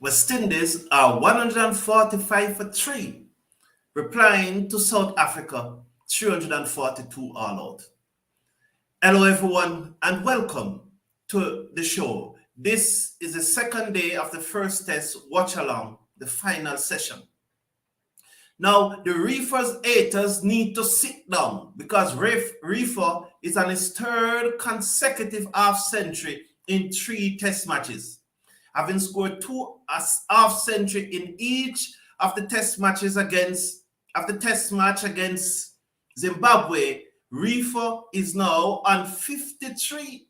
West Indies are 145 for 3, replying to South Africa 342 all out. Hello, everyone, and welcome to the show. This is the second day of the first test watch along, the final session. Now, the Reefers haters need to sit down because Reefer is on his third consecutive half century in 3 test matches, having scored 2 half century in each of the test matches test match against Zimbabwe. Reefer is now on 53.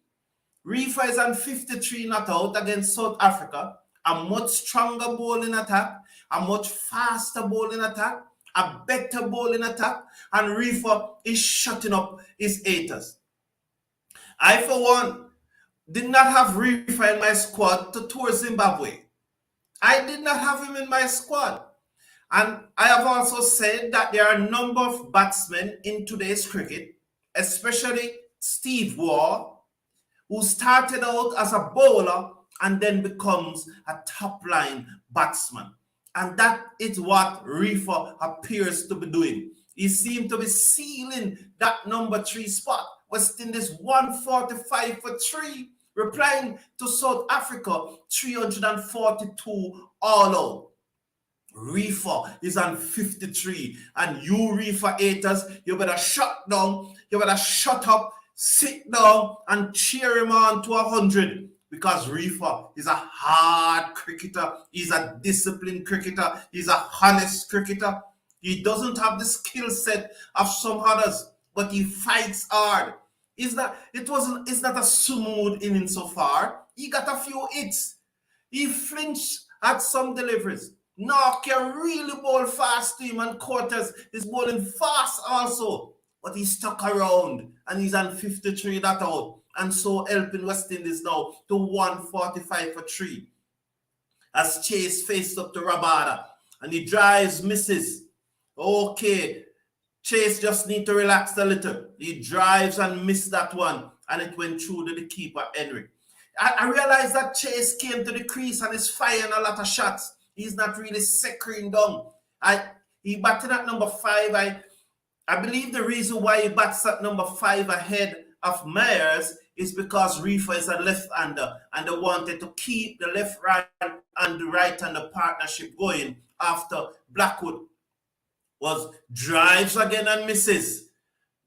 Reefer is on 53 not out against South Africa. A much stronger bowling attack, a much faster bowling attack, a better bowling attack, and Reefer is shutting up his haters. I, for one, did not have Reefer in my squad to tour Zimbabwe. I did not have him in my squad. And I have also said that there are a number of batsmen in today's cricket, especially Steve Waugh, who started out as a bowler and then becomes a top-line batsman. And that is what Reefer appears to be doing. He seemed to be sealing that number 3 spot. West Indies 145 for 3, replying to South Africa 342 all out. Reefer is on 53, and you Reefer haters, you better shut down, you better shut up, sit down and cheer him on to 100, because Reefer is a hard cricketer, he's a disciplined cricketer, he's a honest cricketer. He doesn't have the skill set of some others, but he fights hard. It's not a smooth inning so far. He got a few hits. He flinched at some deliveries. Nortje really bowl fast to him, and Quarters is bowling fast also. But he's stuck around and he's on 53 that out. And so helping West Indies now to 145 for 3. As Chase faced up to Rabada and he drives, misses. Okay, Chase just need to relax a little. He drives and missed that one, and it went through to the keeper, Henry. I realized that Chase came to the crease and is firing a lot of shots. He's not really second down. He batted at number 5. I believe the reason why he bats at number 5 ahead of Myers is because Reefer is a left-hander and they wanted to keep the left and the right-hander partnership going after Blackwood was drives again and misses.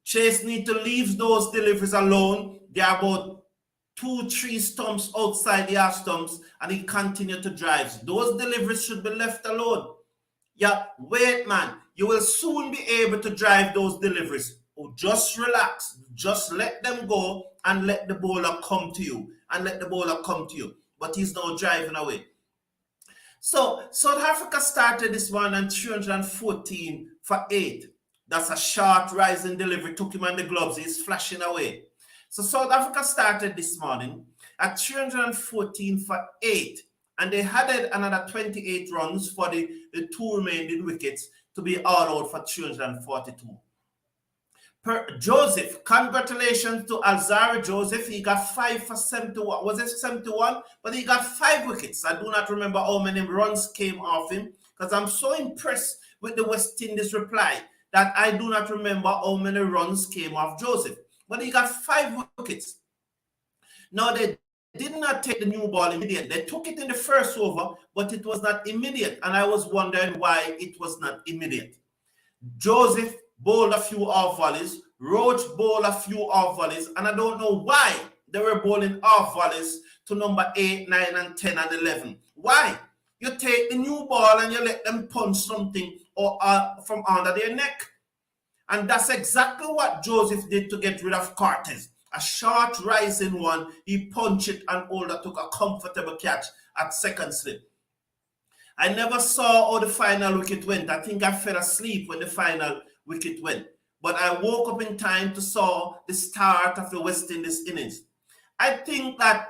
Chase need to leave those deliveries alone. They are about 2-3 stumps outside the half stumps, and he continued to drive. Those deliveries should be left alone. Yeah, wait, man. You will soon be able to drive those deliveries. Oh, just relax. Just let them go and let the bowler come to you. But he's now driving away. So South Africa started this one on 314 for 8. That's a short rising delivery. Took him on the gloves. He's flashing away. So South Africa started this morning at 314 for 8. And they added another 28 runs for the 2 remaining wickets to be all out for 342. Joseph, congratulations to Alzarri Joseph. He got 5 for 71. Was it 71? But he got 5 wickets. I do not remember how many runs came off him, because I'm so impressed with the West Indies reply that I do not remember how many runs came off Joseph. But he got 5 wickets. Now, they did not take the new ball immediately. They took it in the first over, but it was not immediate. And I was wondering why it was not immediate. Joseph bowled a few off volleys. Roach bowled a few off volleys. And I don't know why they were bowling off volleys to number 8, 9, and 10, and 11. Why? You take the new ball and you let them punch something or from under their neck. And that's exactly what Joseph did to get rid of Cortez. A short rising one, he punched it, and Older took a comfortable catch at second slip. I never saw how the final wicket went. I think I fell asleep when the final wicket went. But I woke up in time to saw the start of the West Indies innings. I think that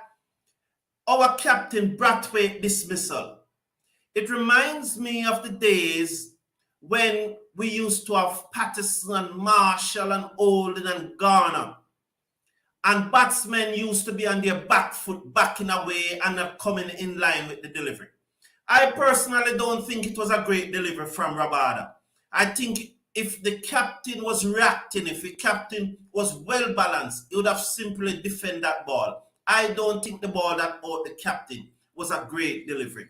our captain Brathwaite dismissal, it reminds me of the days when we used to have Patterson and Marshall and Holden and Garner. And batsmen used to be on their back foot, backing away and not coming in line with the delivery. I personally don't think it was a great delivery from Rabada. I think if the captain was reacting, if the captain was well balanced, he would have simply defended that ball. I don't think the ball that out the captain was a great delivery.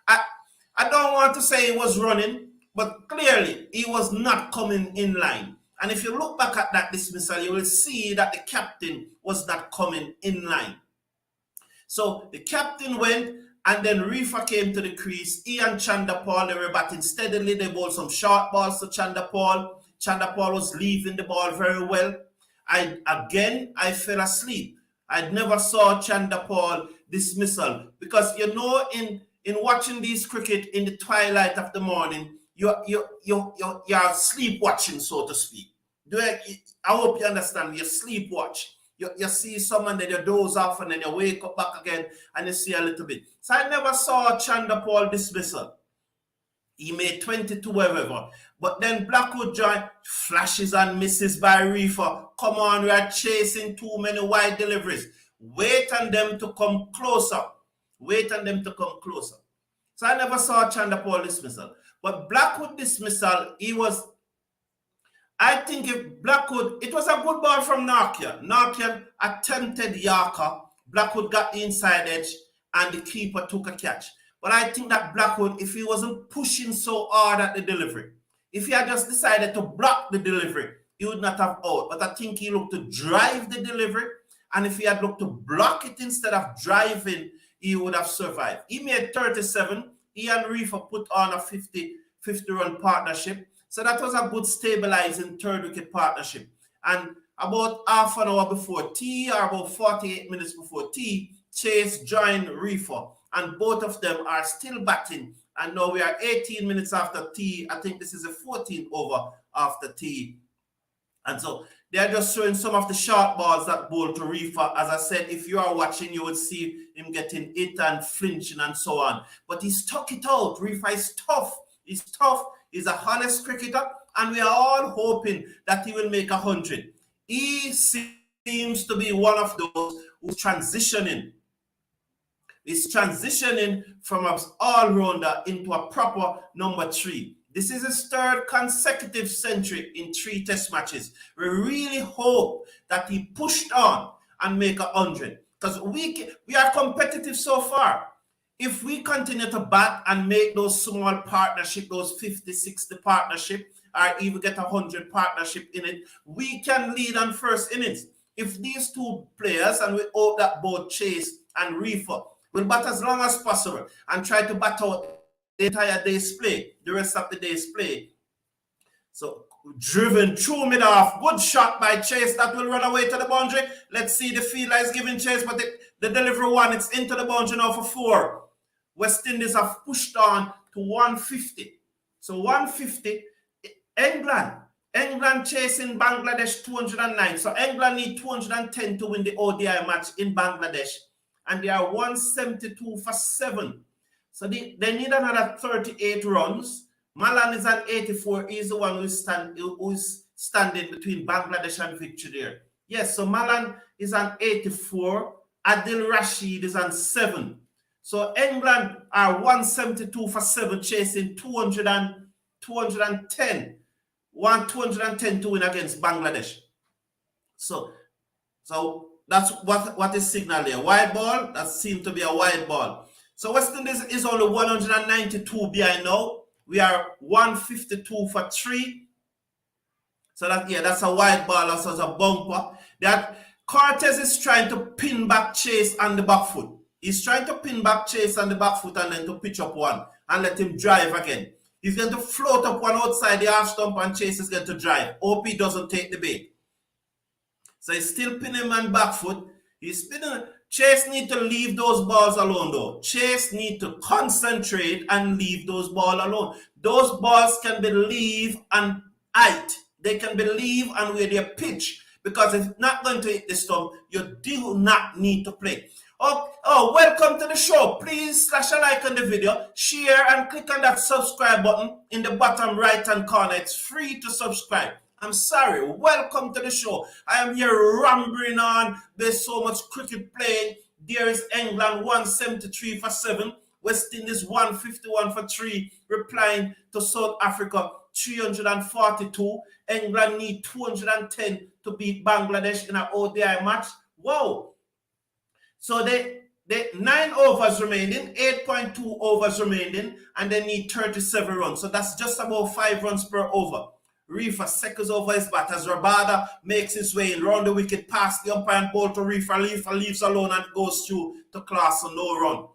I don't want to say he was running, but clearly he was not coming in line. And if you look back at that dismissal, you will see that the captain was not coming in line. So the captain went, and then Reefer came to the crease. He and Chanderpaul, they were batting steadily. They bowled some short balls to Chanderpaul. Chanderpaul was leaving the ball very well. I fell asleep. I never saw Chanderpaul dismissal because in watching these cricket in the twilight of the morning, you're sleep watching, so to speak. I hope you understand. You sleep watch. You see someone, then you doze off, and then you wake up back again, and you see a little bit. So I never saw Chanderpaul dismissal. He made 22 whatever. But then Blackwood joined, flashes and misses by Reefer. Come on, we are chasing too many wide deliveries. Wait on them to come closer. Wait on them to come closer. So I never saw Chanderpaul dismissal. But Blackwood dismissal, I think if Blackwood, it was a good ball from Narkia. Narkia attempted Yorker. Blackwood got the inside edge, and the keeper took a catch. But I think that Blackwood, if he wasn't pushing so hard at the delivery, if he had just decided to block the delivery, he would not have out. But I think he looked to drive the delivery, and if he had looked to block it instead of driving, he would have survived. He made 37. He and Reefer put on a 50-run partnership. So that was a good stabilizing third wicket partnership. And about half an hour before tea, or about 48 minutes before tea, Chase joined Reefer. And both of them are still batting. And now we are 18 minutes after tea. I think this is the 14th over after tea. And so they're just showing some of the short balls that bowl to Reefer. As I said, if you are watching, you would see him getting hit and flinching and so on. But he stuck it out. Reefer is tough. He's tough. He's a honest cricketer. And we are all hoping that he will make 100. He seems to be one of those who's transitioning. He's transitioning from an all-rounder into a proper number 3. This is his third consecutive century in 3 test matches. We really hope that he pushed on and make 100. Because we are competitive so far. If we continue to bat and make those small partnership, those 50, 60 partnership, or even get 100 partnership in it, we can lead on first innings. If these two players, and we hope that both Chase and Reefer will bat as long as possible and try to bat out the entire day's play, the rest of the day's play. So, driven through mid-off, good shot by Chase that will run away to the boundary. Let's see, the fielder is giving Chase, but the delivery one, it's into the boundary now for 4. West Indies have pushed on to 150. So 150, England chasing Bangladesh 209. So England need 210 to win the ODI match in Bangladesh. And they are 172 for 7. So they need another 38 runs. Malan is at 84. He's the one who is standing between Bangladesh and victory there. Yes, so Malan is on 84. Adil Rashid is on 7. So England are 172 for 7, chasing 210. 210 to win against Bangladesh. So that's what is signal there. Wide ball, that seemed to be a wide ball. So West Indies is only 192 behind now. We are 152 for 3. So that's a wide ball, also as a bumper. That Cortez is trying to pin back Chase on the back foot. He's trying to pin back Chase on the back foot and then to pitch up one and let him drive again. He's going to float up one outside the half stump and Chase is going to drive. Hope he doesn't take the bait. So he's still pinning him on back foot. He's spinning. Chase need to leave those balls alone though. Chase need to concentrate and leave those balls alone. Those balls can be leave and height. They can be leave and where they pitch. Because if not going to hit the stump, you do not need to play. Oh, welcome to the show. Please slash a like on the video, share and click on that subscribe button in the bottom right hand corner. It's free to subscribe. I'm sorry. Welcome to the show. I am here rambling on. There's so much cricket playing. There is England 173 for 7. West Indies 151 for 3, replying to South Africa 342. England need 210 to beat Bangladesh in an ODI match. Wow. So they 9 overs remaining, 8.2 overs remaining, and they need 37 runs. So that's just about 5 runs per over. Reifer seconds over his bat as Rabada makes his way in, round the wicket, past the umpire and ball to Reifer. Reifer leaves alone and goes through to Klaasen, no run.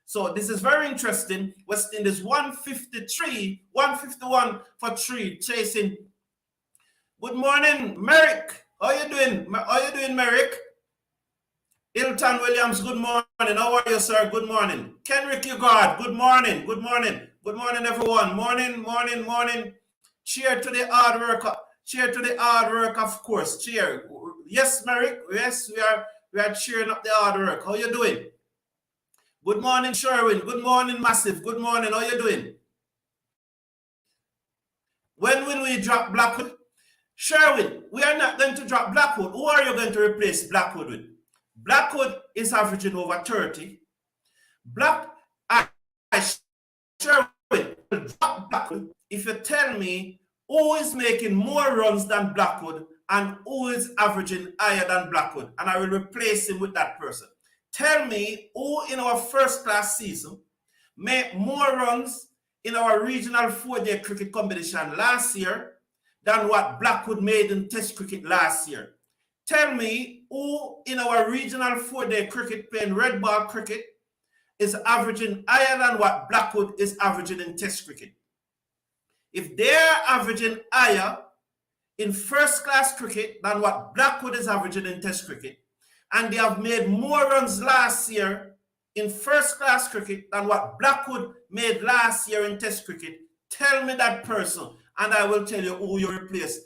So this is very interesting. West Indies 153, 151 for 3, chasing. Good morning, Merrick. How you doing? How you doing, Merrick? Hilton Williams, good morning. How are you, sir? Good morning. Kenrick Ugard, good morning. Good morning. Good morning, everyone. Morning, morning, morning. Cheer to the hard work. Cheer to the hard work, of course. Cheer. Yes, Merrick. Yes, we are cheering up the hard work. How you doing? Good morning, Sherwin. Good morning, Massive. Good morning. How you doing? When will we drop Blackwood? Sherwin, we are not going to drop Blackwood. Who are you going to replace Blackwood with? Blackwood is averaging over 30. Sherwin will drop Blackwood if you tell me who is making more runs than Blackwood and who is averaging higher than Blackwood, and I will replace him with that person. Tell me who in our first class season made more runs in our regional 4-day cricket competition last year than what Blackwood made in Test cricket last year. Tell me who in our regional 4-day cricket playing red ball cricket is averaging higher than what Blackwood is averaging in Test cricket. If they're averaging higher in first class cricket than what Blackwood is averaging in Test cricket, and they have made more runs last year in first class cricket than what Blackwood made last year in Test cricket, tell me that person and I will tell you who you replace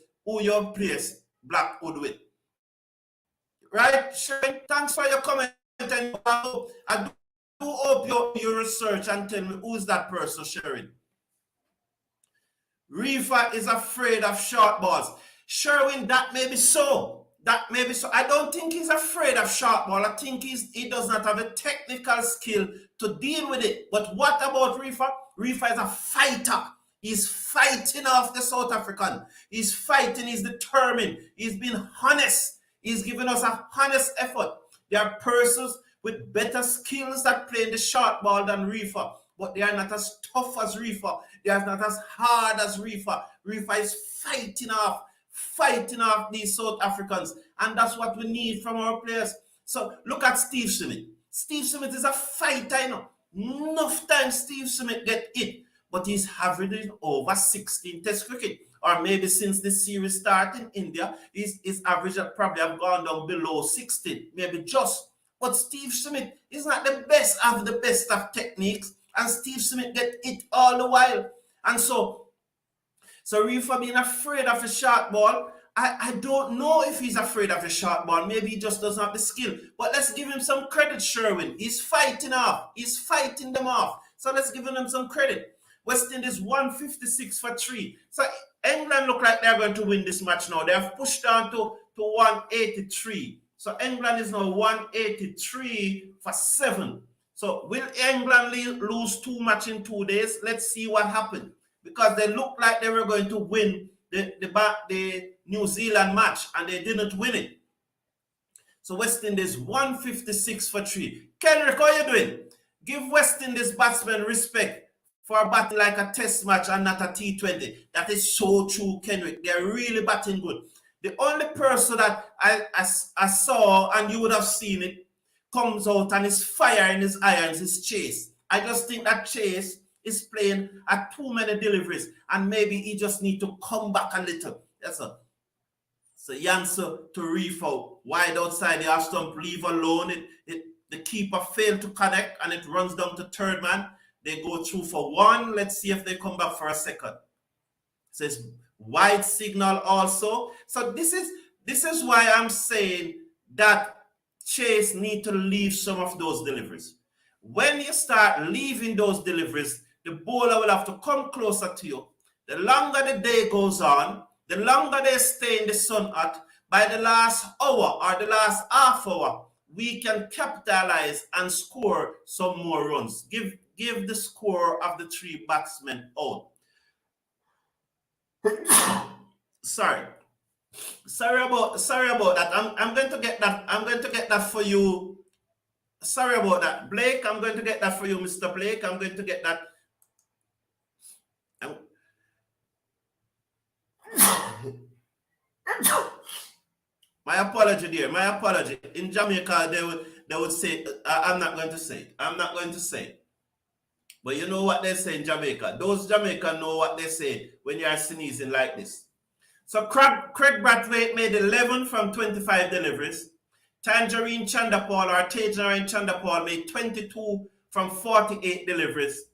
Blackwood with. Right, Shane? Thanks for your comment. And I do hope you research and tell me who's that person, Sherwin. Reifer is afraid of short balls. Sherwin, that may be so. That may be so. I don't think he's afraid of short ball. I think he does not have a technical skill to deal with it. But what about Reifer? Reifer is a fighter. He's fighting off the South African. He's fighting. He's determined. He's been honest. He's given us a honest effort. There are persons with better skills that play in the short ball than Reifer, but they are not as tough as Reifer. They are not as hard as Reifer. Reifer is fighting off these South Africans, and that's what we need from our players. So look at Steve Smith. Steve Smith is a fighter, you know. Enough time Steve Smith get it, but he's averaging over 16 Test cricket. Or maybe since the series started in India, his average probably have gone down below 16, maybe just. But Steve Smith is not the best of the best of techniques, and Steve Smith get it all the while. And so Reifer being afraid of a short ball, I don't know if he's afraid of a short ball. Maybe he just doesn't have the skill. But let's give him some credit, Sherwin. He's fighting off. He's fighting them off. So let's give him some credit. West Indies 156 for 3. So England look like they're going to win this match now. They have pushed down to 183. So England is now 183 for 7. So will England lose 2 matches in 2 days? Let's see what happens. Because they looked like they were going to win the New Zealand match, and they didn't win it. So West Indies 156 for 3. Kenrick, how you doing? Give West Indies batsmen respect for batting like a test match and not a T20. That is so true, Kenrick. They're really batting good. The only person that I saw, and you would have seen it, comes out and is fire in his irons is Chase. I just think that Chase is playing at too many deliveries, and maybe he just need to come back a little. That's all. So Janse to Reifer, wide outside the half stump, leave alone. The keeper failed to connect, and it runs down to third man. They go through for 1. Let's see if they come back for a second. Says wide signal also. So this is why I'm saying that Chase need to leave some of those deliveries. When you start leaving those deliveries, the bowler will have to come closer to you. The longer the day goes on, the longer they stay in the sun at, by the last hour or the last half hour, we can capitalize and score some more runs. Give the score of the three batsmen out. Sorry about that. I'm going to get that. I'm going to get that for you. Sorry about that, Blake. I'm going to get that for you, Mr. Blake. I'm going to get that. My apology, dear. My apology. In Jamaica, they would say, I'm not going to say it. I'm not going to say it. But you know what they say in Jamaica. Those Jamaicans know what they say when you are sneezing like this. So Craig Brathwaite made 11 from 25 deliveries. Tangerine Chanderpaul or Tagenarine Chanderpaul made 22 from 48 deliveries.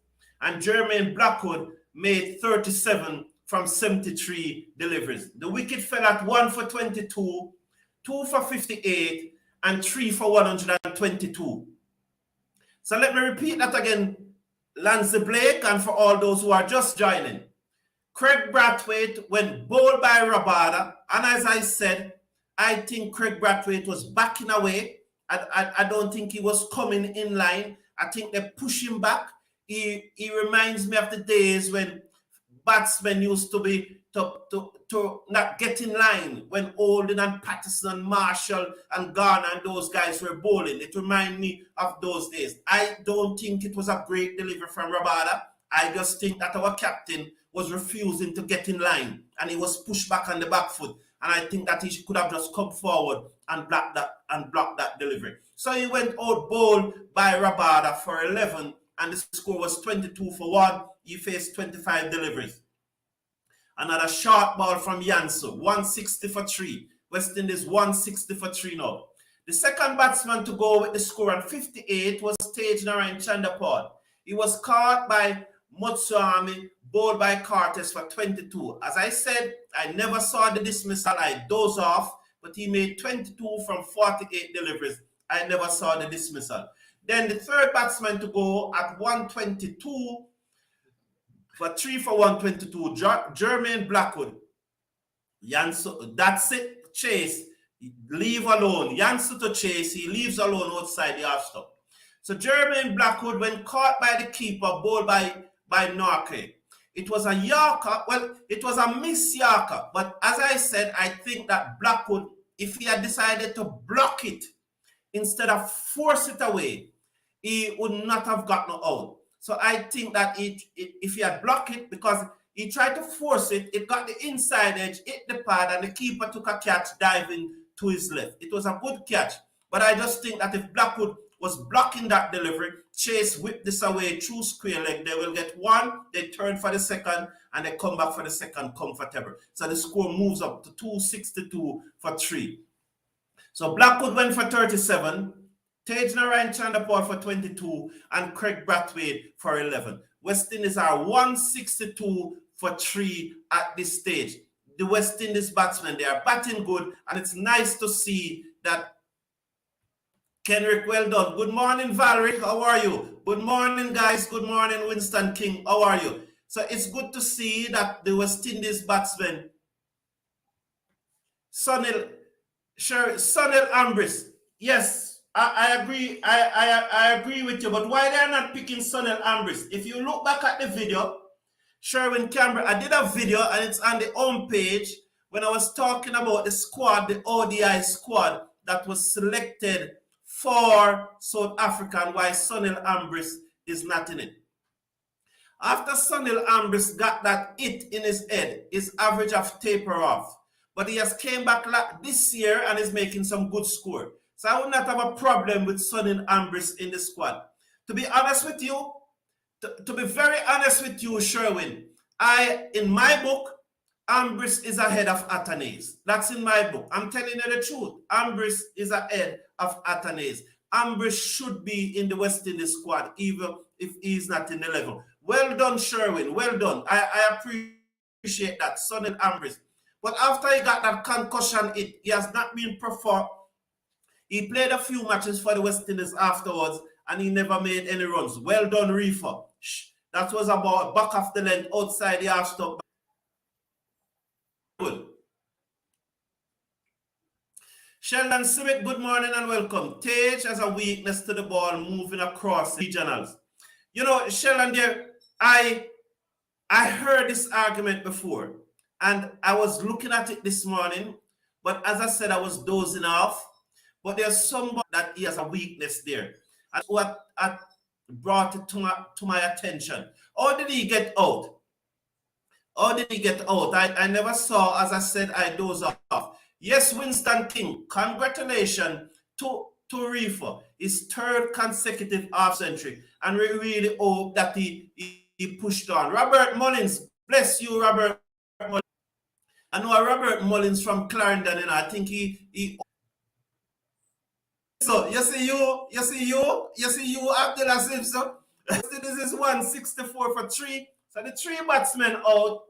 And Jermaine Blackwood made 37 from 73 deliveries. The wicket fell at 1 for 22, 2 for 58, and 3 for 122. So let me repeat that again, Lancy Blake, and for all those who are just joining. Craig Brathwaite went bowled by Rabada, and as I said, I think Craig Brathwaite was backing away. I don't think he was coming in line. I think they pushed him back. He reminds me of the days when batsmen used to be to not get in line when Holden and Patterson and Marshall and Garner and those guys were bowling. It reminds me of those days. I don't think it was a great delivery from Rabada. I just think that our captain was refusing to get in line and he was pushed back on the back foot. And I think that he could have just come forward and blocked that delivery. So he went out bowled by Rabada for 11 and the score was 22 for 1. He faced 25 deliveries. Another short ball from Yansu, 160 for 3. West Indies 160 for 3 now. The second batsman to go with the score on 58 was Tagenarine Chanderpaul. He was caught by Motsuami, bowled by Cortes for 22. As I said, I never saw the dismissal. I dozed off, but he made 22 from 48 deliveries. I never saw the dismissal. Then the third batsman to go at 122 for 3 for 122, Jermaine Blackwood. Yansu, that's it, chase, leave alone. Yansu to chase, he leaves alone outside the half stop. So Jermaine Blackwood, when caught by the keeper, bowled by Norke. It was a Yorker, well, it was a miss Yorker, but as I said, I think that Blackwood, if he had decided to block it instead of force it away, he would not have gotten out. So I think that if he had blocked it, because he tried to force it, it got the inside edge, hit the pad, and the keeper took a catch diving to his left. It was a good catch, but I just think that if Blackwood was blocking that delivery, Chase whipped this away through square leg, they will get one, they turn for the second, and they come back for the second comfortable. So the score moves up to 262 for 3. So Blackwood went for 37, Tagenarine Chanderpaul for 22, and Craig Brathwaite for 11. West Indies are 162 for 3 at this stage. The West Indies batsmen, they are batting good, and it's nice to see that. Kenrick, well done. Good morning, Valerie. How are you? Good morning, guys. Good morning, Winston King. How are you? So it's good to see that the West Indies batsmen, Sunil Ambrose. Yes, I agree. I agree with you. But why they are not picking Sunil Ambrose? If you look back at the video, Sherwin Campbell, I did a video and it's on the home page when I was talking about the squad, the ODI squad that was selected for South Africa and why Sunil Ambrose is not in it. After Sunil Ambrose got that hit in his head, his average have taper off. But he has came back this year and is making some good score. So I would not have a problem with Sunil Ambrose in the squad. To be honest with you, to be very honest with you, Sherwin, in my book, Ambrose is ahead of Athanaze. That's in my book. I'm telling you the truth. Ambrose is ahead of Athanaze. Ambrose should be in the West Indies squad, even if he's not in the level. Well done, Sherwin. Well done. I appreciate that, Sunil Ambrose. But after he got that concussion, he has not been performed. He played a few matches for the West Indies afterwards, and he never made any runs. Well done, Reefer. That was about back of the length outside the half stop. Good. Sheldon Smith, good morning and welcome. Tage has a weakness to the ball moving across the regionals. You know, Sheldon, I heard this argument before, and I was looking at it this morning, but as I said, I was dozing off. But there's somebody that he has a weakness there. And what brought it to my attention. How did he get out? How did he get out? I never saw, as I said, I dozed off. Yes, Winston King, congratulations to Reefer, his third consecutive half century. And we really hope that he pushed on. Robert Mullins, bless you, Robert Mullins. I know Robert Mullins from Clarendon, and I think he so you see you, Abdullah Simpson. This is 164 for 3. So the 3 batsmen out.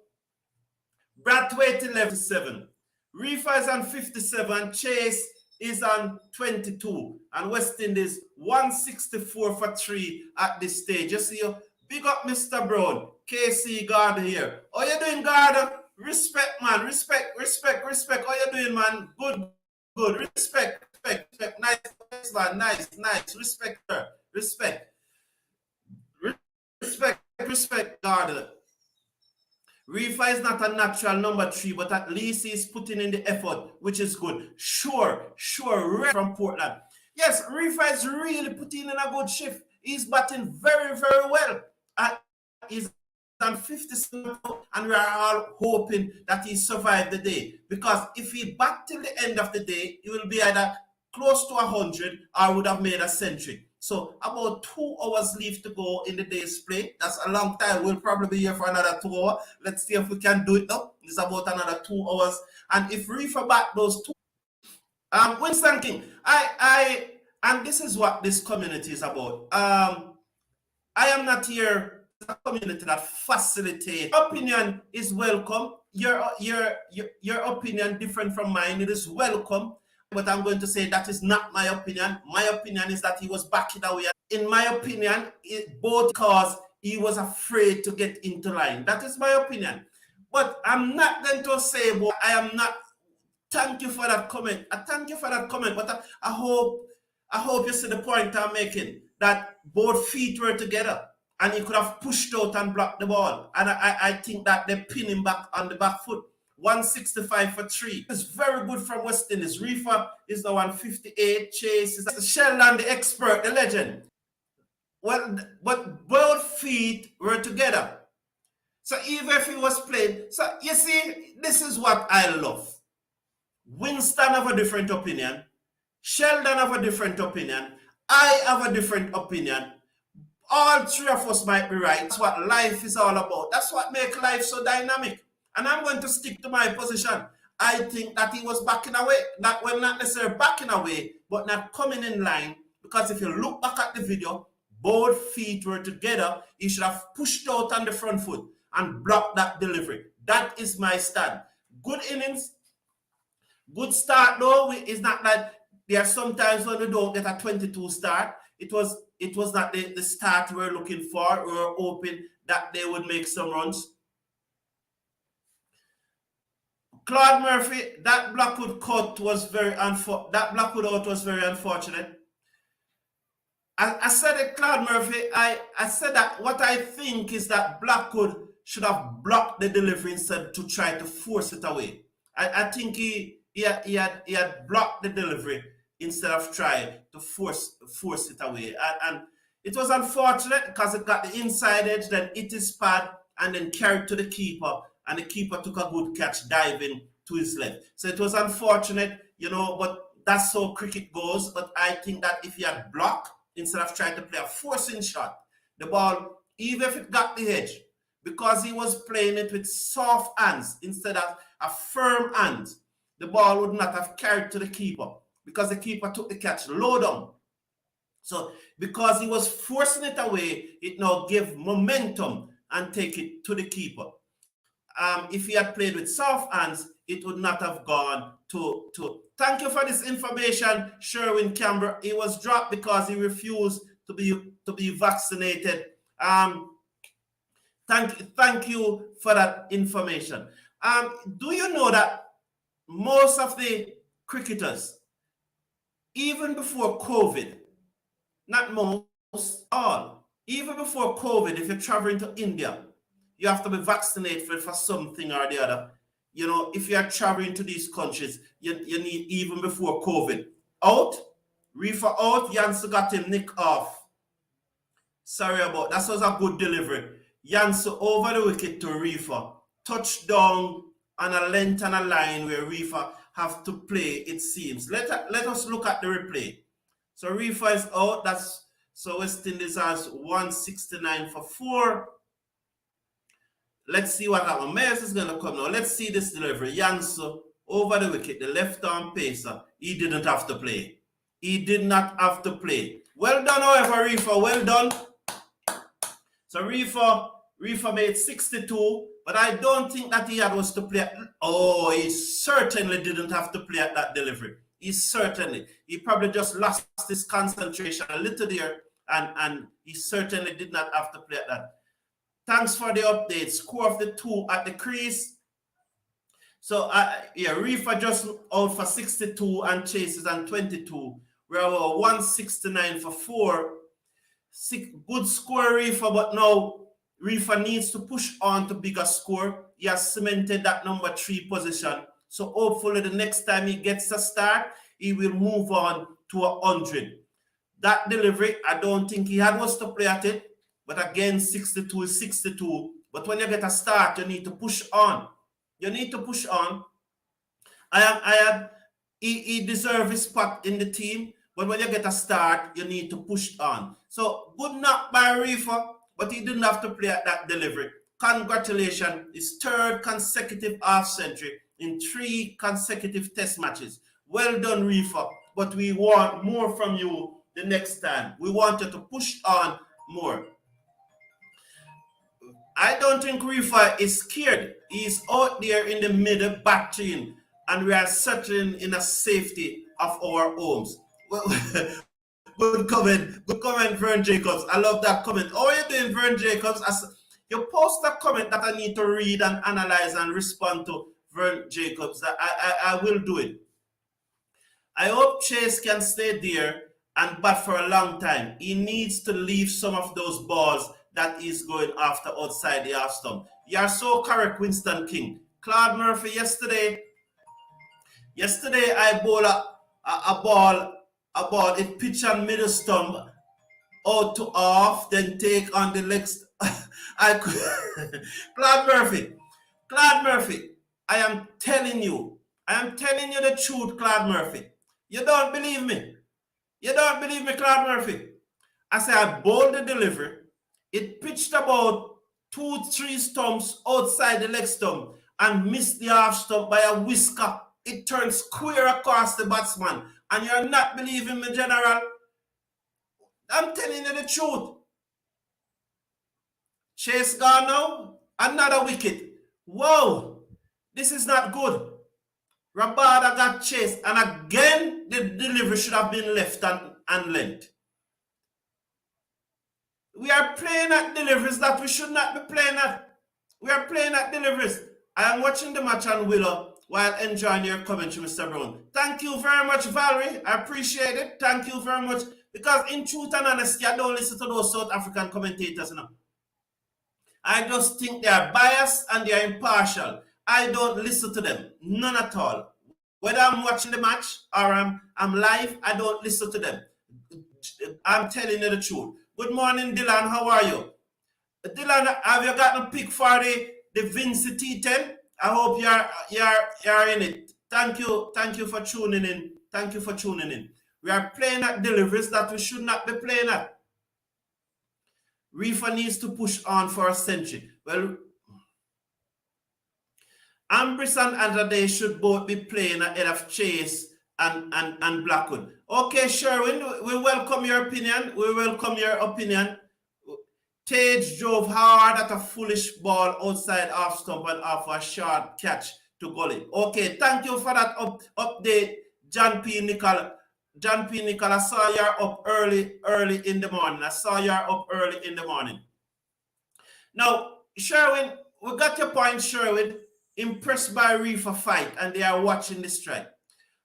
Brathwaite 11-7. Reefer is on 57. Chase is on 22. And West Indies 164 for 3 at this stage. You see, big up Mr. Brown. KC Garda here. How you doing, Garda? Respect, man. Respect. How you doing, man? Good. Respect. Nice, man. Nice. Respect, sir. Respect, Garda. Reefer is not a natural number 3, but at least he's putting in the effort, which is good. Sure, from Portland. Yes, Reefer is really putting in a good shift. He's batting very, very well. He's on 57, and we are all hoping that he survived the day. Because if he bat till the end of the day, he will be either close to 100 or would have made a century. So about 2 hours left to go in the day's play. That's a long time. We'll probably be here for another 2 hours. Let's see if we can do it now. It's about another 2 hours. And if Reefer back those 2, Winston King, and this is what this community is about. I am not here a community that facilitates. Opinion is welcome. Your opinion different from mine. It is welcome. But I'm going to say that is not my opinion. My opinion is that he was backing away. In my opinion, both because he was afraid to get into line. That is my opinion. But I'm not going to say, well, I am not. Thank you for that comment. I thank you for that comment. But I hope you see the point I'm making, that both feet were together and he could have pushed out and blocked the ball. And I think that they pin him back on the back foot. 165 for 3. It's very good from West Indies. Reefer is the 158. Chase is Sheldon, the expert, the legend. Well, but both feet were together. So even if he was playing, so you see, this is what I love. Winston have a different opinion. Sheldon have a different opinion. I have a different opinion. All 3 of us might be right. That's what life is all about. That's what makes life so dynamic. And I'm going to stick to my position. I think that he was backing away. Not necessarily backing away, but not coming in line. Because if you look back at the video, both feet were together. He should have pushed out on the front foot and blocked that delivery. That is my stand. Good innings. Good start though. It's not that there are sometimes when we don't get a 22 start. It was not the start we were looking for. We were hoping that they would make some runs. Claude Murphy, that Blackwood cut was that Blackwood out was very unfortunate. I said it, Claude Murphy. I said that what I think is that Blackwood should have blocked the delivery instead to try to force it away. I think he had blocked the delivery instead of trying to force it away. And it was unfortunate because it got the inside edge, then hit his pad, and then carried to the keeper. And the keeper took a good catch diving to his left. So it was unfortunate, but that's how cricket goes. But I think that if he had blocked, instead of trying to play a forcing shot, the ball, even if it got the edge, because he was playing it with soft hands instead of a firm hand, the ball would not have carried to the keeper because the keeper took the catch low down. So because he was forcing it away, it now gave momentum and take it to the keeper. If he had played with soft hands, it would not have gone to. Thank you for this information, Sherwin Camber. He was dropped because he refused to be vaccinated. Thank you for that information. Do you know that most of the cricketers even before COVID, not most, all, even before COVID, if you're traveling to India, you have to be vaccinated for something or the other. You know, if you're traveling to these countries, you need, even before COVID. Out, reefer out, Janssen got him nick off. Sorry about that. Was a good delivery. Janssen over the wicket to reefer. Touchdown on a length and a line where reefer have to play, it seems. Let us look at the replay. So reefer is out. That's so West Indies has 169 for 4. Let's see what happened. Mayers is going to come now. Let's see this delivery. Janssen over the wicket, the left-arm pacer. He didn't have to play. He did not have to play. Well done, however, reefer. Well done. So reefer made 62, but I don't think that he had was to play. Oh, he certainly didn't have to play at that delivery. He probably just lost his concentration a little there, and he certainly did not have to play at that. Thanks for the update. Score of the 2 at the crease. So, yeah, reefer just out for 62 and chases and 22. We're 169 for 4. Good score, reefer, but now reefer needs to push on to bigger score. He has cemented that number 3 position. So hopefully the next time he gets a start, he will move on to 100. That delivery, I don't think he had was to play at it. But again, 62 is 62. But when you get a start, you need to push on. You need to push on. He deserves his spot in the team. But when you get a start, you need to push on. So good knock by reefer, but he didn't have to play at that delivery. Congratulations, his 3rd consecutive half century in 3 consecutive test matches. Well done, reefer, but we want more from you the next time. We want you to push on more. I don't think reefer is scared. He's out there in the middle battling, and we are settling in a safety of our homes. Well, good comment, Vern Jacobs. I love that comment. How are you doing, Vern Jacobs? You post a comment that I need to read and analyze and respond to, Vern Jacobs. I will do it. I hope Chase can stay there and bat for a long time. He needs to leave some of those balls that he's going after outside the half stump. You are so correct, Winston King. Claude Murphy, yesterday I bowled a ball, it pitch on middle stump, out to off, then take on the legs. Claude Murphy, I am telling you the truth, Claude Murphy. You don't believe me? Claude Murphy? I say I bowled the delivery. It pitched about 2-3 stumps outside the leg stump and missed the half stump by a whisker. It turned square across the batsman. And you're not believing me, General? I'm telling you the truth. Chase gone now. Another wicket. Whoa. This is not good. Rabada got chased. And again, the delivery should have been left and length. We are playing at deliveries that we should not be playing at. We are playing at deliveries. I am watching the match on Willow while enjoying your commentary, Mr. Brown. Thank you very much, Valerie. I appreciate it. Thank you very much. Because in truth and honesty, I don't listen to those South African commentators now. I just think they are biased and they are impartial. I don't listen to them. None at all. Whether I'm watching the match or I'm live, I don't listen to them. I'm telling you the truth. Good morning, Dylan. How are you? Dylan, have you got a pick for the Vinci T10? I hope you're in it. Thank you for tuning in. We are playing at deliveries that we should not be playing at. Reefer needs to push on for a century. Well, Ambrice and Andrade should both be playing ahead of Chase and Blackwood. Okay, Sherwin, we welcome your opinion. Tage drove hard at a foolish ball outside off stump and off a short catch to gully. Okay, thank you for that update, John P. Nicholas. I saw you up early in the morning. Now, Sherwin, we got your point, Sherwin. Impressed by Reefer fight, and they are watching the strike.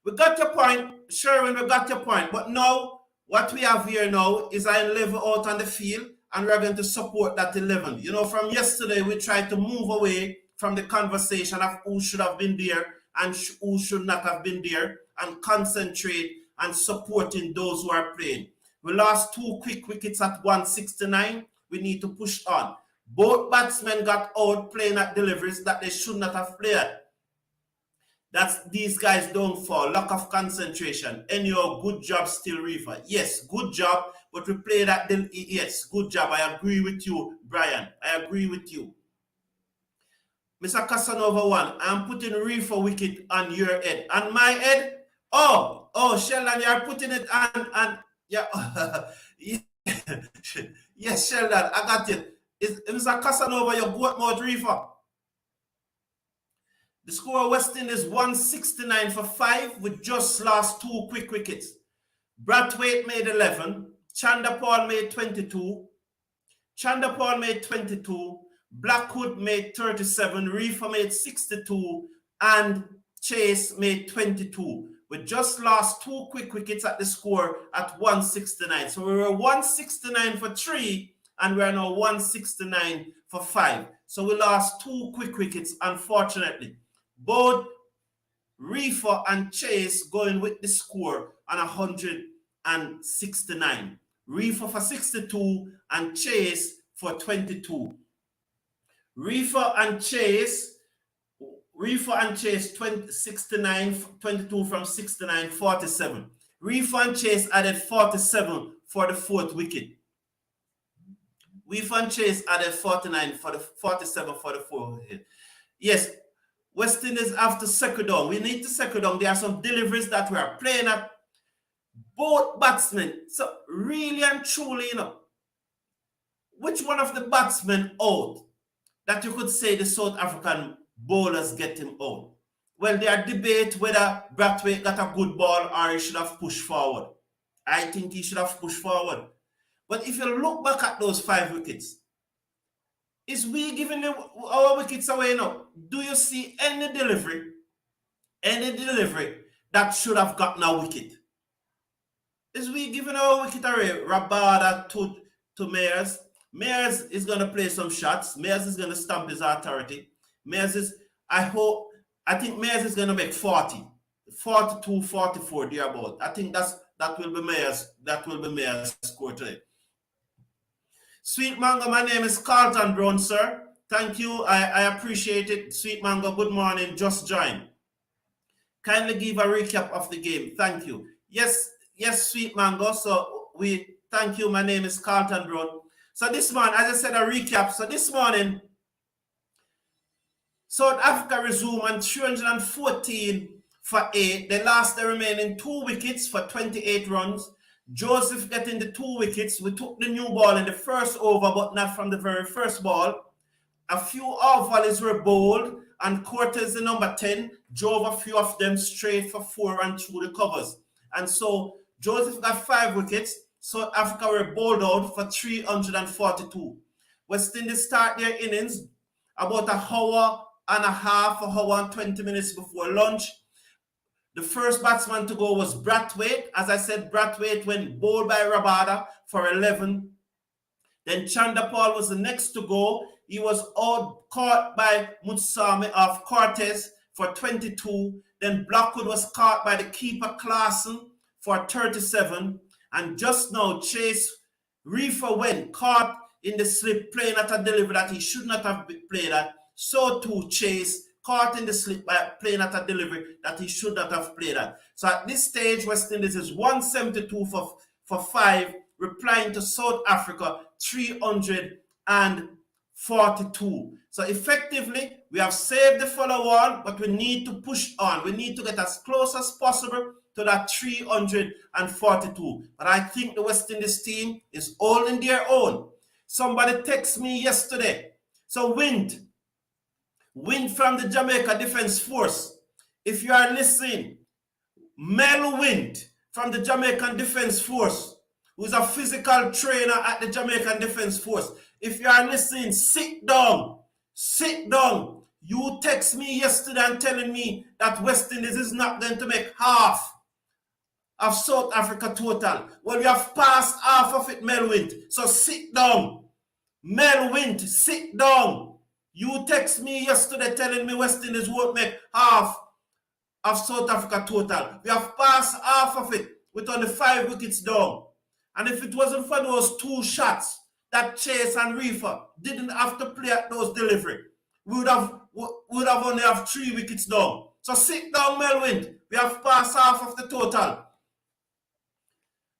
We got your point, Sherwin, we got your point. But now, what we have here now is an 11 out on the field, and we're going to support that 11. You know, from yesterday, we tried to move away from the conversation of who should have been there and who should not have been there, and concentrate on supporting those who are playing. We lost 2 quick wickets at 169. We need to push on. Both batsmen got out playing at deliveries that they should not have played. That's these guys don't fall. Lack of concentration. Anyhow, good job still, Reefer. Yes, good job. But we play that. Yes, good job. I agree with you, Brian. I agree with you. Mr. Casanova 1, I'm putting Reefer wicket on your head. On my head? Oh, Sheldon, you're putting it on yeah. Yes, Sheldon, I got it. Mr. Casanova, your goat mouth Reefer. The score West Indies 169 for 5 with just lost 2 quick wickets. Brathwaite made 11. Chanderpaul made 22. Blackwood made 37. Reefer made 62. And Chase made 22. We just lost 2 quick wickets at the score at 169. So we were 169 for 3 and we are now 169 for 5. So we lost 2 quick wickets, unfortunately. Both Reefer and Chase going with the score on 169. Reefer for 62 and Chase for 22. Reefer and Chase 69, 22 from 69, 47. Reefer and Chase added 47 for the 4th wicket. Reefer and Chase added 49 for the 47 for the 4th wicket. Yes. West Indies have to second down. We need to second down. There are some deliveries that we are playing at. Both batsmen. So really and truly, you know, which one of the batsmen out that you could say the South African bowlers get him out? Well, there are debate whether Brathwaite got a good ball or he should have pushed forward. I think he should have pushed forward. But if you look back at those 5 wickets, is we giving our wickets away now? Do you see any delivery that should have gotten a wicket? Is we giving our wicket away? Rabada to Mayers. Mayers is going to play some shots. Mayers is going to stamp his authority. Mayers is, I think Mayers is going to make 40. 42, 44, thereabout. I think that will be Mayers score today. Sweet Mango, my name is Carlton Brown, sir. Thank you. I appreciate it. Sweet Mango, good morning. Just join. Kindly give a recap of the game. Thank you. Yes, Sweet Mango. So we thank you. My name is Carlton Brown. So this morning, as I said, a recap. So this morning, South Africa resumed on 314 for 8. They lost the remaining 2 wickets for 28 runs. Joseph getting the 2 wickets. We took the new ball in the first over, but not from the very first ball. A few off volleys were bowled, and Cortez, the number 10, drove a few of them straight for 4 and through the covers. And so Joseph got 5 wickets. South Africa were bowled out for 342. West Indies start their innings about an hour and a half, an hour and 20 minutes before lunch. The first batsman to go was Brathwaite. As I said, Brathwaite went bowled by Rabada for 11. Then Chanderpaul was the next to go. He was out caught by Mutsami of Cortez for 22. Then Blackwood was caught by the keeper Klaasen for 37. And just now, Chase Reefer went caught in the slip playing at a delivery that he should not have played at. So too Chase caught in the slip by playing at a delivery that he should not have played at. So at this stage, West Indies is 172 for 5, replying to South Africa 342. So effectively, we have saved the follow-on, but we need to push on. We need to get as close as possible to that 342. But I think the West Indies team is holding their own. Somebody texted me yesterday. So Wind from the Jamaica Defence Force. If you are listening, Mel Wind from the Jamaican Defence Force, who's a physical trainer at the Jamaican Defence Force. If you are listening, sit down. You text me yesterday and telling me that West Indies is not going to make half of South Africa total. Well, you have passed half of it, Melwint. So sit down. Melwint, sit down. You text me yesterday telling me West Indies won't make half of South Africa total. We have passed half of it with only 5 wickets down. And if it wasn't for those 2 shots that Chase and Reefer didn't have to play at those delivery, we would have only have 3 wickets down. So sit down, Melwint. We have passed half of the total.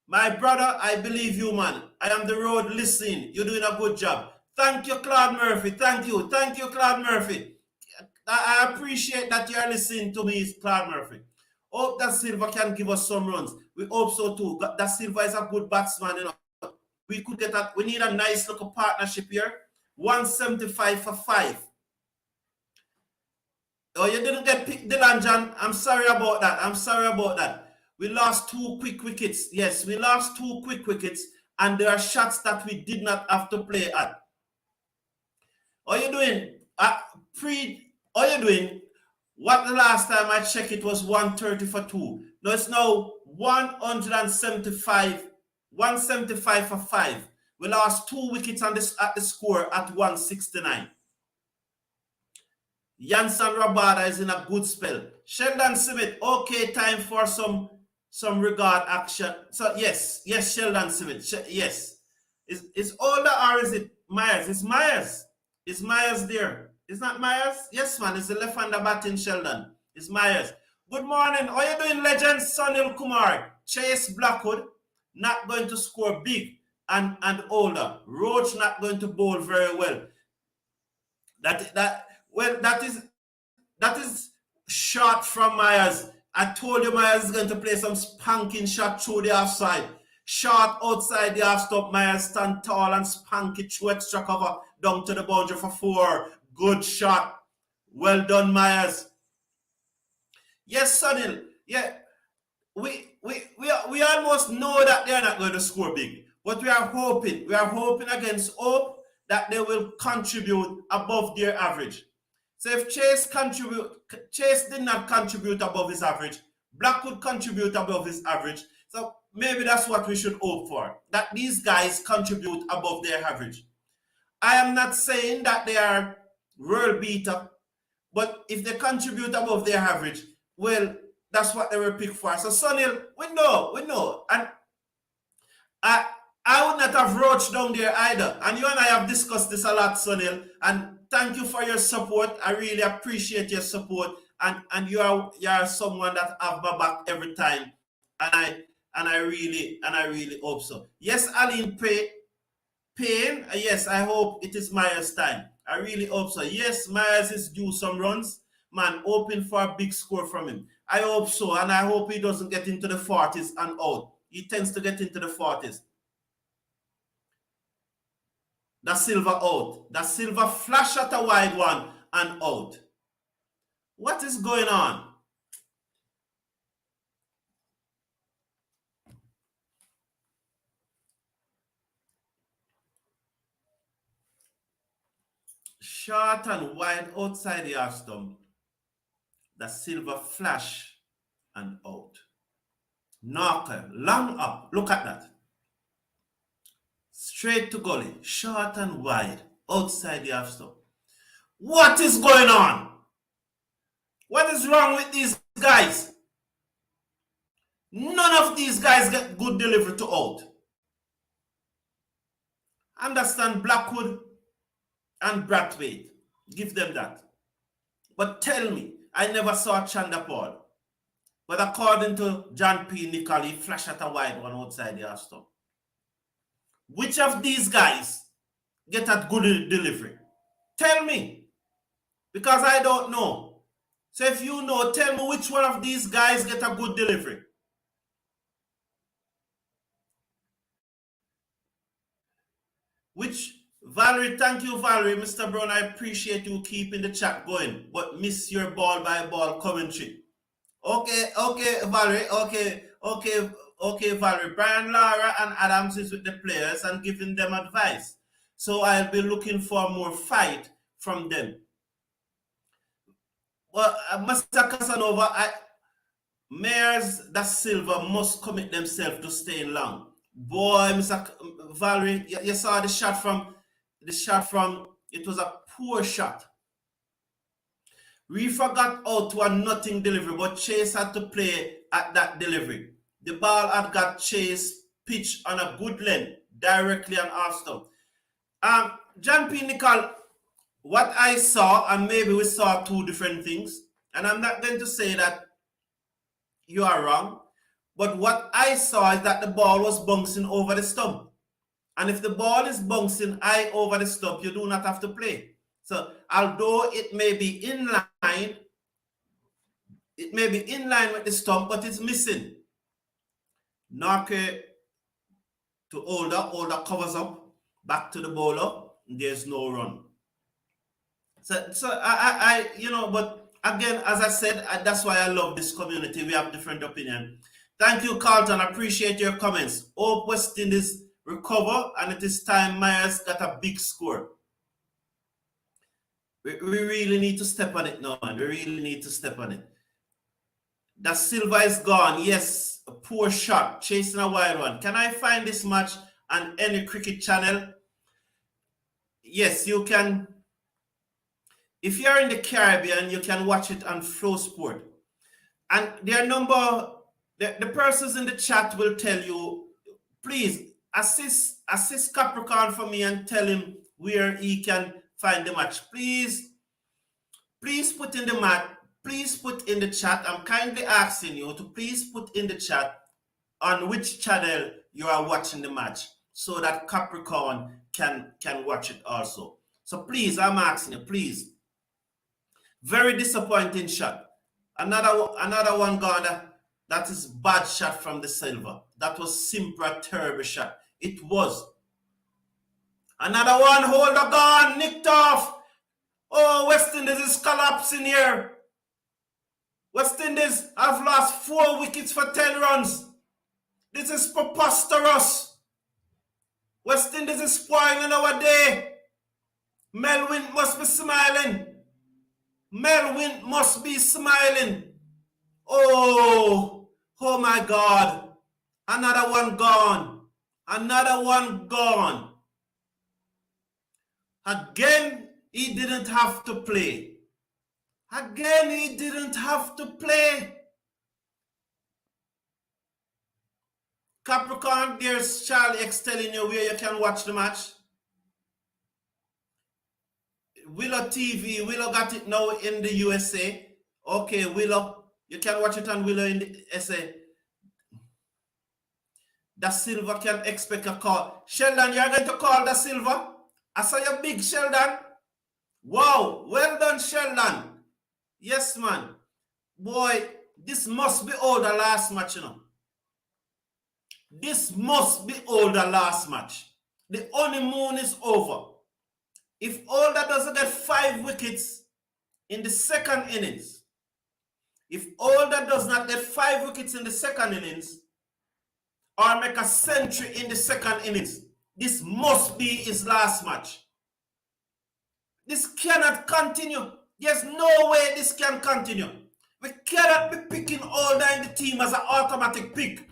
My brother, I believe you, man. I am the road listening. You're doing a good job. Thank you, Claude Murphy. Thank you. Thank you, Claude Murphy. I appreciate that you're listening to me, Claude Murphy. Hope that Silva can give us some runs. We hope so too. That Silva is a good batsman. You know. We could get that. We need a nice little partnership here. 175 for 5. Oh, you didn't get picked, Dylan John. I'm sorry about that. I'm sorry about that. We lost 2 quick wickets. Yes, we lost 2 quick wickets, and there are shots that we did not have to play at. How you doing? How you doing? What the last time I checked it was 130 for 2. No, it's now 175. 175 for 5. We lost 2 wickets at the score at 169. Jansen Rabada is in a good spell. Sheldon Smith, okay, time for some regard action. So yes, Sheldon Smith, yes. Is Older or is it Myers? It's Myers. Is Myers there? Is not Myers? Yes, man, it's the left-hander batting Sheldon. It's Myers. Good morning. How you doing, legend? Sunil Kumar. Chase Blackwood, not going to score big and Older. Roach not going to bowl very well. That is shot from Myers. I told you Myers is going to play some spanking shot through the offside. Shot outside the half stop. Myers stand tall and spank it through extra cover down to the boundary for 4. Good shot. Well done, Myers. Yes, Sunil. Yeah, we almost know that they are not going to score big, but we are hoping against hope that they will contribute above their average. So if Chase did not contribute above his average, Blackwood contribute above his average. So maybe that's what we should hope for, that these guys contribute above their average. I am not saying that they are world beater, but if they contribute above their average, well, that's what they were picked for. So Sunil, we know. And I would not have Roach down there either. And you and I have discussed this a lot, Sunil. And thank you for your support. I really appreciate your support. And you are someone that have my back every time. And I really hope so. Yes, Aline Payne. Yes, I hope it is Myers' time. I really hope so. Yes, Myers is due some runs. Man, hoping for a big score from him. I hope so. And I hope he doesn't get into the 40s and out. He tends to get into the 40s. Da Silva out. Da Silva flash at a wide one and out. What is going on? Short and wide outside the half stump. Da Silva flash and out. Knocker, long up. Look at that. Straight to gully, short and wide, outside the half stump. What is going on? What is wrong with these guys? None of these guys get good delivery to out. Understand Blackwood and Brathwaite. Give them that. But tell me, I never saw Chanderpaul. But according to John P. Nicol, he flashed at a wide one outside the half stump. Which of these guys get a good delivery? Tell me. Because I don't know. So if you know, tell me which one of these guys get a good delivery. Which, Valerie, thank you, Valerie. Mr. Brown, I appreciate you keeping the chat going, but miss your ball by ball commentary. Okay, Valerie, okay, Valerie. Brian Lara and Adams is with the players and giving them advice. So I'll be looking for more fight from them. Well, Mr. Casanova, Mayors da Silva must commit themselves to staying long. Boy, Mr. Valerie, you saw the shot from it was a poor shot. We forgot out to a nothing delivery, but Chase had to play at that delivery. The ball had got Chase pitched on a good length, directly on off stump. John P. Nicol, what I saw, and maybe we saw two different things, and I'm not going to say that you are wrong, but what I saw is that the ball was bouncing over the stump. And if the ball is bouncing high over the stump, you do not have to play. So although it may be in line, with the stump, but it's missing. Narke to Older covers up, back to the bowler, there's no run. So but again, as I said, that's why I love this community. We have different opinion. Thank you, Carlton. I appreciate your comments. Hope West Indies recover, and it is time Myers got a big score. We really need to step on it now, man. We really need to step on it. Da Silva is gone. Yes, a poor shot, chasing a wild one. Can I find this match on any cricket channel? Yes, you can. If you're in the Caribbean, you can watch it on Flow Sport. And the persons in the chat will tell you, please assist Capricorn for me and tell him where he can find the match. Please put in the chat. I'm kindly asking you to please put in the chat on which channel you are watching the match so that Capricorn can watch it also. So please, I'm asking you, please. Very disappointing shot. Another one gone. That is bad shot from the Silva. That was simply a terrible shot. It was. Another one, holder gone, nicked off. Oh, West Indies is collapsing here. West Indies have lost 4 wickets for 10 runs. This is preposterous. West Indies is spoiling our day. Melvin must be smiling. Melvin must be smiling. Oh my God. Another one gone. Another one gone. Again, he didn't have to play. Again, he didn't have to play. Capricorn, there's Charlie X telling you where you can watch the match. Willow TV, Willow got it now in the USA. Okay, Willow, you can watch it on Willow in the USA. Da Silva can expect a call. Sheldon, you're going to call Da Silva? I saw you big, Sheldon. Wow, well done, Sheldon. Yes, man. Boy, this must be all the last match, you know. This must be all the last match. The honeymoon is over. If Older doesn't get 5 wickets in the second innings, if Older does not get 5 wickets in the second innings, or make a century in the second innings, this must be his last match. This cannot continue. There's no way this can continue. We cannot be picking Older in the team as an automatic pick.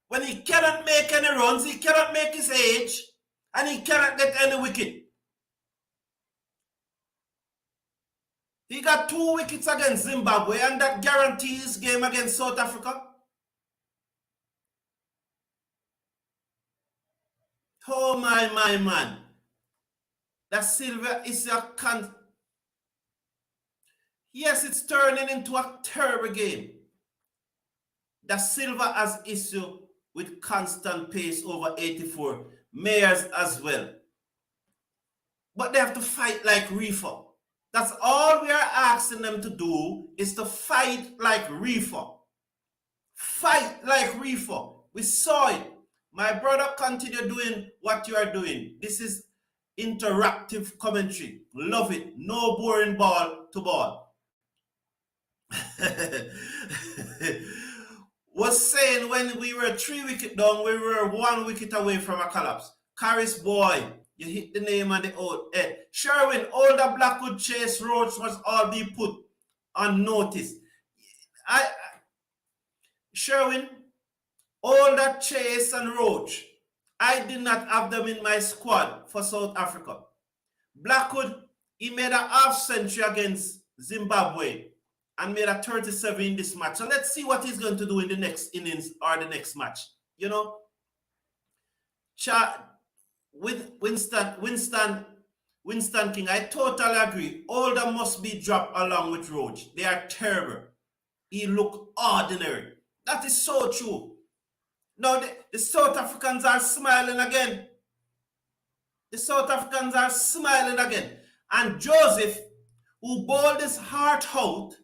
When he cannot make any runs, he cannot make his age, and he cannot get any wicket. He got 2 wickets against Zimbabwe, and that guarantees game against South Africa. Oh my man. Da Silva is a yes, it's turning into a terrible game. Da Silva has issue with constant pace over 84. Mayers as well. But they have to fight like Reefer. That's all we are asking them to do, is to fight like Reefer. Fight like Reefer. We saw it. My brother, continue doing what you are doing. This is interactive commentary. Love it. No boring ball to ball. Was saying when we were 3 wickets down, we were 1 wicket away from a collapse. Caris boy, you hit the name on the old head. Sherwin, Older Blackwood, Chase, Roach must all be put unnoticed. Sherwin, all that Chase and Roach, I did not have them in my squad for South Africa. Blackwood, he made a half century against Zimbabwe and made a 37 in this match. So let's see what he's going to do in the next innings or the next match. You know, with Winston King, I totally agree. Older must be dropped along with Roach. They are terrible. He look ordinary. That is so true. Now the South Africans are smiling again. The South Africans are smiling again. And Joseph, who bowled his heart out,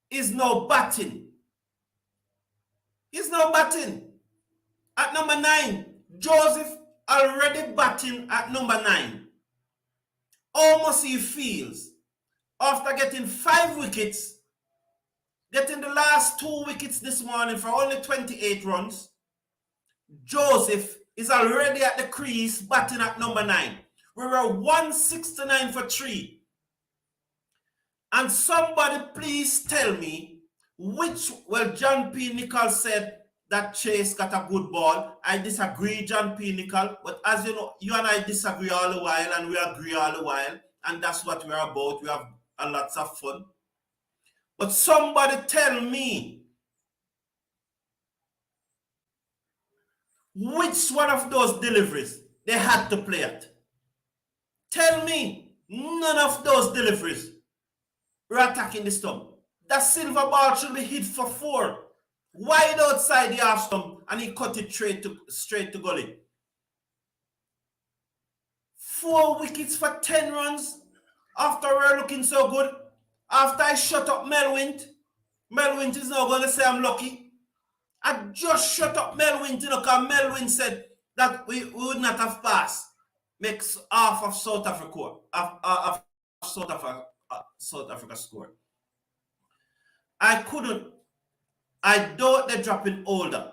is now batting. He's now batting at number 9. Joseph already batting at number 9. Almost he feels after getting 5 wickets, getting the last 2 wickets this morning for only 28 runs. Joseph is already at the crease batting at number 9. We were 169 for 3. And somebody please tell me John P. Nichols said that Chase got a good ball. I disagree, John P. Nichols, but as you know, you and I disagree all the while and we agree all the while, and that's what we're about. We have a lot of fun. But somebody tell me which one of those deliveries they had to play at. Tell me none of those deliveries were attacking the stump. That silver ball should be hit for 4. Wide outside the half stump, and he cut it straight to gully. 4 wickets for 10 runs after we're looking so good. After I shut up Melwint is now going to say I'm lucky. I just shut up Melwint, because Melwint said that we would not have passed. Makes half of South Africa, South Africa score. I doubt they're dropping Older.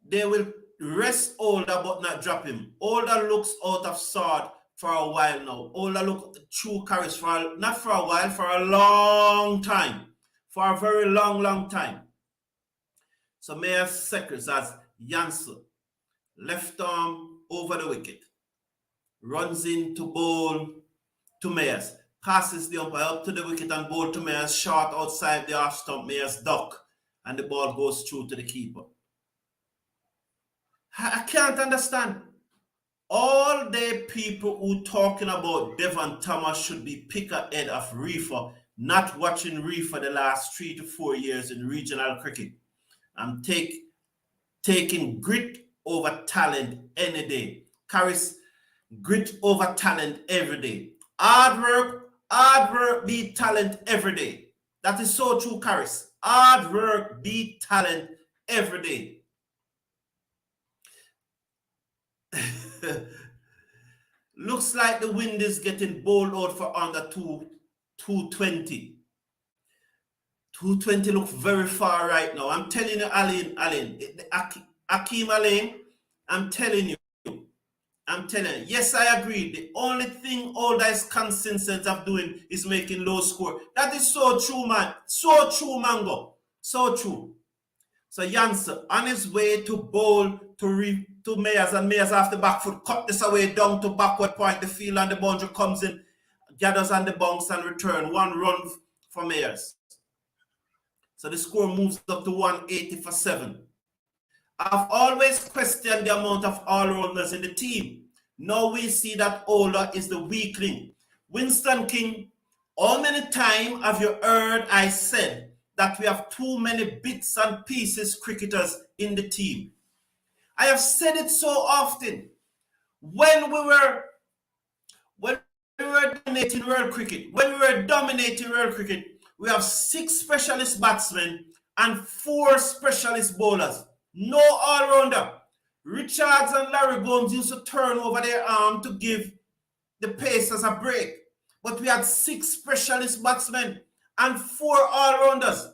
They will rest Older but not drop him. Older looks out of sword for a while now. Older look true carries not for a while, for a long time. For a very long time. So Mayers secrets as Jansen, left arm over the wicket, runs in to bowl to Mayers, passes the umpire up to the wicket and bowl to Mayers, short outside the off stump. Mayers duck, and the ball goes through to the keeper. I can't understand. All the people who talking about Devon Thomas should be pick ahead of Reefer, not watching Reefer the last 3 to 4 years in regional cricket. I'm taking grit over talent any day. Carries grit over talent every day. Hard work beat talent every day. That is so true, Caris. Hard work beat talent every day. Looks like the wind is getting bowled out for under 220. 220 looks very far right now. I'm telling you, Aline, Akeem Alain, I'm telling you. Yes, I agree. The only thing Older is consistent of doing is making low score. That is so true, man. So true, Mango. So true. So Jansen on his way to bowl to Mayers, and Mayers off the back foot, cut this away down to backward point the field, and the boundary comes in, gathers on the bounce and return. 1 run for Mayers. So the score moves up to 180 for 7. I've always questioned the amount of all-rounders in the team. Now we see that Older is the weakling. Winston King, how many times have you heard I said that we have too many bits and pieces cricketers in the team? I have said it so often. When we were dominating world cricket, we have 6 specialist batsmen and 4 specialist bowlers. No all-rounder. Richards and Larry Gomes used to turn over their arm to give the Pacers a break. But we had 6 specialist batsmen and 4 all-rounders.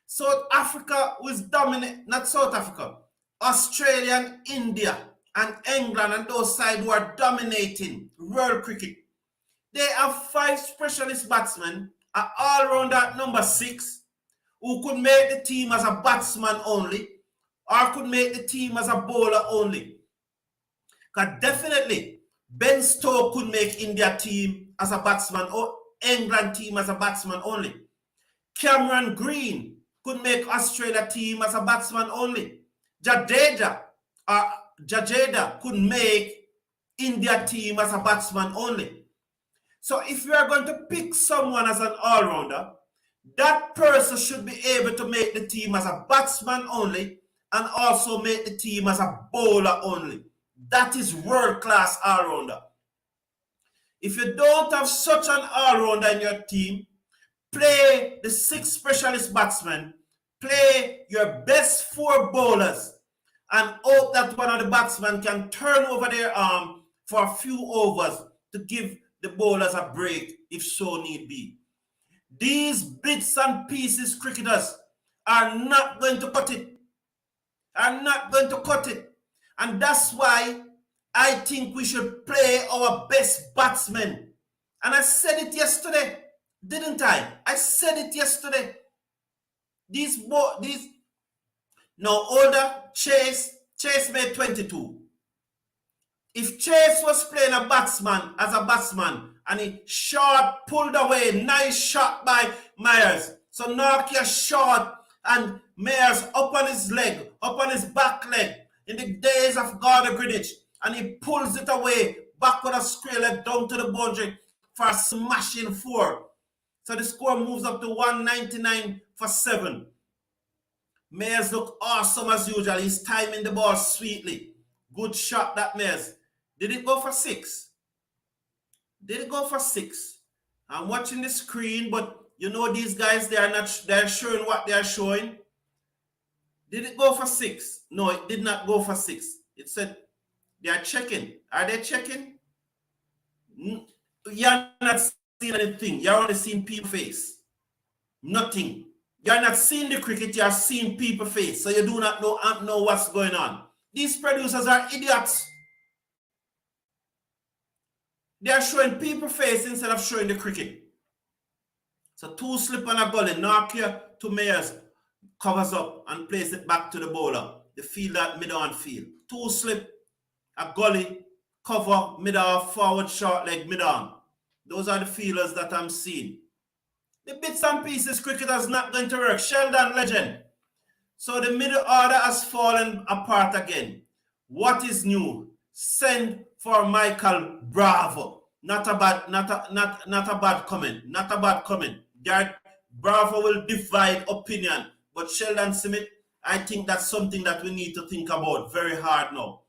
South Africa was dominant, not South Africa. Australia and India and England and those sides who are dominating world cricket. They have 5 specialist batsmen an all-rounder at number 6 who could make the team as a batsman only or could make the team as a bowler only. Because definitely Ben Stokes could make India team as a batsman or England team as a batsman only. Cameron Green could make Australia team as a batsman only. Jadeja could make India team as a batsman only. So if you are going to pick someone as an all-rounder, that person should be able to make the team as a batsman only and also make the team as a bowler only. That is world-class all-rounder. If you don't have such an all-rounder in your team, play the 6 specialist batsmen, play your best 4 bowlers, and hope that one of the batsmen can turn over their arm for a few overs to give the bowlers a break if so need be. These bits and pieces cricketers are not going to cut it. And that's why I think we should play our best batsmen. And I said it yesterday, didn't I? I said it yesterday. Now older, Chase made 22. If Chase was playing a batsman as a batsman and he shot, pulled away, nice shot by Myers. So Nortje shot and Myers up on his leg, up on his back leg in the days of Gordon Greenwich, and he pulls it away back with a square leg down to the boundary for a smashing 4. So the score moves up to 199 for 7. Myers look awesome as usual. He's timing the ball sweetly. Good shot, that Myers. Did it go for 6? Did it go for 6? I'm watching the screen, but you know these guys, they're showing what they're showing. Did it go for 6? No, it did not go for 6. It said they are checking. Are they checking? You're not seeing anything. You're only seeing people's face. Nothing. You're not seeing the cricket, you're seeing people's face. So you do not know what's going on. These producers are idiots. They are showing people's face instead of showing the cricket. So 2 slip on a gully. Nortje to Myers covers up and plays it back to the bowler. The fielder mid-on field. 2 slip, a gully, cover, mid-off, forward, short leg, mid-on. Those are the fielders that I'm seeing. The bits and pieces cricket is not going to work. Sheldon Legend. So the middle order has fallen apart again. What is new? Send for Michael Bravo. Not a bad comment. Not a bad comment. Bravo will divide opinion. But Sheldon Smith, I think that's something that we need to think about very hard now.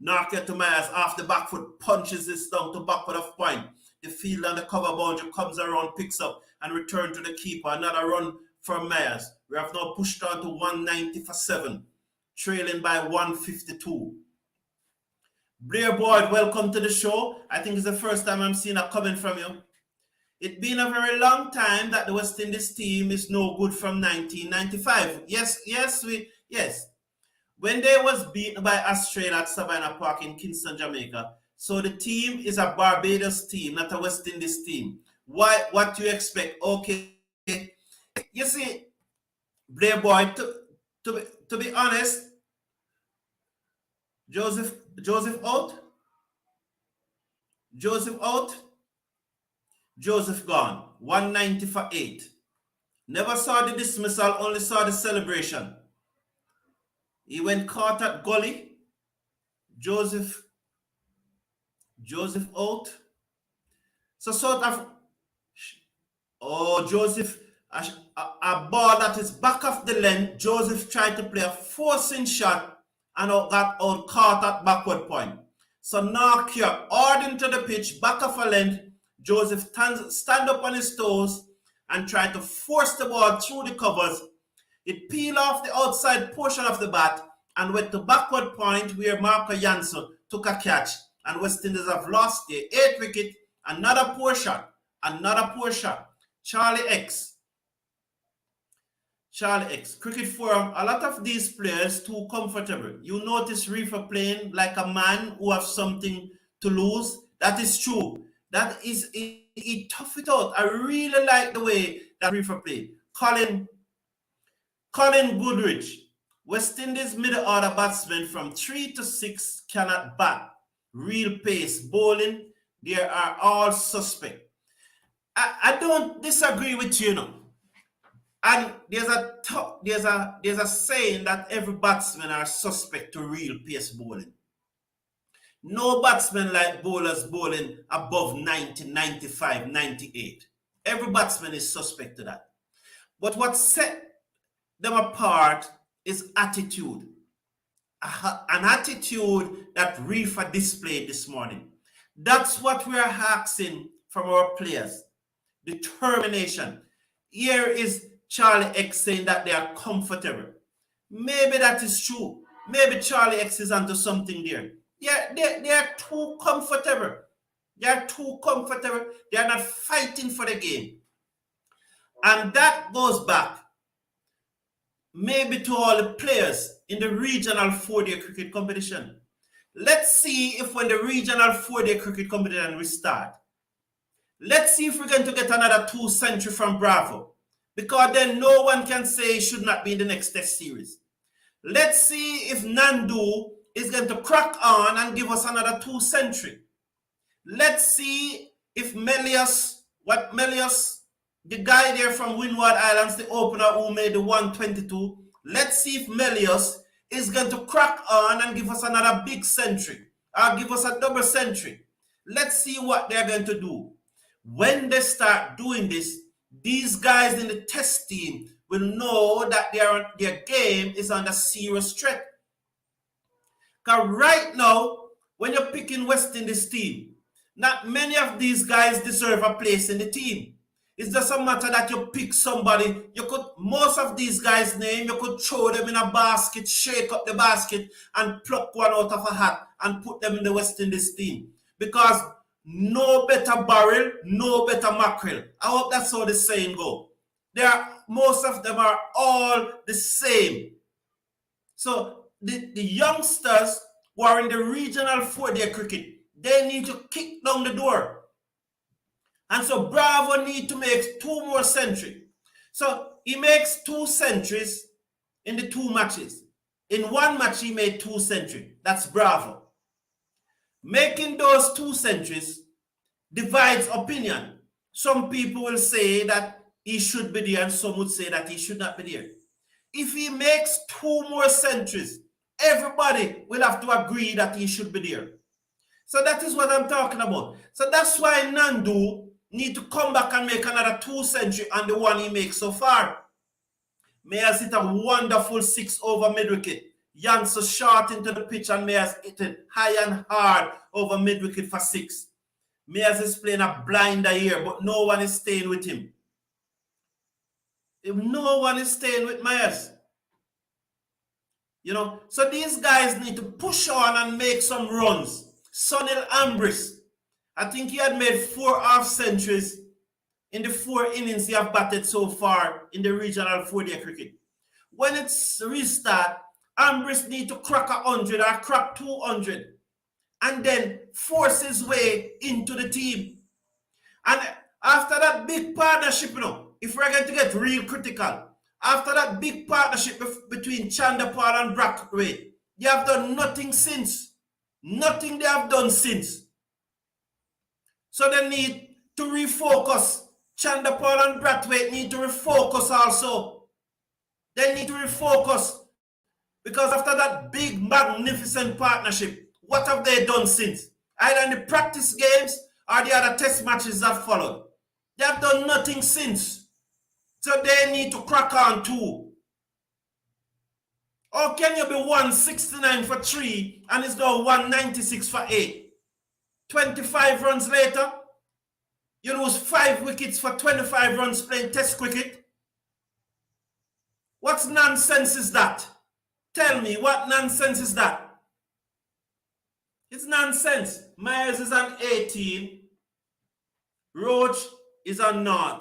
Nortje to Myers off the back foot punches this down to backward of point. The field and the cover boundary comes around, picks up, and return to the keeper. Another run for Myers. We have now pushed on to 190 for 7, trailing by 152. Blair Boyd, welcome to the show. I think it's the first time I'm seeing a comment from you. It's been a very long time that the West Indies team is no good from 1995. Yes. When they was beaten by Australia at Savannah Park in Kingston, Jamaica. So the team is a Barbados team, not a West Indies team. What do you expect? Okay. You see, Blair Boyd, to be honest, Joseph out. Joseph gone. 190 for 8. Never saw the dismissal, only saw the celebration. He went caught at gully. Joseph out. So sort of, Joseph, a ball that is back of the length. Joseph tried to play a forcing shot and got out caught at backward point. So Nortje, hard into the pitch, back of a length. Joseph stand up on his toes and try to force the ball through the covers. It peeled off the outside portion of the bat and went to backward point where Marco Jansen took a catch. And West Indies have lost the 8th wicket. Another poor shot. Charlie X. Cricket Forum. A lot of these players too comfortable. You notice Reefer playing like a man who has something to lose. That is true. That is he tough it out. I really like the way that Reefer played. Colin Goodrich, West Indies middle order batsmen from 3 to 6 cannot bat. Real pace bowling, they are all suspect. I don't disagree with you, no. And there's a saying that every batsman are suspect to real pace bowling. No batsman like bowlers bowling above 90, 95, 98. Every batsman is suspect to that. But what set them apart is attitude. An attitude that Reefer displayed this morning. That's what we are asking from our players. Determination. Here is Charlie X saying that they are comfortable. Maybe that is true. Maybe Charlie X is onto something there. Yeah, they are too comfortable. They are too comfortable. They are not fighting for the game. And that goes back maybe to all the players in the regional 4-day cricket competition. Let's see if when the regional 4-day cricket competition restart, let's see if we're going to get another 2 century from Bravo. Because then no one can say it should not be in the next test series. Let's see if Nandu is going to crack on and give us another 2 century. Let's see if Melius, the guy there from Windward Islands, the opener who made the 122, let's see if Melius is going to crack on and give us another big century or give us a double century. Let's see what they're going to do. When they start doing this, these guys in the test team will know that their game is under serious threat. Because right now, when you're picking West Indies team, not many of these guys deserve a place in the team. It's just a matter that you pick somebody. You could, most of these guys' name, you could throw them in a basket, shake up the basket, and pluck one out of a hat and put them in the West Indies team. Because no better barrel, no better mackerel. I hope that's how the saying go. Most of them are all the same. So the youngsters who are in the regional 4-day cricket, they need to kick down the door. And so Bravo need to make 2 more centuries. So he makes 2 centuries in the 2 matches. In 1 match, he made 2 centuries. That's Bravo. Making those 2 centuries divides opinion. Some people will say that he should be there, and some would say that he should not be there. If he makes 2 more centuries, everybody will have to agree that he should be there. So that is what I'm talking about. So that's why Nandu need to come back and make another 2 century on the one he makes so far. Mayers hit a wonderful 6 over mid-wicket. Janssen short into the pitch and Mayers hit it high and hard over mid-wicket for 6. Mayers is playing a blinder here, but no one is staying with him. If no one is staying with Mayers. You know, so these guys need to push on and make some runs. Sunil Ambrose, I think he had made 4 half centuries in the 4 innings he have batted so far in the regional 4-day cricket. When it's restart, Ambrose need to crack 100 or crack 200 and then force his way into the team. And after that big partnership, you know, if we're going to get real critical, after that big partnership between Chanderpaul and Brathwaite, they have done nothing since. Nothing they have done since. So they need to refocus. Chanderpaul and Brathwaite need to refocus also. They need to refocus. Because after that big, magnificent partnership, what have they done since? Either in the practice games or the other test matches that followed. They have done nothing since. So they need to crack on too. Or can you be 169 for 3 and it's now 196 for 8? 25 runs later, you lose 5 wickets for 25 runs playing test cricket. What nonsense is that? Tell me, what nonsense is that? It's nonsense. Myers is on 18. Roach is on 0.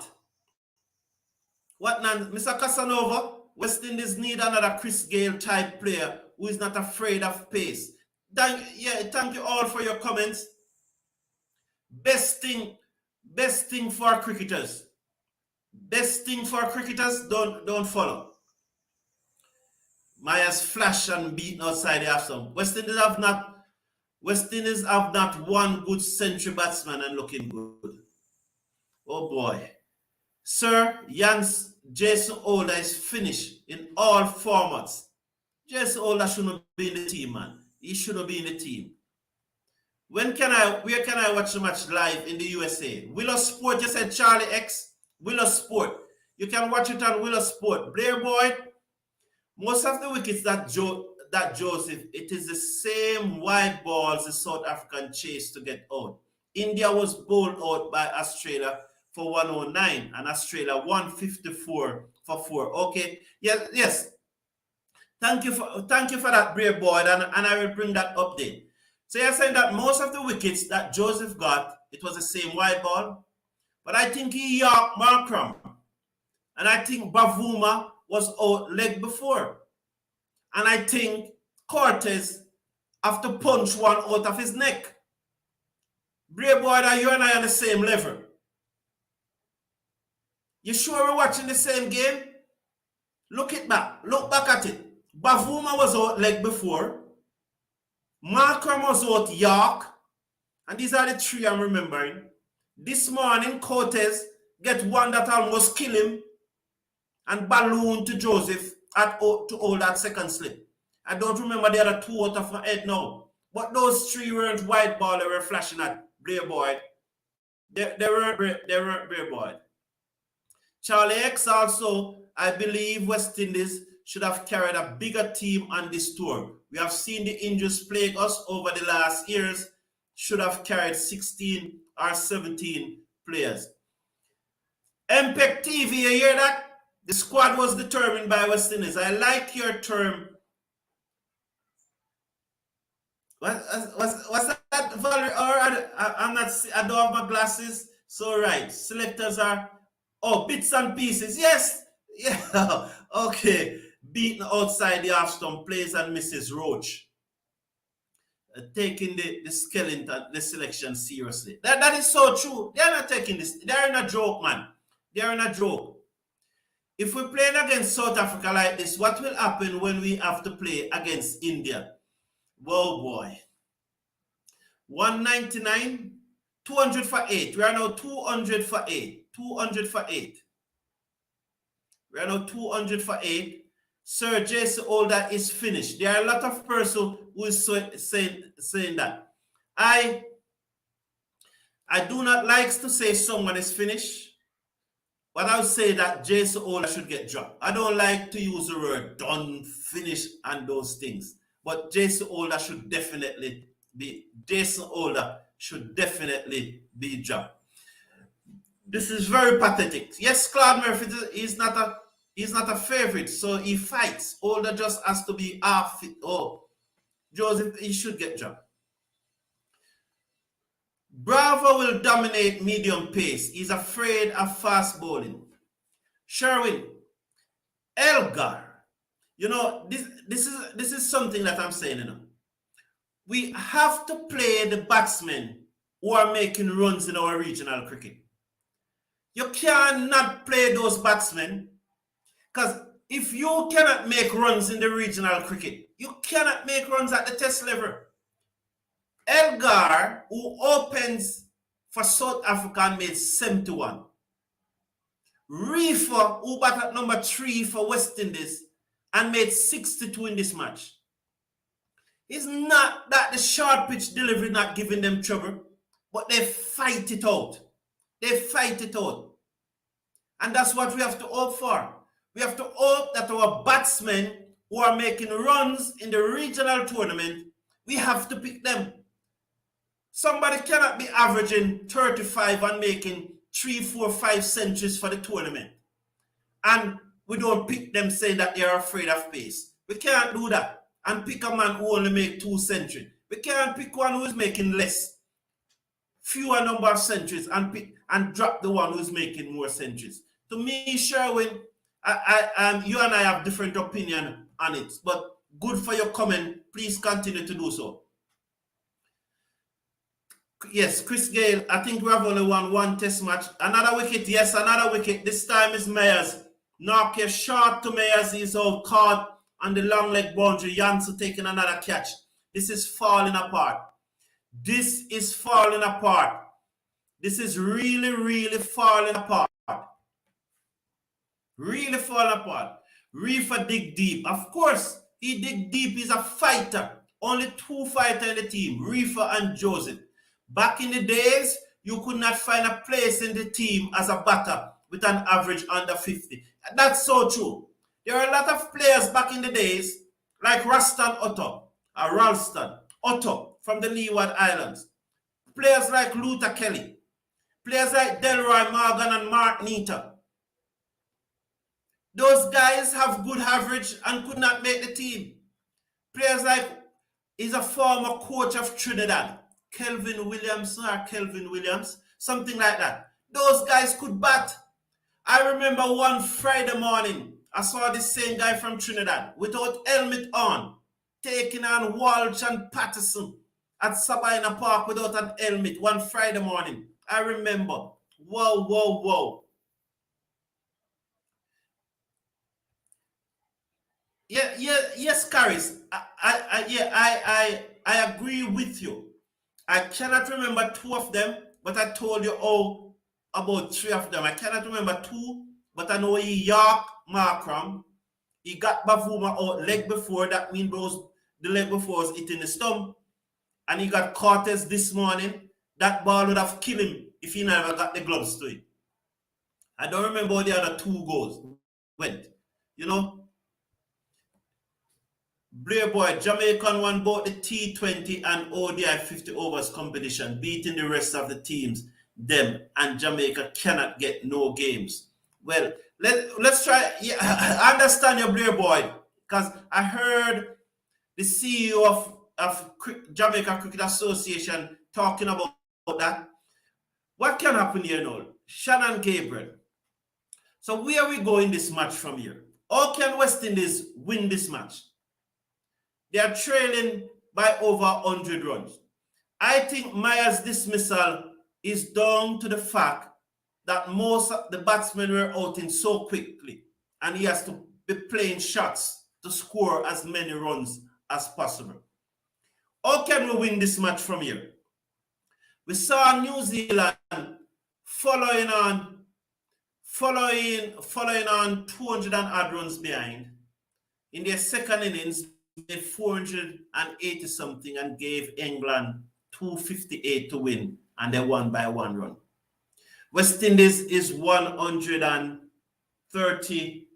What nonsense? Mr. Casanova, West Indies need another Chris Gayle type player who is not afraid of pace. Thank you all for your comments. Best thing Best thing for cricketers. Best thing for cricketers, don't follow. Myers flash and beaten outside the half stump. West Indies have not one good century batsman and looking good. Oh boy. Sir Jans Jason Holder is finished in all formats. Jason Holder shouldn't be in the team, man. He shouldn't be in the team. Where can I watch the match live in the USA? Willow Sport, you said Charlie X. Willow Sport. You can watch it on Willow Sport. Blair Boyd, most of the wickets that Joseph, it is the same wide balls the South African chased to get out. India was bowled out by Australia for 109 and Australia 154 for 4. Okay. Yes. Thank you for that, Brave Boyd, and I will bring that update. So you're saying that most of the wickets that Joseph got, it was the same wide ball, but I think he yorked Markram, and I think Bavuma was out leg before, and I think Cortez have to punch one out of his neck. Brave Boyd, are you and I on the same level? You sure we're watching the same game? Look back at it. Bavuma was out leg before. Markram was out York. And these are the three I'm remembering. This morning, Cortez get one that almost kill him and balloon to Joseph to hold that second slip. I don't remember the other two out of my head now. But those three weren't white ball they were flashing at Blair Boyd. They weren't Blair Boyd. Charlie X also, I believe West Indies should have carried a bigger team on this tour. We have seen the injuries plague us over the last years. Should have carried 16 or 17 players. MPEC TV, you hear that? The squad was determined by West Indies. I like your term. What's that, Valerie? I don't have my glasses. So right, selectors are, bits and pieces. Yes, yeah, okay. Beaten outside the half stump, plays and misses Roach. Taking the skeleton, the selection seriously. That is so true. They are not taking this. They are in a joke, man. They are in a joke. If we play against South Africa like this, what will happen when we have to play against India? Whoa, boy. 199, 200 for 8. We are now 200 for 8. 200 for 8. We are now 200 for 8. Sir Jason Holder is finished. There are a lot of persons who is saying that. I do not like to say someone is finished, but I would say that Jason Holder should get dropped. I don't like to use the word done, finished, and those things. But Jason Holder should definitely be dropped. This is very pathetic. Yes, Claude Murphy is not a favorite, so he fights. Holder just has to be half fit. Oh, Joseph, he should get dropped. Bravo will dominate medium pace. He's afraid of fast bowling. Sherwin, Elgar. You know, this is something that I'm saying, you know. We have to play the batsmen who are making runs in our regional cricket. You cannot play those batsmen, because if you cannot make runs in the regional cricket, you cannot make runs at the test level. Elgar, who opens for South Africa, made 71. Reefer, who batted at number 3 for West Indies and made 62 in this match. It's not that the short pitch delivery not giving them trouble, but they fight it out. They fight it out. And that's what we have to hope for. We have to hope that our batsmen who are making runs in the regional tournament, we have to pick them. Somebody cannot be averaging 35 and making 3, 4, 5 centuries for the tournament. And we don't pick them saying that they are afraid of pace. We can't do that and pick a man who only make 2 centuries. We can't pick one who is making less, fewer number of centuries, and drop the one who is making more centuries. To me, Sherwin, you and I have different opinion on it, but good for your comment. Please continue to do so. Yes, Chris Gale. I think we have only won one test match. Another wicket. Yes, another wicket. This time is Myers. Knock a short to Myers. He's all caught on the long leg boundary. Jansen taking another catch. This is falling apart. This is falling apart. This is really, really falling apart. Really falling apart. Reefer dig deep. Of course, he dig deep. He's a fighter. Only two fighters in the team, Reefer and Joseph. Back in the days, you could not find a place in the team as a batter with an average under 50. That's so true. There are a lot of players back in the days, like Raston Otto, or Ralston Otto from the Leeward Islands. Players like Luther Kelly. Players like Delroy Morgan and Mark Nita. Those guys have good average and could not make the team. Players like, he's a former coach of Trinidad, Kelvin Williams, something like that. Those guys could bat. I remember one Friday morning, I saw this same guy from Trinidad without helmet on, taking on Walsh and Patterson at Sabina Park without an helmet one Friday morning. I remember. Whoa, whoa, whoa. Yes, Caris. I agree with you. I cannot remember two of them, but I told you about three of them. I cannot remember two, but I know he York Markram. He got Bavuma out leg before. That means the leg before was hitting the stump. And he got Cortez this morning. That ball would have killed him if he never got the gloves to it. I don't remember how the other two goals went. You know, Blair Boy, Jamaican won both the T20 and ODI 50 overs competition, beating the rest of the teams, them, and Jamaica cannot get no games. Well, let's try. Yeah, I understand your Blair Boy, because I heard the CEO of Jamaica Cricket Association talking about that. What can happen here now? Shannon Gabriel. So where are we going this match from here? How can West Indies win this match? They are trailing by over 100 runs. I think Myers' dismissal is down to the fact that most of the batsmen were out in so quickly, and he has to be playing shots to score as many runs as possible. How can we win this match from here? We saw New Zealand following on 200 and odd runs behind. In their second innings, they 480 something and gave England 258 to win, and they won by 1 run. West Indies is 130,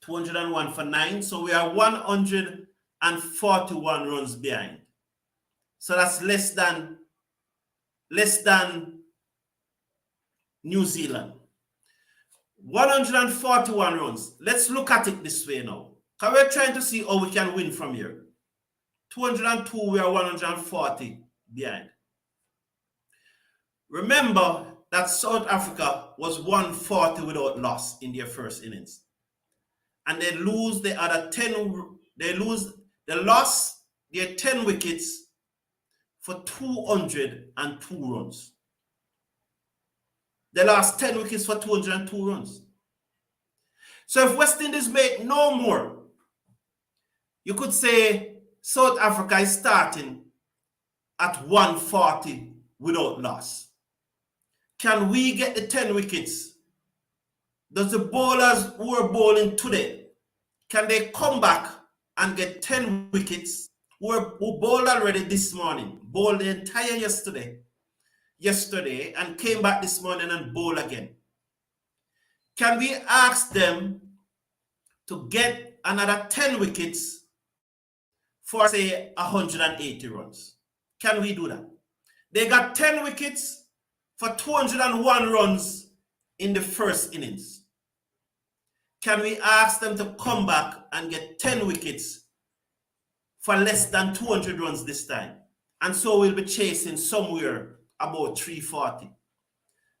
201 for 9, so we are 141 runs behind. So that's less than New Zealand. 141 runs. Let's look at it this way now. Because we're trying to see how we can win from here. 202, we are 140 behind. Remember that South Africa was 140 without loss in their first innings. And they lose the other 10, they lost their 10 wickets for 202 runs. They lost 10 wickets for 202 runs. So if West Indies make no more, you could say South Africa is starting at 140 without loss. Can we get the 10 wickets? Does the bowlers who are bowling today, can they come back and get 10 wickets? Who bowled already this morning, bowled the entire yesterday, and came back this morning and bowled again. Can we ask them to get another 10 wickets for, say, 180 runs? Can we do that? They got 10 wickets for 201 runs in the first innings. Can we ask them to come back and get 10 wickets for less than 200 runs this time? And so we'll be chasing somewhere about 340.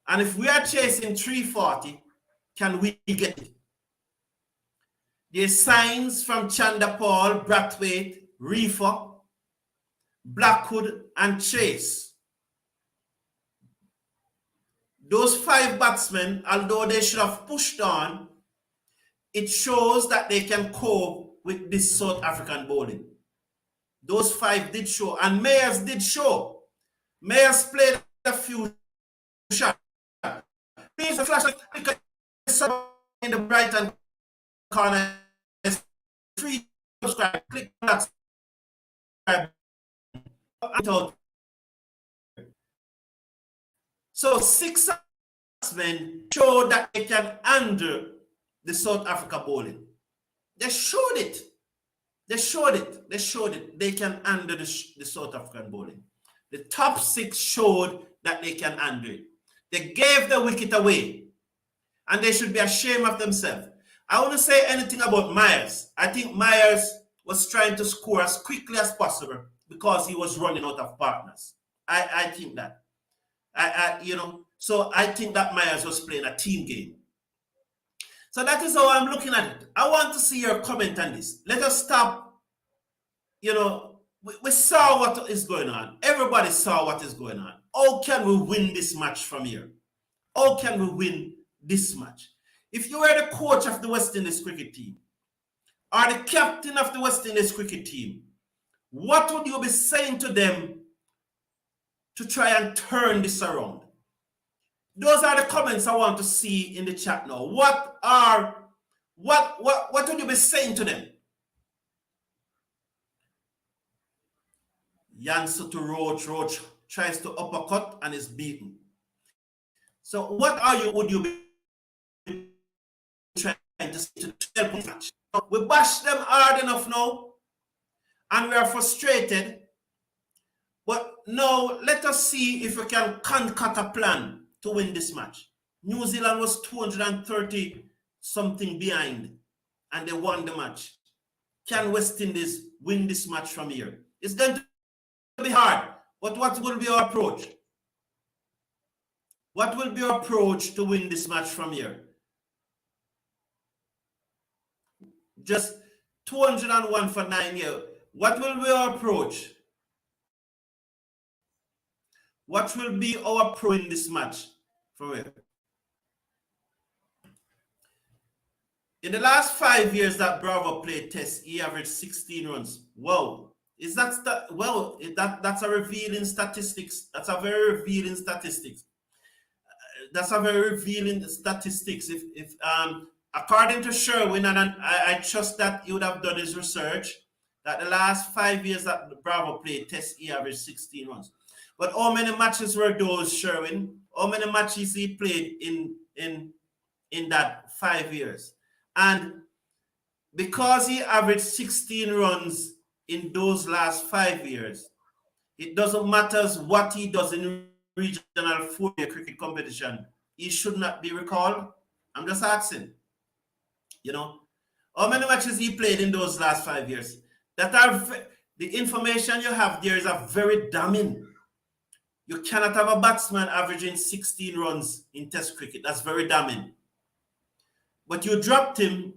And if we are chasing 340, can we get it? There's signs from Chanda Paul, Brathwaite, Reefer, Blackwood, and Chase those 5 batsmen, although they should have pushed on, it shows that they can cope with this South African bowling. Those 5 did show, and Mayers did show. Mayers played a few shots. Please flash in the right hand corner. Free subscribe. Click that subscribe. So 6 batsmen show that they can handle the South Africa bowling. They showed it. They showed it. They showed it. They can handle the South African bowling. The top 6 showed that they can handle it. They gave the wicket away, and they should be ashamed of themselves. I want to say anything about Mayers. I think Mayers was trying to score as quickly as possible because he was running out of partners. I think that. So I think that Mayers was playing a team game. So that is how I'm looking at it. I want to see your comment on this. Let us stop. We saw what is going on. Everybody saw what is going on. How can we win this match from here? How can we win this match? If you were the coach of the West Indies cricket team or the captain of the West Indies cricket team, what would you be saying to them to try and turn this around? Those are the comments I want to see in the chat now. What would you be saying to them? Yansu to Roach. Roach tries to uppercut and is beaten. So what would you be trying to say to help the match? We bash them hard enough now, and we are frustrated. But now let us see if we can concoct a plan to win this match. New Zealand was 230 something behind, and they won the match. Can West Indies win this match from here? It's going to be hard, but what will be our approach? What will be our approach to win this match from here? Just 201 for 9 years. What will be our approach? What will be our approach in this match from here? In the last 5 years that Bravo played Test, he averaged 16 runs. Wow. Is that that's a revealing statistics. That's a very revealing statistics. That's a very revealing statistics. If according to Sherwin, and I trust that he would have done his research, that the last 5 years that Bravo played Test, he averaged 16 runs. But how many matches were those, Sherwin? How many matches he played in that 5 years? And because he averaged 16 runs in those last 5 years, it doesn't matter what he does in regional 4-year cricket competition, he should not be recalled. I'm just asking. How many matches he played in those last 5 years? That are the information you have there is a very damning. You cannot have a batsman averaging 16 runs in Test cricket. That's very damning. But you dropped him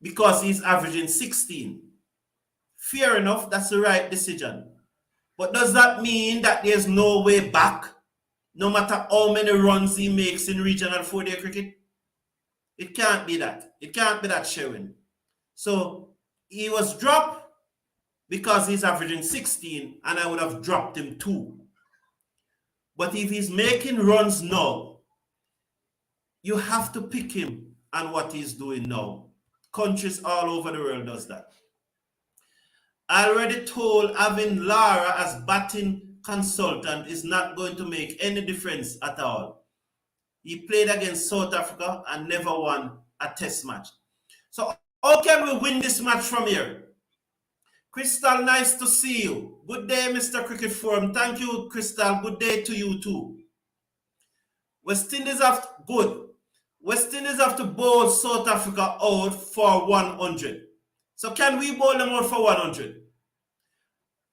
because he's averaging 16. Fair enough, that's the right decision. But does that mean that there's no way back, no matter how many runs he makes in regional 4-day cricket? It can't be that. It can't be that, Sherwin. So he was dropped because he's averaging 16, and I would have dropped him too. But if he's making runs now, you have to pick him and what he's doing now. Countries all over the world does that. I already told having Lara as batting consultant is not going to make any difference at all. He played against South Africa and never won a Test match. So how can we win this match from here? Crystal, nice to see you. Good day, Mr. Cricket Forum. Thank you, Crystal. Good day to you too. West Indies have to bowl South Africa out for 100. So can we bowl them out for 100?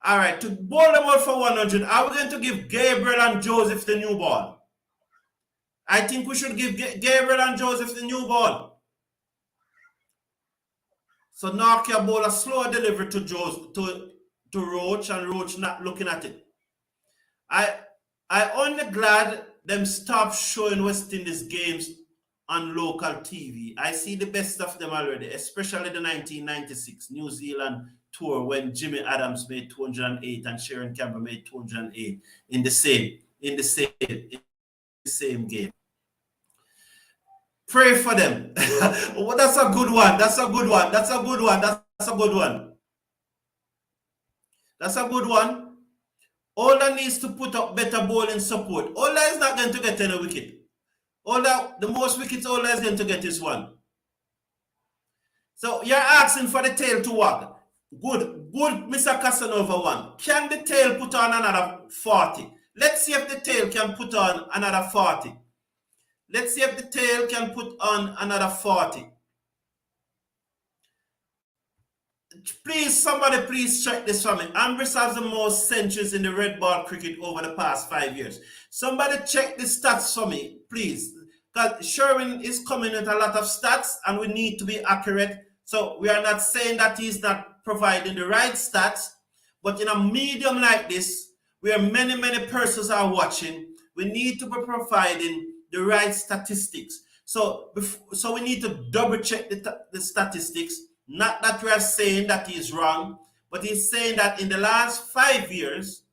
All right, to bowl them out for 100, are we going to give Gabriel and Joseph the new ball? I think we should give Gabriel and Joseph the new ball. So Narkia bowl a slower delivery to Roach, and Roach not looking at it. I only glad them stop showing West Indies games on local TV. I see the best of them already, especially the 1996 New Zealand tour when Jimmy Adams made 208 and Sharon Campbell made 208 in the same game. Pray for them. Oh, that's a good one. That's a good one. That's a good one. That's a good one. That's a good one. Ola needs to put up better bowling support. Ola is not going to get any wicket. Ola, the most wickets Ola is going to get is one. So you're asking for the tail to wag. Good, Mr. Casanova one. Can the tail put on another 40? Let's see if the tail can put on another 40. Let's see if the tail can put on another 40. Please, somebody please check this for me. Ambrose has the most centuries in the red ball cricket over the past 5 years. Somebody check the stats for me, please. Because Sherwin is coming with a lot of stats and we need to be accurate. So we are not saying that he's not providing the right stats, but in a medium like this, where many persons are watching, we need to be providing the right statistics. So we need to double check the statistics. Not that we are saying that he's wrong, but he's saying that in the last 5 years,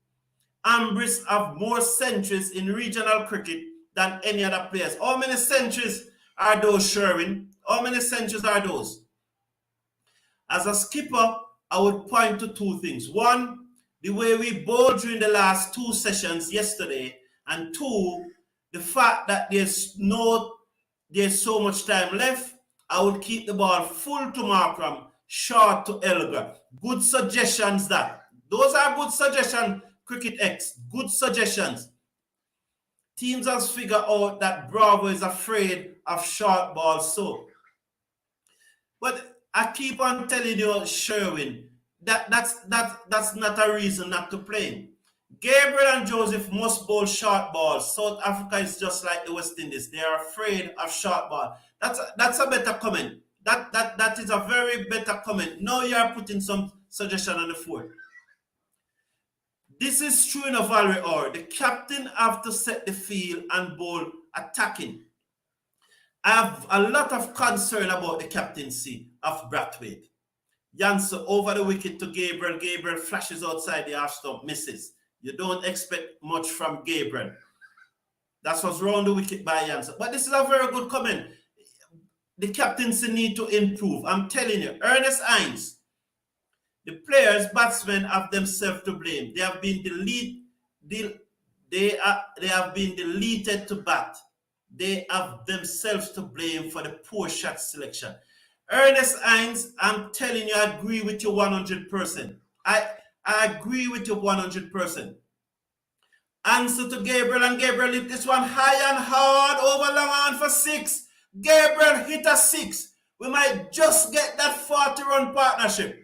Ambrose have more centuries in regional cricket than any other players. How many centuries are those, Sherwin? How many centuries are those? As a skipper, I would point to two things. One, the way we bowled during the last 2 sessions yesterday, and two, the fact that there's so much time left. I would keep the ball full to Markram, short to Elgar. Good suggestions that. Those are good suggestions, Cricket X. Good suggestions. Teams has figured out that Bravo is afraid of short balls. So, but I keep on telling you, Sherwin, that's not a reason not to play. Gabriel and Joseph must bowl short balls. South Africa is just like the West Indies. They are afraid of short ball. That's a better comment. That is a very better comment. Now you are putting some suggestion on the floor. This is true in a Valerie or the captain have to set the field and bowl attacking. I have a lot of concern about the captaincy of Brathwaite. Jansen over the wicket to Gabriel. Gabriel flashes outside the half stump, misses. You don't expect much from Gabriel. That was round the wicket by Jansen. But this is a very good comment. The captaincy need to improve. I'm telling you, Ernest Hines, the players, batsmen have themselves to blame. They have been they have been deleted to bat. They have themselves to blame for the poor shot selection. Ernest Hines, I'm telling you, I agree with you 100%. I agree with you 100%. Answer to Gabriel, and Gabriel hit this one high and hard over long on for 6. Gabriel hit a 6. We might just get that 40-run partnership.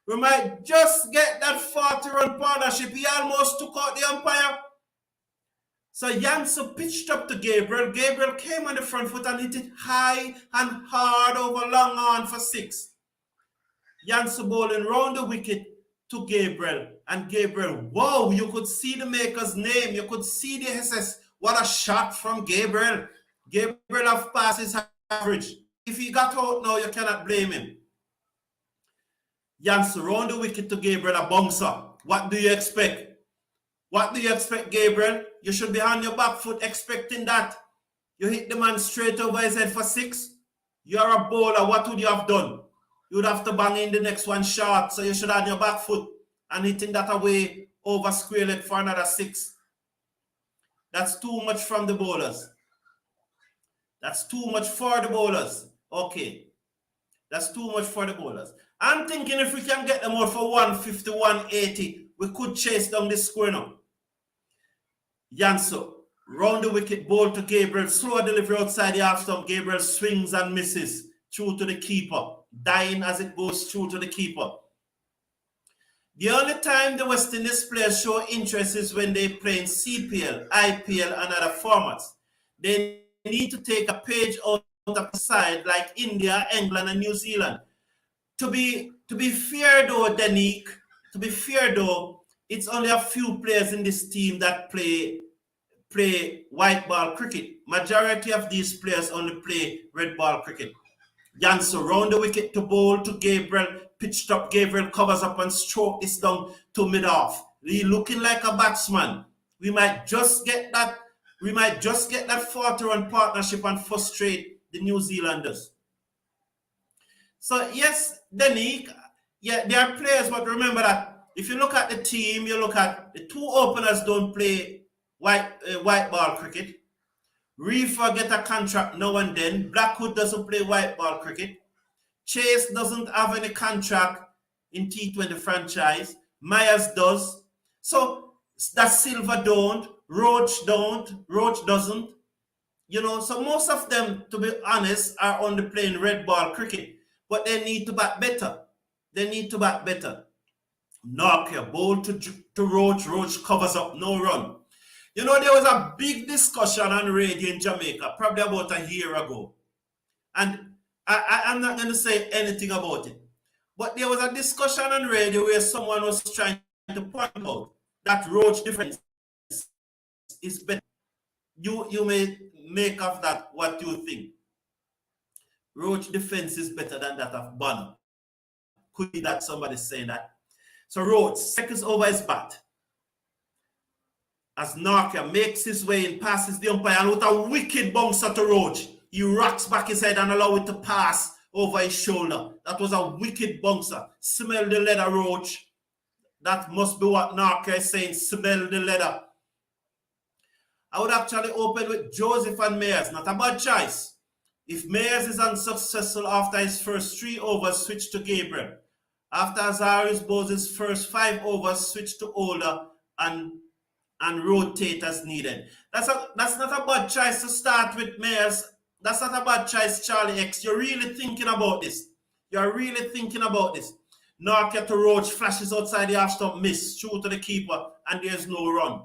We might just get that 40-run partnership. He almost took out the umpire. So Jansen pitched up to Gabriel. Gabriel came on the front foot and hit it high and hard over long on for 6. Jansen bowling round the wicket to Gabriel. And Gabriel, wow, you could see the maker's name. You could see the SS. What a shot from Gabriel. Gabriel have passed his average. If he got out now, you cannot blame him. Jansen round the wicket to Gabriel, a bouncer. What do you expect? What do you expect, Gabriel? You should be on your back foot expecting that. You hit the man straight over his head for 6. You're a bowler. What would you have done? You would have to bang in the next one short. So you should have on your back foot and hitting that away over square leg for another 6. That's too much from the bowlers. That's too much for the bowlers. Okay. That's too much for the bowlers. I'm thinking if we can get them out for 150, 180, we could chase down this score now. Jansen, round the wicket, ball to Gabriel, slow delivery outside the half stump. Gabriel swings and misses through to the keeper, dying as it goes through to the keeper. The only time the West Indies players show interest is when they play in CPL, IPL, and other formats. They need to take a page out of the side like India, England, and New Zealand. To be fair though, it's only a few players in this team that play play white ball cricket. Majority of these players only play red ball cricket. Jansen round the wicket to bowl to Gabriel, pitched up. Gabriel covers up and stroke this down to mid-off. He looking like a batsman. We might just get that 40-run partnership and frustrate the New Zealanders. So yes, Denny, yeah, there are players, but remember that if you look at the team, you look at the two openers don't play white ball cricket. Reefer get a contract now and then. Blackwood doesn't play white ball cricket. Chase doesn't have any contract in T20 franchise. Myers does. So that Silva don't. Roach don't. Roach doesn't. You know, so most of them, to be honest, are only playing red ball cricket. But they need to bat better. They need to bat better. Nortje, bowl to Roach. Roach covers up, no run. You know, there was a big discussion on radio in Jamaica, probably about a year ago. And I'm not going to say anything about it. But there was a discussion on radio where someone was trying to point out that Roach defense is better. You may make of that what you think. Roach defense is better than that of Bonner. Could be that somebody's saying that. So Roach, seconds over his bat. As Nortje makes his way in, passes the umpire, and with a wicked bouncer to Roach, he rocks back his head and allows it to pass over his shoulder. That was a wicked bouncer. Smell the leather, Roach. That must be what Nortje is saying. Smell the leather. I would actually open with Joseph and Mayers. Not a bad choice. If Mayers is unsuccessful after his first 3 overs, switch to Gabriel. After Azaris bowls his first 5 overs, switch to Older and rotate as needed. That's not a bad choice to start with, Mayers. That's not a bad choice, Charlie X. You're really thinking about this. You're really thinking about this. Nortje to Roach, flashes outside the half stump, miss, through to the keeper, and there's no run.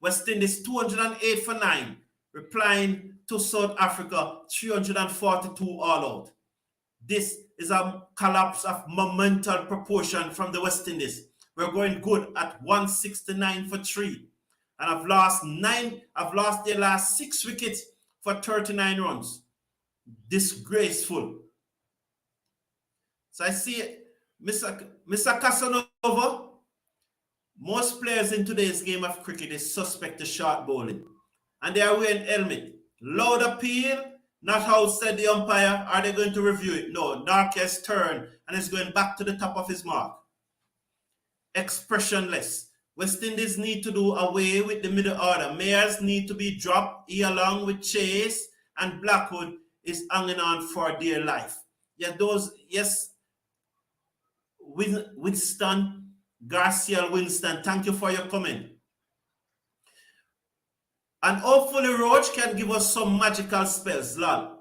West Indies 208 for 9, replying to South Africa 342 all out. This is a collapse of monumental proportion from the West Indies. We're going good at 169 for 3. And I've lost their last 6 wickets for 39 runs. Disgraceful. So I see Mr. Casanova. Most players in today's game of cricket is suspect of short bowling. And they are wearing helmet. Loud appeal, not how said the umpire. Are they going to review it? No, Nortje's turn and is going back to the top of his mark. Expressionless. West Indies need to do away with the middle order. Mayers need to be dropped. He along with Chase and Blackwood is hanging on for dear life. Yeah, Winston, Garcia Winston, thank you for your comment. And hopefully Roach can give us some magical spells, lol.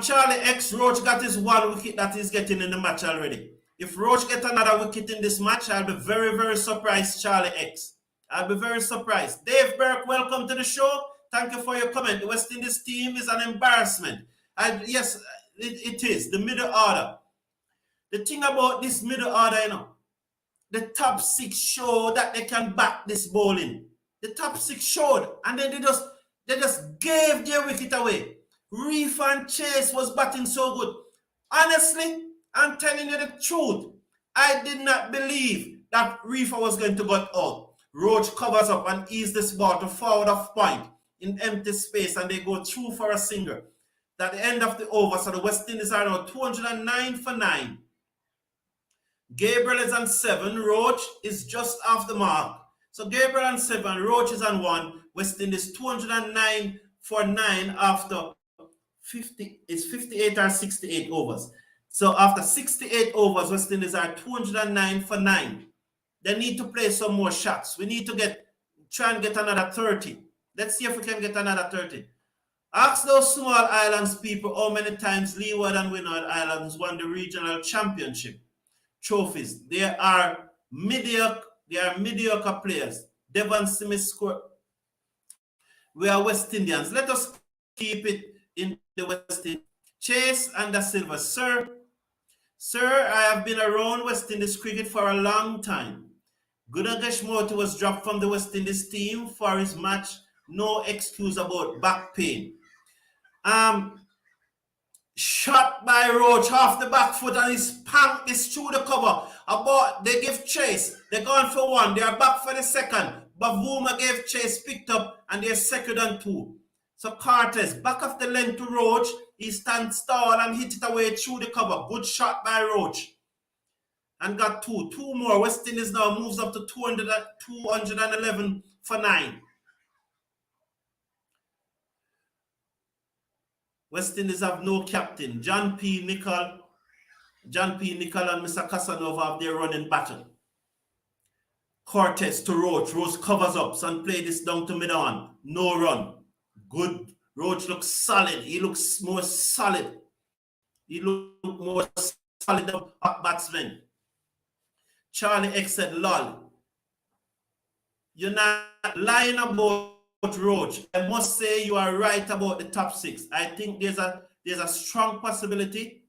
Charlie X, Roach got his 1 wicket that he's getting in the match already. If Roach get another wicket in this match, I'll be very, very surprised, Charlie X. I'll be very surprised. Dave Burke, welcome to the show. Thank you for your comment. The West Indies team is an embarrassment. Yes, it is. The middle order. The thing about this middle order, you know, the top 6 show that they can back this bowling. The top 6 showed, and then they just gave their wicket away. Reef and Chase was batting so good. Honestly, I'm telling you the truth. I did not believe that Reefer was going to get out. Roach covers up and ease this ball to forward of point in empty space, and they go through for a single. At the end of the over, so the West Indies are now 209 for 9. Gabriel is on 7. Roach is just off the mark. So Gabriel on 7, Roach is on 1. West Indies 209 for 9 after 58 or 68 overs. So after 68 overs, West Indies are 209 for 9. They need to play some more shots. We need to try and get another 30. Let's see if we can get another 30. Ask those small islands people how many times Leeward and Windward Islands won the regional championship trophies. They are mediocre players. Devon Smith scored. We are West Indians. Let us keep it in the West Indies. Chase and Da Silva. Sir, I have been around West Indies cricket for a long time. Gunagesh Murthy was dropped from the West Indies team for his match. No excuse about back pain. Shot by Roach off the back foot and he spanked this through the cover. About they give chase. They're going for one. They are back for the second. Bavuma gave chase, picked up, and they're second and 2. So Cortez back off the length to Roach. He stands tall and hit it away through the cover. Good shot by Roach. And got 2. 2 more. West Indies now moves up to 211 for 9. West Indies have no captain. John P. Nichol and Mr. Casanova have their running battle. Cortez to Roach. Roach covers up. Sun play this down to mid-on. No run. Good. Roach looks solid. He looks more solid. He looks more solid than batsman. Charlie X said, lol. You're not lying about Roach. I must say you are right about the top 6. I think there's a strong possibility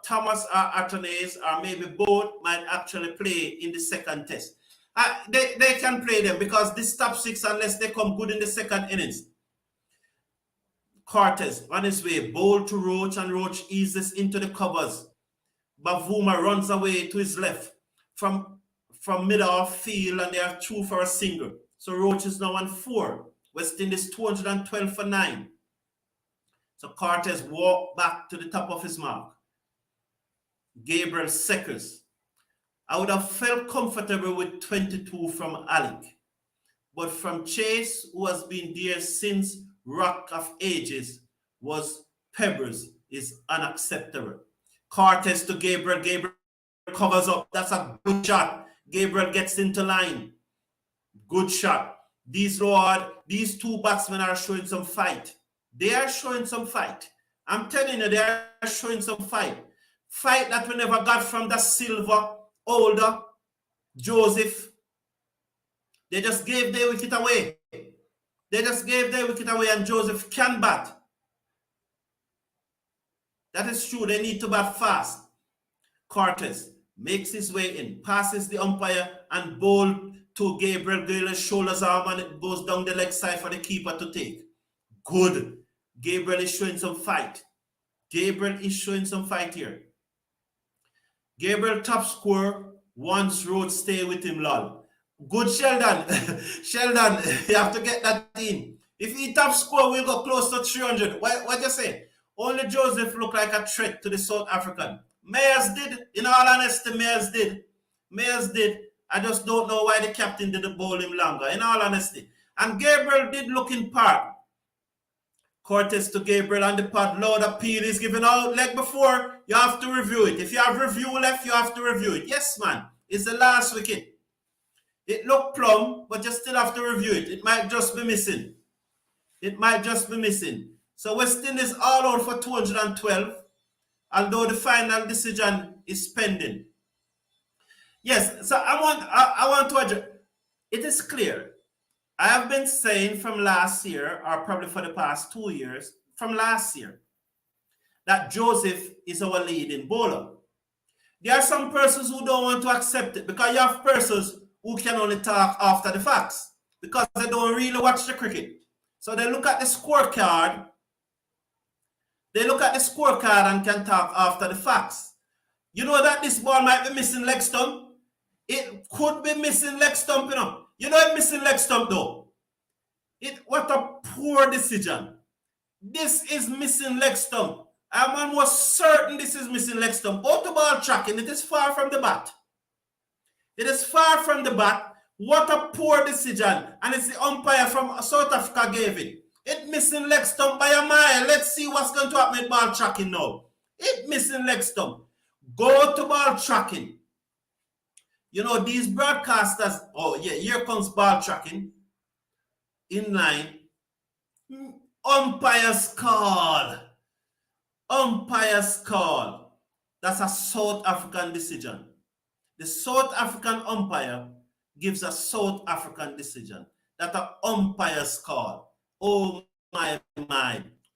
Thomas or Athanaze or maybe both might actually play in the second test. They can play them because this top 6, unless they come good in the second innings. Cortez on his way, bowl to Roach, and Roach eases into the covers. Bavuma runs away to his left from mid-off field, and they are 2 for a single. So Roach is now on 4. West Indies 212 for 9. So Cortez walked back to the top of his mark. Gabriel Seckers. I would have felt comfortable with 22 from Alec. But from Chase, who has been there since Rock of Ages, was Pebbers, is unacceptable. Cortez to Gabriel. Gabriel covers up. That's a good shot. Gabriel gets into line. Good shot. These 2 batsmen are showing some fight. They are showing some fight. I'm telling you, they are showing some fight. Fight that we never got from the Silva, Older, Joseph. They just gave their wicket away. And Joseph can bat. That is true. They need to bat fast. Cortez makes his way in, passes the umpire, and bowl to Gabriel. Gabriel's shoulders arm, and it goes down the leg side for the keeper to take. Good. Gabriel is showing some fight. Here. Gabriel top score wants Roach stay with him, lol. Good, Sheldon. Sheldon, you have to get that in. If he top score, we'll go close to 300. What you say? Only Joseph looked like a threat to the South African. Mayers did. In all honesty, Mayers did. I just don't know why the captain didn't bowl him longer. In all honesty. And Gabriel did look in part. Cortez to Gabriel on the pad. Lord Appeal is given out leg before. You have to review it. If you have review left, you have to review it. Yes, man. It's the last wicket. It looked plumb, but you still have to review it. It might just be missing. So West Indies all out for 212, although the final decision is pending. Yes, so I want to address. It is clear. I have been saying from last year, or probably for the past 2 years, from last year, that Joseph is our leading bowler. There are some persons who don't want to accept it because you have persons who can only talk after the facts because they don't really watch the cricket. So they look at the scorecard. And can talk after the facts. You know that this ball might be missing leg stump? It could be missing leg stump, you know. You know it's missing leg stump though. What a poor decision. This is missing leg stump. I'm almost certain this is missing leg stump. Go to ball tracking. It is far from the bat. What a poor decision. And it's the umpire from South Africa gave it. It missing leg stump by a mile. Let's see what's going to happen with ball tracking now. It missing leg stump. Go to ball tracking. You know, these broadcasters, oh yeah, here comes ball tracking. In line. Umpire's call. That's a South African decision. The South African umpire gives a South African decision. That's an umpire's call. Oh my,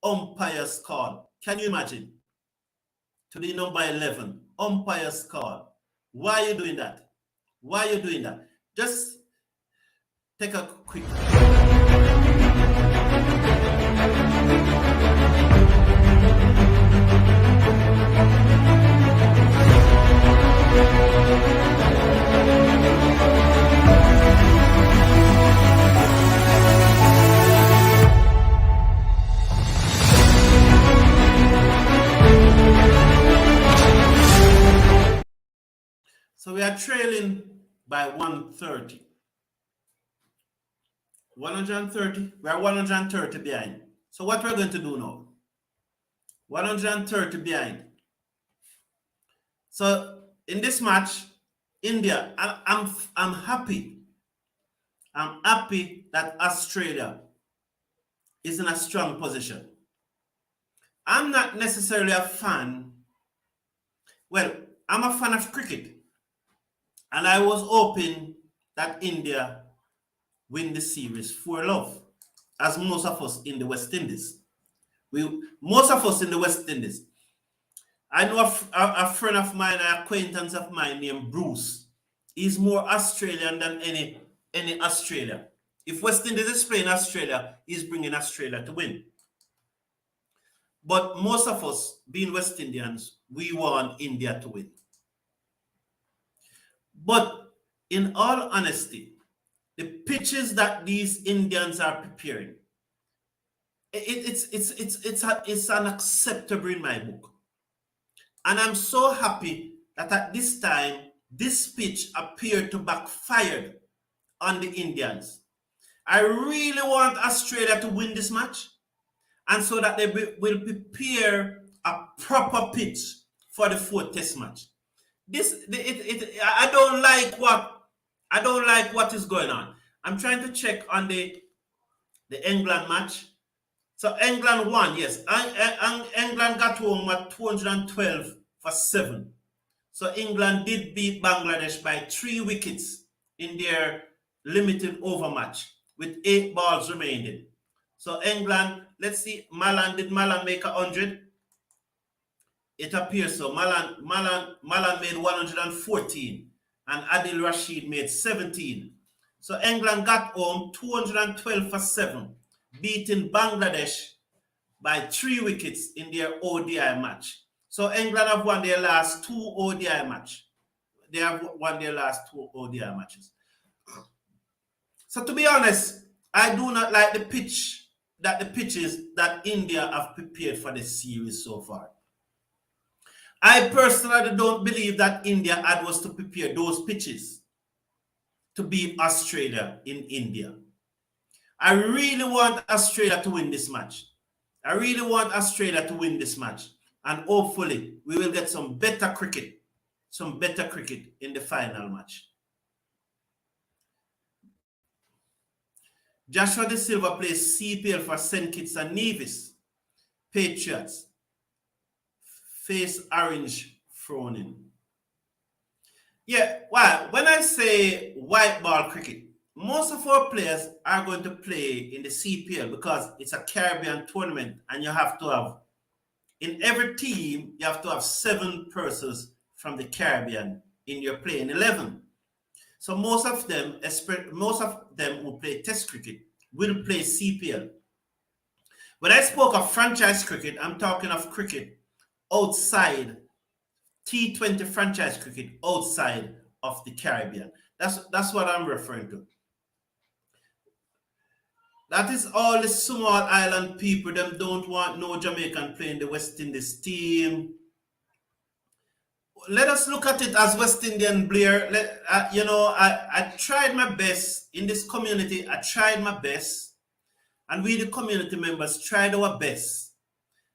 umpire's call. Can you imagine? To the number 11, umpire's call. Why are you doing that? Just take a quick. So we are trailing by 130. 130. We are 130 behind. So what we're going to do now? 130 behind. So in this match, India, I'm happy. I'm happy that Australia is in a strong position. I'm not necessarily a fan. Well, I'm a fan of cricket. And I was hoping that India win the series 4-love, as most of us in the West Indies. Most of us in the West Indies. I know a friend of mine, an acquaintance of mine named Bruce. He's more Australian than any Australia. If West Indies is playing Australia, he's bringing Australia to win. But most of us, being West Indians, we want India to win. But in all honesty, the pitches that these Indians are preparing, it's unacceptable in my book. And I'm so happy that at this time, this pitch appeared to backfire on the Indians. I really want Australia to win this match, and so that they will prepare a proper pitch for the fourth test match. I don't like what is going on. I'm trying to check on the England match. So England won, yes. England got home at 212 for 7. So England did beat Bangladesh by 3 wickets in their limited over match with 8 balls remaining. So England, let's see, did Malan make 100? It appears so. Malan made 114 and Adil Rashid made 17. So England got home 212 for 7, beating Bangladesh by 3 wickets in their ODI match. So England have won their last 2 ODI matches. They have won their last 2 ODI matches. So to be honest, I do not like the pitches that India have prepared for the series so far. I personally don't believe that India was to prepare those pitches to beat Australia in India. I really want Australia to win this match. I really want Australia to win this match. And hopefully we will get some better cricket in the final match. Joshua De Silva plays CPL for St. Kitts and Nevis. Patriots. Face orange frowning. Yeah, well, when I say white ball cricket, most of our players are going to play in the CPL because it's a Caribbean tournament and you have to have, in every team, you have to have 7 persons from the Caribbean in your playing 11. So most of them who play Test cricket will play CPL. When I spoke of franchise cricket, I'm talking of cricket outside T20 franchise cricket outside of the Caribbean. That's what I'm referring to. That is all the small island people. Them don't want no Jamaican playing the West Indies team. Let us look at it as West Indian, Blair. I tried my best in this community. I tried my best, and we, the community members, tried our best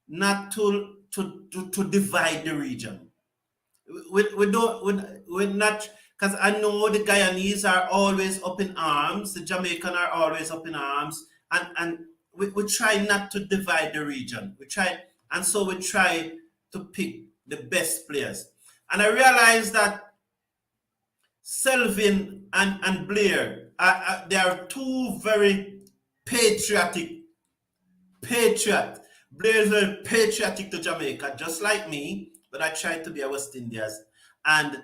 not to divide the region. We're not, because I know the Guyanese are always up in arms, the Jamaican are always up in arms, and we try not to divide the region. We try to pick the best players. And I realized that Selvin and Blair, they are 2 very patriotic. Blair is very patriotic to Jamaica, just like me, but I tried to be a West Indian. And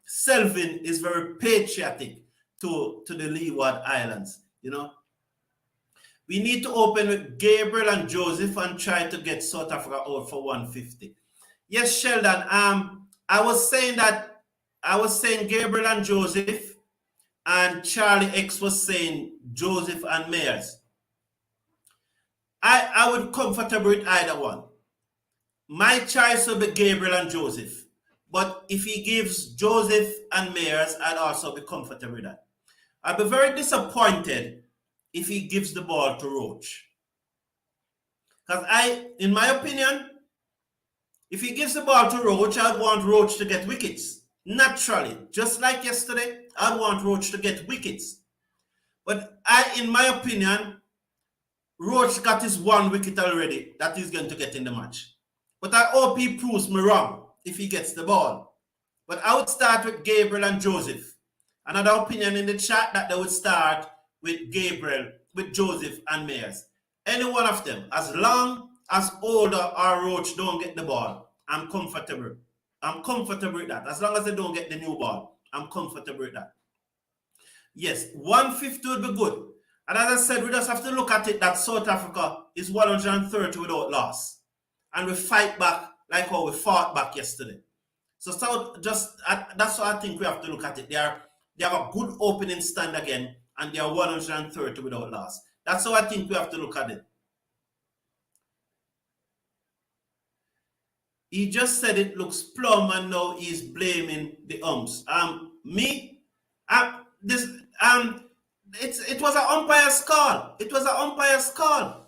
Selvin is very patriotic to the Leeward Islands. We need to open with Gabriel and Joseph and try to get South Africa out for 150. Yes, Sheldon. I was saying Gabriel and Joseph, and Charlie X was saying Joseph and Mayers. I would comfortable with either one. My choice will be Gabriel and Joseph. But if he gives Joseph and Mayers, I'd also be comfortable with that. I'd be very disappointed if he gives the ball to Roach. Because in my opinion, if he gives the ball to Roach, I'd want Roach to get wickets. Naturally, just like yesterday, I'd want Roach to get wickets. But in my opinion, Roach got his 1 wicket already that he's going to get in the match. But I hope he proves me wrong if he gets the ball. But I would start with Gabriel and Joseph. Another opinion in the chat that they would start with Gabriel, with Joseph and Mayers. Any one of them, as long as Older or Roach don't get the ball, I'm comfortable. I'm comfortable with that. As long as they don't get the new ball, I'm comfortable with that. Yes, 150 would be good. And as I said, we just have to look at it that South Africa is 130 without loss. And we fight back like how we fought back yesterday. So that's what I think we have to look at it. They have a good opening stand again, and they are 130 without loss. That's how I think we have to look at it. He just said it looks plumb, and now he's blaming the umps. It was an umpire's call. It was an umpire's call.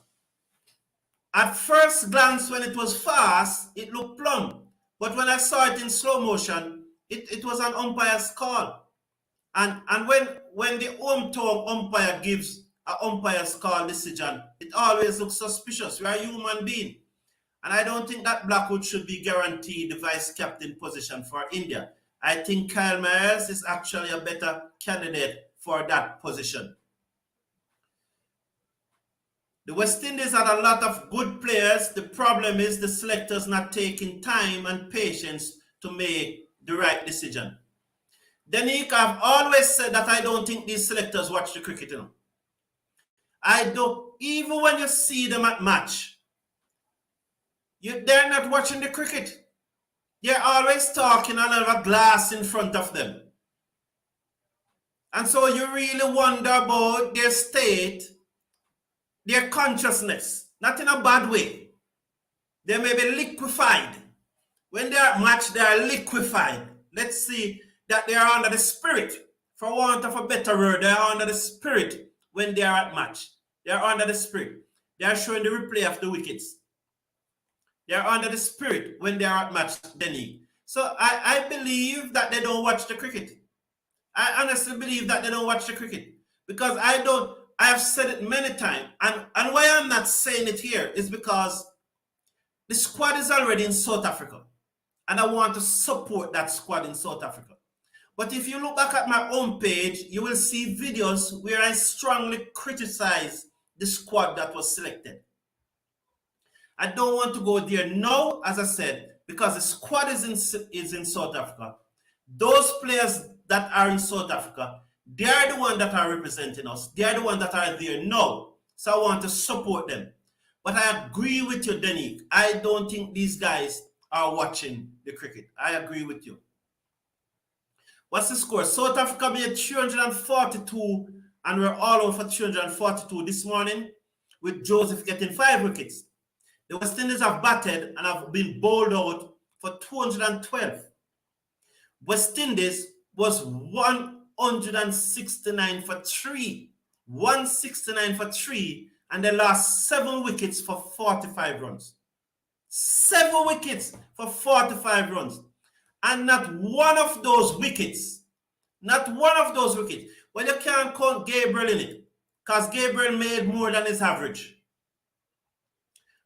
At first glance, when it was fast, it looked plumb. But when I saw it in slow motion, it was an umpire's call. And when the hometown umpire gives an umpire's call decision, it always looks suspicious. We are a human being. And I don't think that Blackwood should be guaranteed the vice captain position for India. I think Kyle Mayers is actually a better candidate for that position. The West Indies had a lot of good players. The problem is the selectors not taking time and patience to make the right decision. Denique, I've always said that I don't think these selectors watch the cricket. I don't, even when you see them at match, they're not watching the cricket. They're always talking and have a glass in front of them. And so you really wonder about their state, their consciousness, not in a bad way. They may be liquefied. When they are at match, they are liquefied. Let's see that they are under the spirit. For want of a better word, they are under the spirit when they are at match. They are under the spirit. They are showing the replay of the wickets. They are under the spirit when they are at match, Denny. So I believe that they don't watch the cricket. I honestly believe that they don't watch the cricket. Because I have said it many times. And why I'm not saying it here is because the squad is already in South Africa. And I want to support that squad in South Africa. But if you look back at my own page, you will see videos where I strongly criticize the squad that was selected. I don't want to go there now, as I said, because the squad is in South Africa. Those players that are in South Africa, they are the ones that are representing us. They are the ones that are there now. So I want to support them. But I agree with you, Denique. I don't think these guys are watching the cricket. I agree with you. What's the score? South Africa made 342, and we're all over for 342 this morning, with Joseph getting 5 wickets. The West Indies have batted and have been bowled out for 212. West Indies was 169 for 3. 169 for 3, and they lost 7 wickets for 45 runs. 7 wickets for 45 runs. And not one of those wickets, well, you can't count Gabriel in it, because Gabriel made more than his average.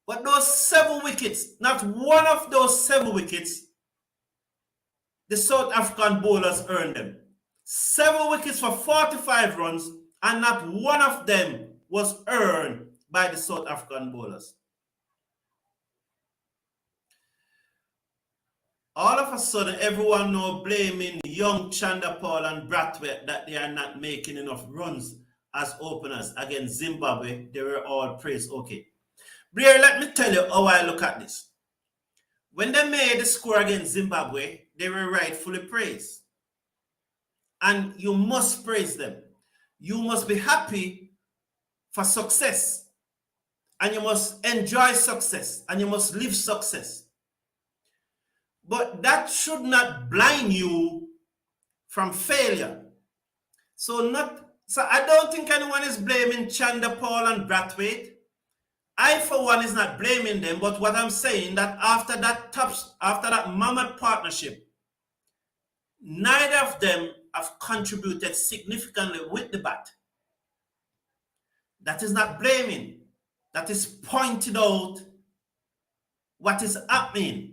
But those 7 wickets, not one of those 7 wickets, the South African bowlers earned them. 7 wickets for 45 runs, and not one of them was earned by the South African bowlers. All of a sudden, everyone now blaming young Chanda Paul and Brathwaite that they are not making enough runs as openers against Zimbabwe. They were all praised. Okay. Blair, let me tell you how I look at this. When they made the score against Zimbabwe, they were rightfully praised. And you must praise them. You must be happy for success. And you must enjoy success. And you must live success. But that should not blind you from failure. So I don't think anyone is blaming Chanda Paul and Brathwaite. I, for one, is not blaming them, but what I'm saying that after that mammoth partnership, neither of them have contributed significantly with the bat. That is not blaming. That is pointed out what is happening.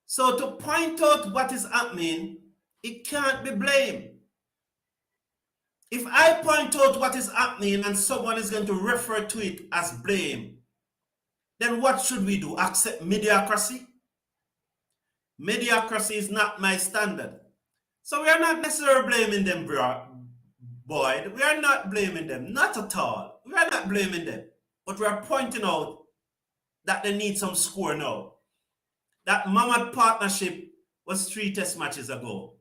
So to point out what is happening, it can't be blamed. If I point out what is happening and someone is going to refer to it as blame, then what should we do? Accept mediocrity? Mediocrity is not my standard. So we are not necessarily blaming them, Boyd. We are not blaming them. Not at all. We are not blaming them. But we are pointing out that they need some score now. That mammoth partnership was 3 test matches ago.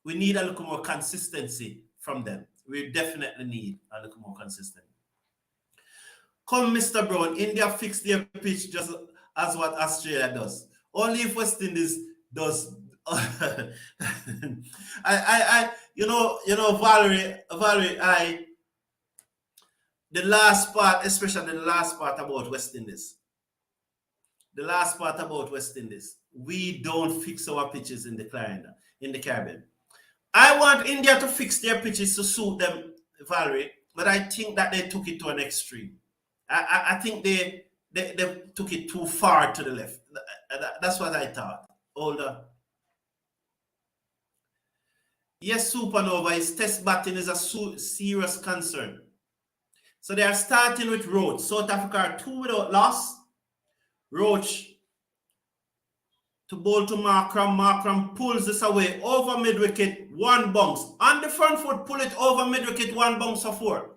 We need a little more consistency from them. We definitely need a little more consistency. Come, Mr. Brown, India fixed their pitch just as what Australia does. Only if West Indies does. Valerie, the last part, especially the last part about West Indies. The last part about West Indies. We don't fix our pitches in the Caribbean. I want India to fix their pitches to suit them, Valerie, but I think that they took it to an extreme. I think they took it too far to the left. That's what I thought. Older. Yes, Supernova, his test batting is a serious concern. So they are starting with Roach. South Africa are 2 without loss. Roach to bowl to Markram. Markram pulls this away over mid-wicket, 1 bounce. On the front foot, pull it over mid-wicket, 1 bounce for 4.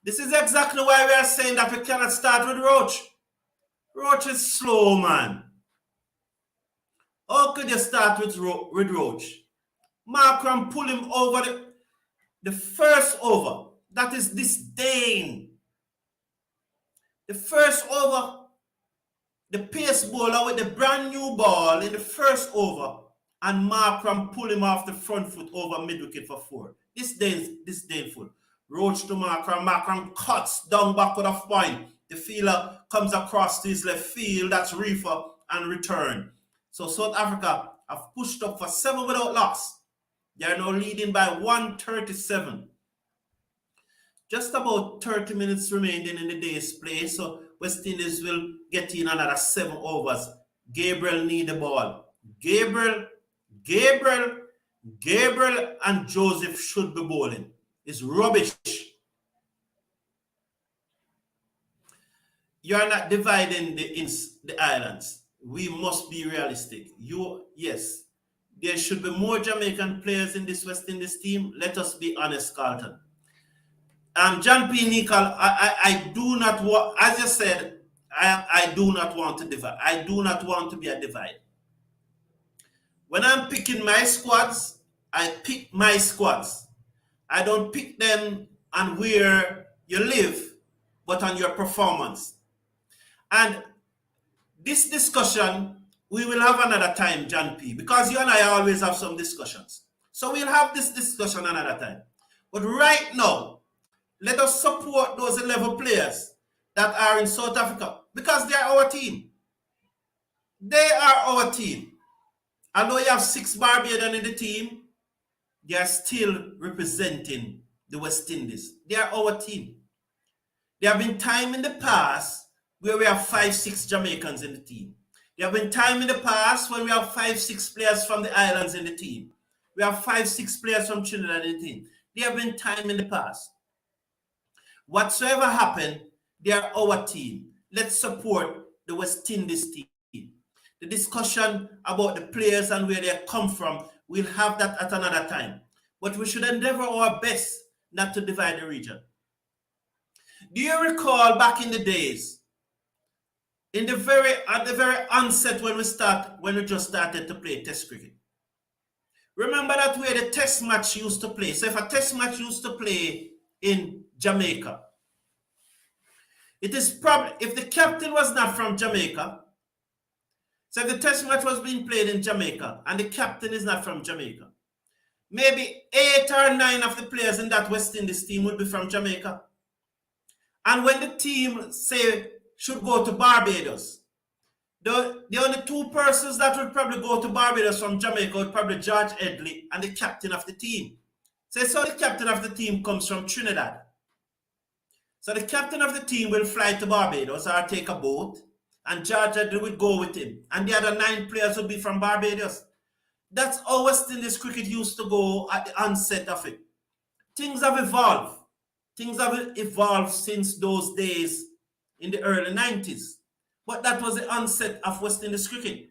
This is exactly why we are saying that we cannot start with Roach. Roach is slow, man. How could you start with Roach? Markram pull him over the first over. That is disdain. The first over, the pace bowler with the brand new ball in the first over, and Markram pull him off the front foot over mid-wicket for 4. Disdainful. Roach to Markram. Markram cuts down backward of point. The fielder comes across to his left field. That's reefer and return. So South Africa have pushed up for 7 without loss. They are now leading by 137. Just about 30 minutes remaining in the day's play. So West Indies will get in another 7 overs. Gabriel need the ball. Gabriel and Joseph should be bowling. It's rubbish. You are not dividing the islands. We must be realistic. Yes, there should be more Jamaican players in this West Indies team. Let us be honest, Carlton. John P. Nicol, I do not want, as you said, I do not want to divide. I do not want to be a divide. When I'm picking my squads, I pick my squads. I don't pick them on where you live, but on your performance. And this discussion, we will have another time, John P., because you and I always have some discussions. So we'll have this discussion another time. But right now, let us support those 11 players that are in South Africa because they are our team. They are our team. Although you have 6 Barbadians in the team, they are still representing the West Indies. They are our team. There have been time in the past where we have 5-6 Jamaicans in the team. There have been time in the past when we have 5-6 players from the islands in the team. We have 5-6 players from Trinidad in the team. There have been time in the past. Whatsoever happened, they are our team. Let's support the West Indies team. The discussion about the players and where they come from, we'll have that at another time. But we should endeavor our best not to divide the region. Do you recall back in the days, at the very onset when we just started to play Test cricket? Remember that where the Test match used to play. So if a Test match used to play in Jamaica, it is probably, if the captain was not from Jamaica, so if the Test match was being played in Jamaica and the captain is not from Jamaica, maybe 8 or 9 of the players in that West Indies team would be from Jamaica. And when the team, say, should go to Barbados, the only 2 persons that would probably go to Barbados from Jamaica would probably George Headley and the captain of the team. So the captain of the team comes from Trinidad. So the captain of the team will fly to Barbados or take a boat, and George Headley would go with him. And the other 9 players would be from Barbados. That's how West Indies cricket used to go at the onset of it. Things have evolved. Things have evolved since those days in the early 90s. But that was the onset of West Indies cricket.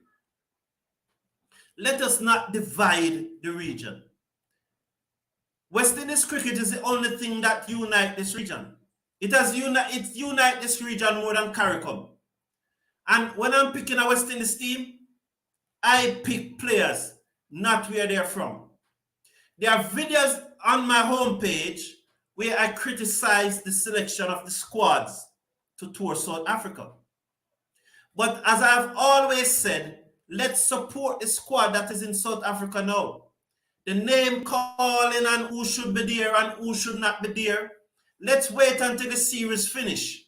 Let us not divide the region. West Indies cricket is the only thing that unites this region. It unites this region more than CARICOM. And when I'm picking a West Indies team, I pick players, not where they're from. There are videos on my homepage where I criticize the selection of the squads to tour South Africa. But as I've always said, let's support the squad that is in South Africa now. The name calling and who should be there and who should not be there. Let's wait until the series finish.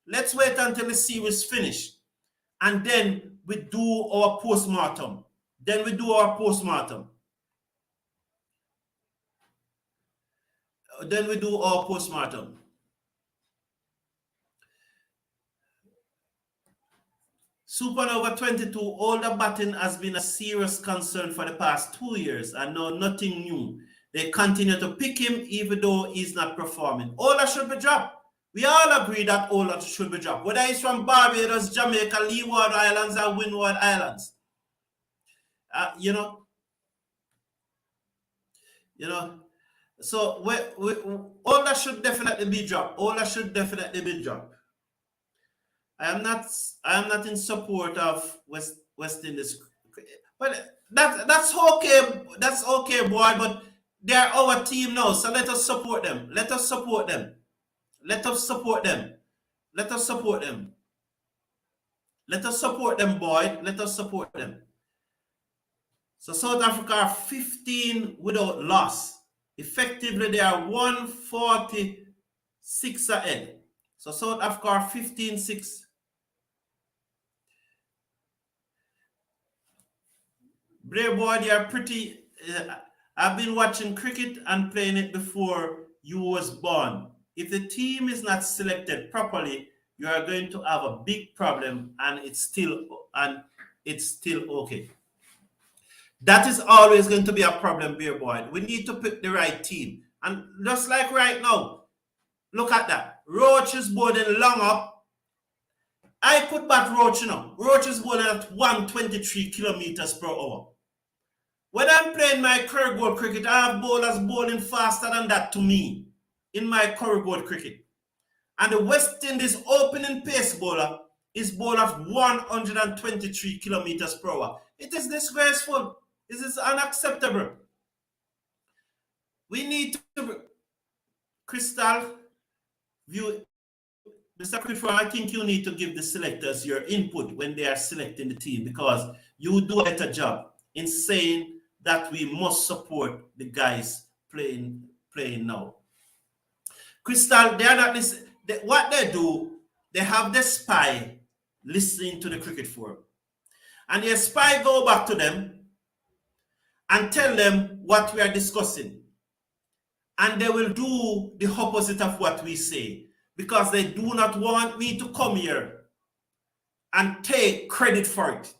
Let's wait until the series finish. And then we do our postmortem. Supernova 22, older batting has been a serious concern for the past 2 years and now nothing new. They continue to pick him even though he's not performing. Ola should be dropped. We all agree that Ola should be dropped, whether he's from Barbados, Jamaica, Leeward Islands, or Windward Islands. So Ola should definitely be dropped. I am not in support of West Indies, but that's okay. That's okay, boy. But they're our team now, so let us support them. Let us support them, boy. Let us support them. So South Africa are 15 without loss. Effectively, they are 146 ahead. So South Africa are 15-6. Brave boy, they are pretty. I've been watching cricket and playing it before you was born. If the team is not selected properly, you are going to have a big problem, and it's still okay. That is always going to be a problem, Beer Boy. We need to pick the right team. And just like right now, look at that. Roach is bowling long up. I could bat Roach, Roach is bowling at 123 kilometers per hour. When I'm playing my Currygold cricket, I have bowlers bowling faster than that to me in my Currygold cricket. And the West Indies opening pace bowler is bowled at 123 kilometers per hour. It is disgraceful. This is unacceptable. We need to, Crystal, view, Mr. Clifford, I think you need to give the selectors your input when they are selecting the team, because you do a better job in saying that we must support the guys playing now. Crystal, they are not listening. What they do, they have the spy listening to the cricket forum. And the spy go back to them and tell them what we are discussing. And they will do the opposite of what we say, because they do not want me to come here and take credit for it.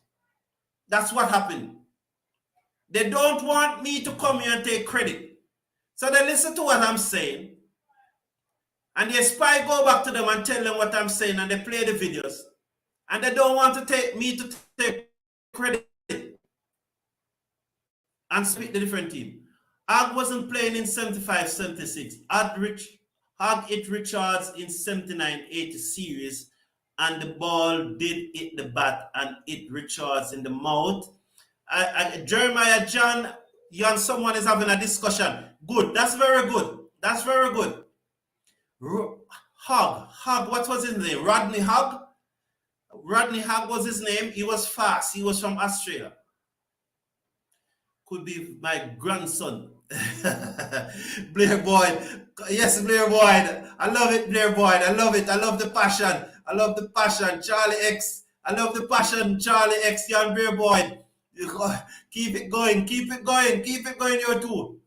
That's what happened. They don't want me to come here and take credit. So they listen to what I'm saying. And the spy go back to them and tell them what I'm saying, and they play the videos. And they don't want to take me to take credit and split the different team. Hag wasn't playing in 75, 76. Hag hit Richards in 79, 80 series, and the ball did hit the bat and hit Richards in the mouth. Jeremiah John, you and someone is having a discussion. Good. That's very good. That's very good. Hag, what was his name? Rodney Hag? Rodney Hag was his name. He was fast. He was from Australia. Could be my grandson. Blair Boyd. Yes, Blair Boyd. I love it, Blair Boyd. I love it. I love the passion. I love the passion. Charlie X. I love the passion. Charlie X. You and Blair Boyd. Keep it going. Keep it going. Keep it going, you too.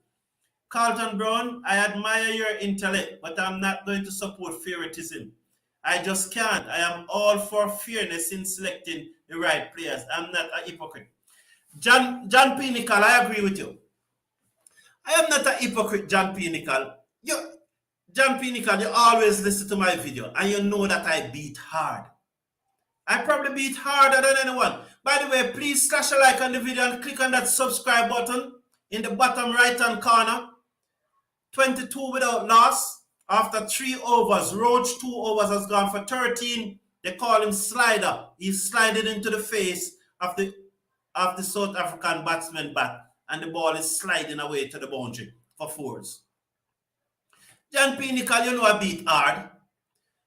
Carlton Brown, I admire your intellect, but I'm not going to support favoritism. I just can't. I am all for fairness in selecting the right players. I'm not a hypocrite. John P. Nicol, I agree with you. I am not a hypocrite, John P. Nicol. John P. Nicol, you always listen to my video, and you know that I beat hard. I probably beat harder than anyone. By the way, please slash a like on the video and click on that subscribe button in the bottom right-hand corner. 22 without loss. After 3 overs, Roach 2 overs has gone for 13. They call him Slider. He's sliding into the face of the South African batsman bat, and the ball is sliding away to the boundary for 4s. John P. Nicol, you know I beat hard.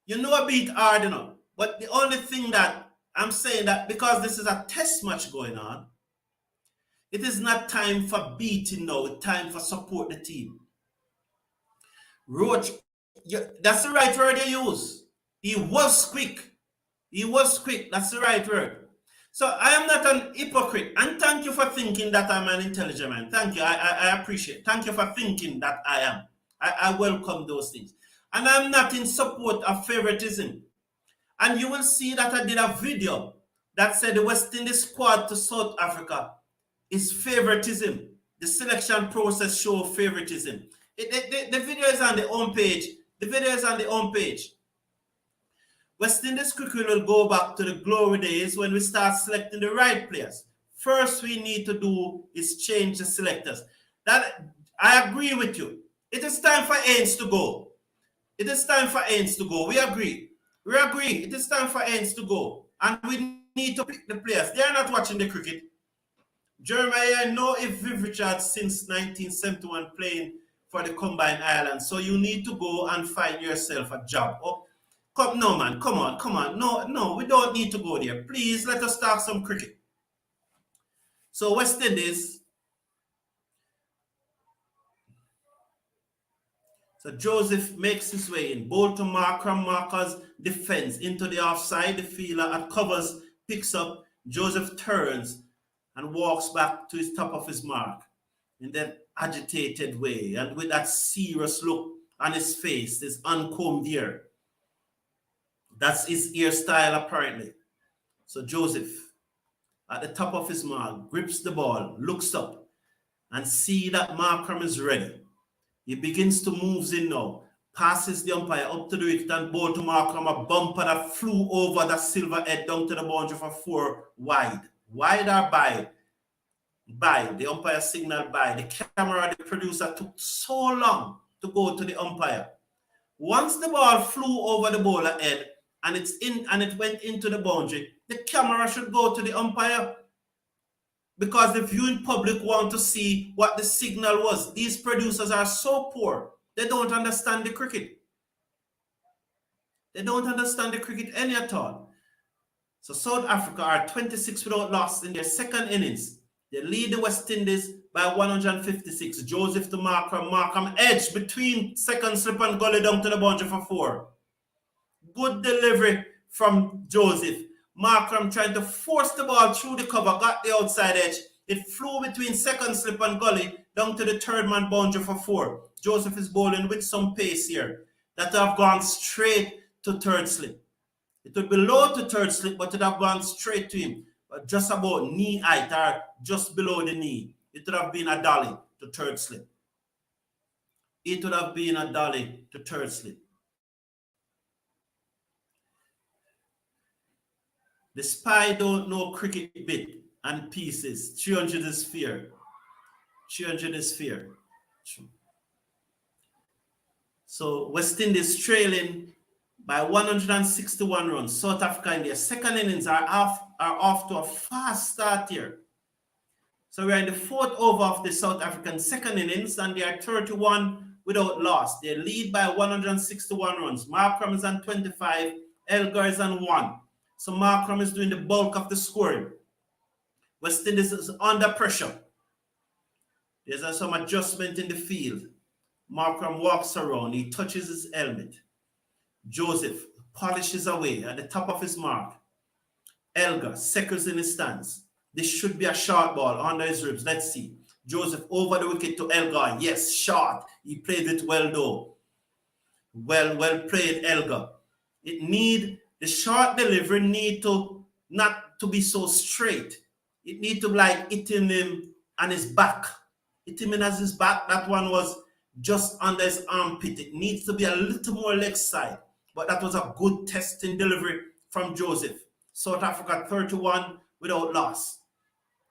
You know I beat hard, you know. But the only thing that I'm saying that because this is a test match going on, it is not time for beating now. It's time for support the team. Roach, that's the right word you use. He was quick. He was quick. That's the right word. So I am not an hypocrite. And thank you for thinking that I'm an intelligent man. Thank you. I appreciate it. Thank you for thinking that I am. I welcome those things. And I'm not in support of favoritism. And you will see that I did a video that said the West Indies squad to South Africa is favoritism. The selection process shows favoritism. The video is on the home page. The video is on the home page. West Indies cricket will go back to the glory days when we start selecting the right players. First, we need to do is change the selectors. That I agree with you. It is time for Haynes to go. It is time for Haynes to go. We agree. We agree. It is time for Haynes to go. And we need to pick the players. They are not watching the cricket. Jeremiah, I know if Viv Richards since 1971 playing for the Combined Islands. So you need to go and find yourself a job. Oh, no, man. Come on. No, we don't need to go there. Please, let us talk some cricket. So West Indies. So Joseph makes his way in. Ball to Markram. Marker's defense into the offside. The fielder at covers picks up. Joseph turns and walks back to his top of his mark in that agitated way and with that serious look on his face, his uncombed hair. That's his hairstyle apparently. So Joseph, at the top of his mark, grips the ball, looks up, and see that Markram is ready. He begins to move in now, passes the umpire up to the wicket and ball to Markram, a bumper that flew over the silver head down to the boundary for 4 wide. Wide or by? By. The umpire signaled by. The camera, the producer took so long to go to the umpire. Once the ball flew over the bowler head and it went into the boundary, the camera should go to the umpire because the viewing public want to see what the signal was. These producers are so poor. They don't understand the cricket. They don't understand the cricket any at all. So South Africa are 26 without loss in their second innings. They lead the West Indies by 156. Joseph to Markram. Markram edge between second slip and gully down to the boundary for 4. Good delivery from Joseph. Markram trying to force the ball through the cover, got the outside edge. It flew between second slip and gully down to the third man boundary for 4. Joseph is bowling with some pace here. That have gone straight to third slip. It would be low to third slip, but it would have gone straight to him. Just about knee height or just below the knee. It would have been a dolly to third slip. It would have been a dolly to third slip. The spy don't know cricket bit. and pieces. 300 is fair. 300 is fair. So West Indies trailing by 161 runs. South Africa in their second innings are off to a fast start here. So we're in the fourth over of the South African second innings, and they are 31 without loss. They lead by 161 runs. Markram is on 25, Elgar is on 1. So Markram is doing the bulk of the scoring. West Indies is under pressure. There's some adjustment in the field. Markram walks around. He touches his helmet. Joseph polishes away at the top of his mark. Elgar seconds in his stance. This should be a short ball under his ribs. Let's see. Joseph over the wicket to Elgar. Yes, short. He played it well though. Well played, Elgar. The short delivery need to not to be so straight. It need to like hitting him on his back. Hit him in as his back. That one was just under his armpit. It needs to be a little more leg side. But that was a good testing delivery from Joseph. South Africa 31 without loss.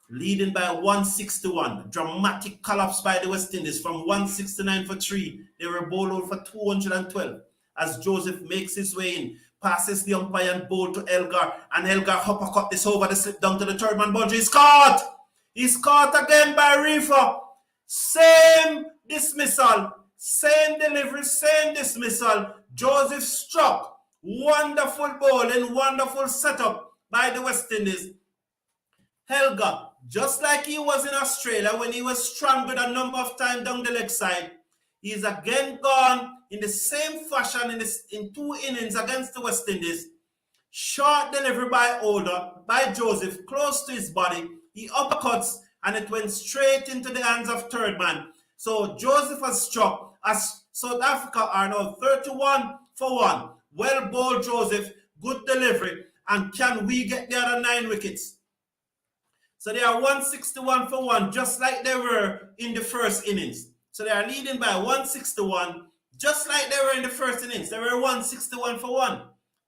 Leading by 161. Dramatic collapse by the West Indies from 169 for 3. They were bowled out for 212. As Joseph makes his way in, passes the umpire and bowl to Elgar. And Elgar uppercut this over the slip down to the third man boundary. He's caught! He's caught again by Reifer. Same dismissal. Same delivery, same dismissal. Joseph struck. Wonderful bowling, wonderful setup by the West Indies. Elgar, just like he was in Australia when he was strangled a number of times down the leg side, he's again gone in the same fashion in 2 innings against the West Indies. Short delivery by Joseph, close to his body. He uppercuts and it went straight into the hands of third man. So Joseph has struck as South Africa are now 31 for 1. Well bowled, Joseph. Good delivery. And can we get the other 9 wickets? So they are 161 for 1, just like they were in the first innings. So they are leading by 161, just like they were in the first innings. They were 161 for 1.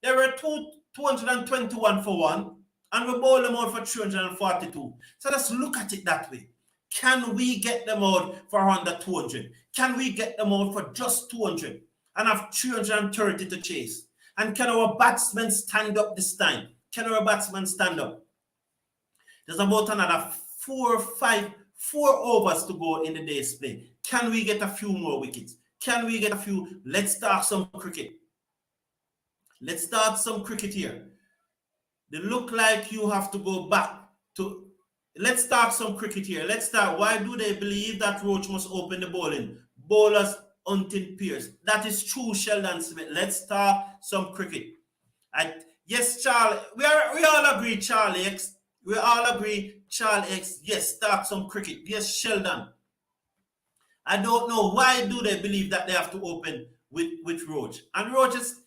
They were 221 for 1, and we bowled them out for 342. So let's look at it that way. Can we get them out for under 200? Can we get them out for just 200 and have 330 to chase? And can our batsmen stand up this time? Can our batsmen stand up? There's about another 4 overs to go in the day's play. Can we get a few more wickets? Can we get a few? Let's start some cricket. Let's start some cricket here. They look like you have to go back to... Let's start some cricket here. Let's start. Why do they believe that Roach must open the bowling? Bowlers hunting Pierce. That is true, Sheldon Smith. Let's start some cricket. Yes, Charlie. We all agree, Charlie X. We all agree, Charlie X. Yes, start some cricket. Yes, Sheldon. I don't know. Why do they believe that they have to open with Roach? And Roach is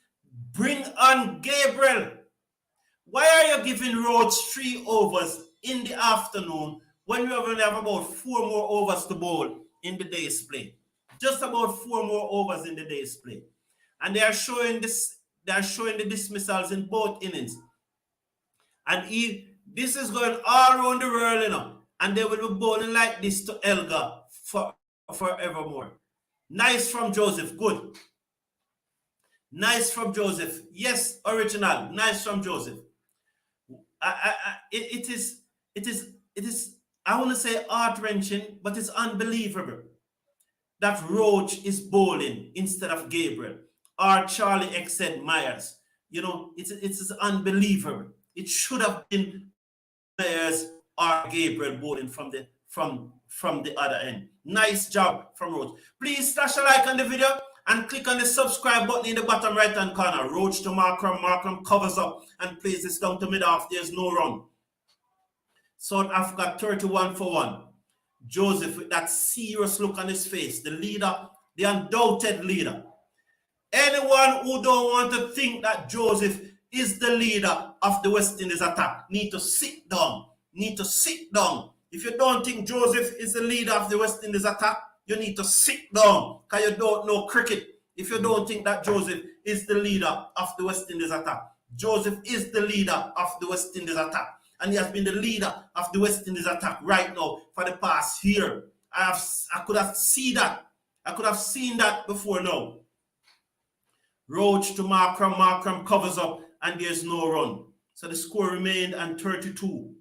bring on Gabriel. Why are you giving Roach 3 overs in the afternoon when we only have about 4 more overs to bowl in the day's play? Just about 4 more overs in the day's play. And they are showing this, they are showing the dismissals in both innings. And this is going all around the world, you know. And they will be bowling like this to Elgar forevermore. Nice from Joseph. Good. Nice from Joseph. Yes, original. Nice from Joseph. It is, I want to say heart-wrenching, but it's unbelievable that Roach is bowling instead of Gabriel or Charlie X said Myers. You know, it's unbelievable. It should have been Myers or Gabriel bowling from the other end. Nice job from Roach. Please slash a like on the video and click on the subscribe button in the bottom right hand corner. Roach to Markram. Markram covers up and plays this down to mid-off. There's no run. South Africa 31 for 1. Joseph with that serious look on his face. The leader, the undoubted leader. Anyone who don't want to think that Joseph is the leader of the West Indies attack need to sit down. Need to sit down. If you don't think Joseph is the leader of the West Indies attack, you need to sit down because you don't know cricket. If you don't think that Joseph is the leader of the West Indies attack. Joseph is the leader of the West Indies attack. and he has been the leader of the West Indies attack right now for the past year. I could have seen that. I could have seen that before now. Roach to Markram. Markram covers up, and there's no run. So the score remained on 32.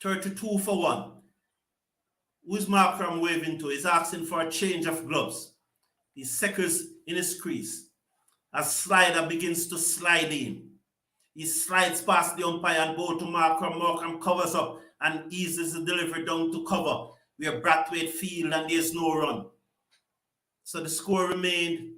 32 for 1. Who's Markram waving to? He's asking for a change of gloves. He seconds in his crease. As Slider begins to slide in. He slides past the umpire and ball to Markram. Markram covers up and eases the delivery down to cover where Brathwaite field, and there's no run. So the score remained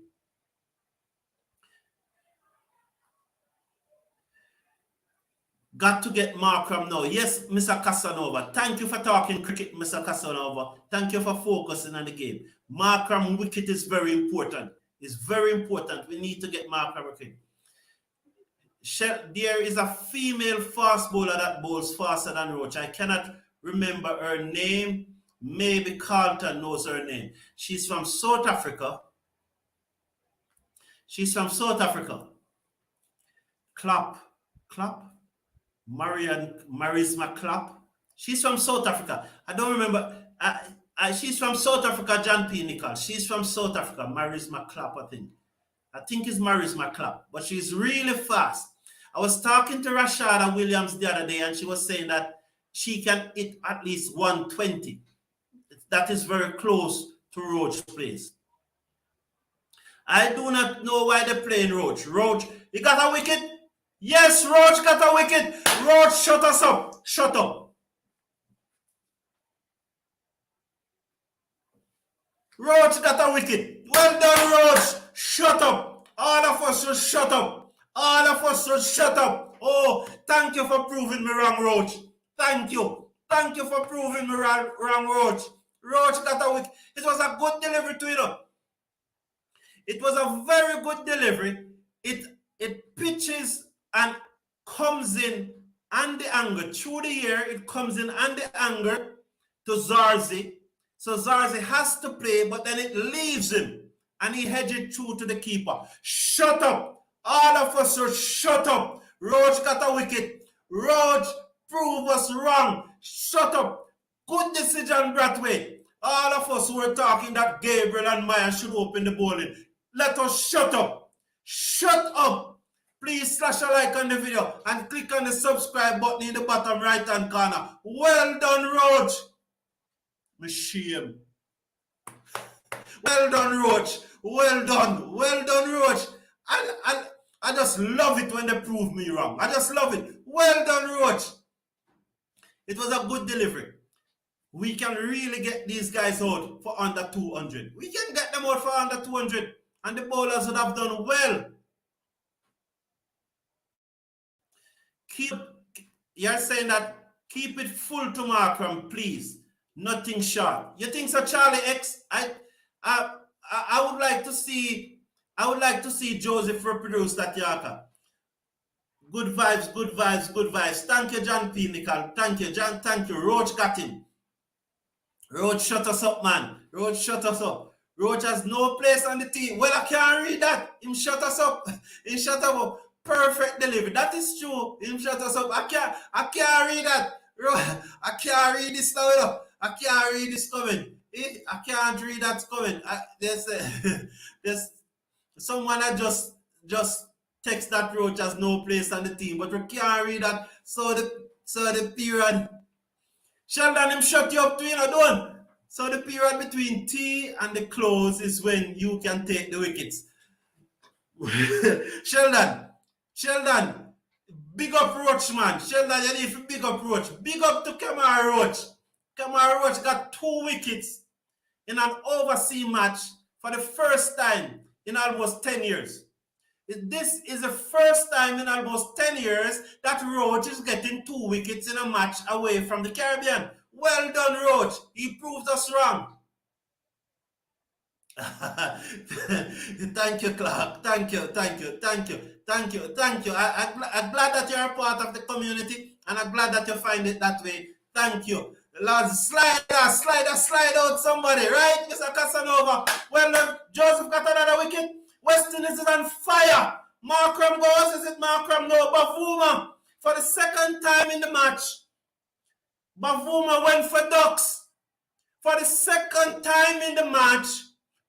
got to get Markram now. Yes, Mr. Casanova. Thank you for talking cricket, Mr. Casanova. Thank you for focusing on the game. Markram wicket is very important. It's very important. We need to get Markram wicket. There is a female fast bowler that bowls faster than Roach. I cannot remember her name. Maybe Carlton knows her name. She's from South Africa. She's from South Africa. Clapp. Marisma Clapp. She's from South Africa. I don't remember. She's from South Africa, John P. Nichols. She's from South Africa, Marisma Clapp, I think. I think it's Marisma Clapp, but she's really fast. I was talking to Rashada Williams the other day, and she was saying that she can hit at least 120. That is very close to Roach plays. I do not know why they're playing Roach. Roach, he got a wicket. Yes, Roach got a wicket. Roach, shut us up. Shut up. Roach got a wicket. Well done, Roach. Shut up. All of us should shut up. All of us should shut up. Oh, thank you for proving me wrong, Roach. Thank you. Thank you for proving me wrong, Roach. Roach got a wicket. It was a good delivery to it. It was a very good delivery. It pitches and comes in on the angle. Through the air, it comes in on the angle to Zarzi. So Zarzi has to play, but then it leaves him. And he hedges through to the keeper. Shut up. All of us should shut up. Roach got a wicket. Roach, prove us wrong. Shut up. Good decision, Brathwaite. All of us who were talking that Gabriel and Maya should open the bowling. Let us shut up. Shut up. Please slash a like on the video and click on the subscribe button in the bottom right hand corner. Well done, Roach. My shame. Well done, Roach. Well done. Well done, Roach. I just love it when they prove me wrong. I just love it. Well done, Roach. It was a good delivery. We can really get these guys out for under 200. We can get them out for under 200. And the bowlers would have done well. You're saying that keep it full to Markram, please. Nothing short. You think so, Charlie X? I would like to see Joseph reproduce that Yorker. Good vibes, good vibes, good vibes. Thank you, John P. Nicol. Thank you, John. Thank you. Roach got him. Roach, shut us up, man. Roach, shut us up. Roach has no place on the team. Well, I can't read that. Him shut us up. He shut us up. Perfect delivery. That is true. Him shut us up. I can't read that. I can't read this now. I can't read this coming. I can't read that coming. There's someone that just text that Roach has no place on the team, but we can't read that. So the period. Sheldon, him shut you up to don't. So the period between tea and the close is when you can take the wickets. Sheldon, big up Roach, man. Sheldon, you need to big up Roach. Big up to Kemar Roach. Kemar Roach got 2 wickets in an overseas match for the first time in almost 10 years. This is the first time in almost 10 years that Roach is getting 2 wickets in a match away from the Caribbean. Well done, Roach. He proved us wrong. Thank you, Clark. Thank you. I'm glad that you're a part of the community, and I'm glad that you find it that way. Thank you. Lads, slide out somebody, right? Mr. Casanova. Well, Joseph got another wicket. West Indies is on fire. Markram goes. Is it Markram? No, Bavuma. For the second time in the match, Bavuma went for ducks. For the second time in the match,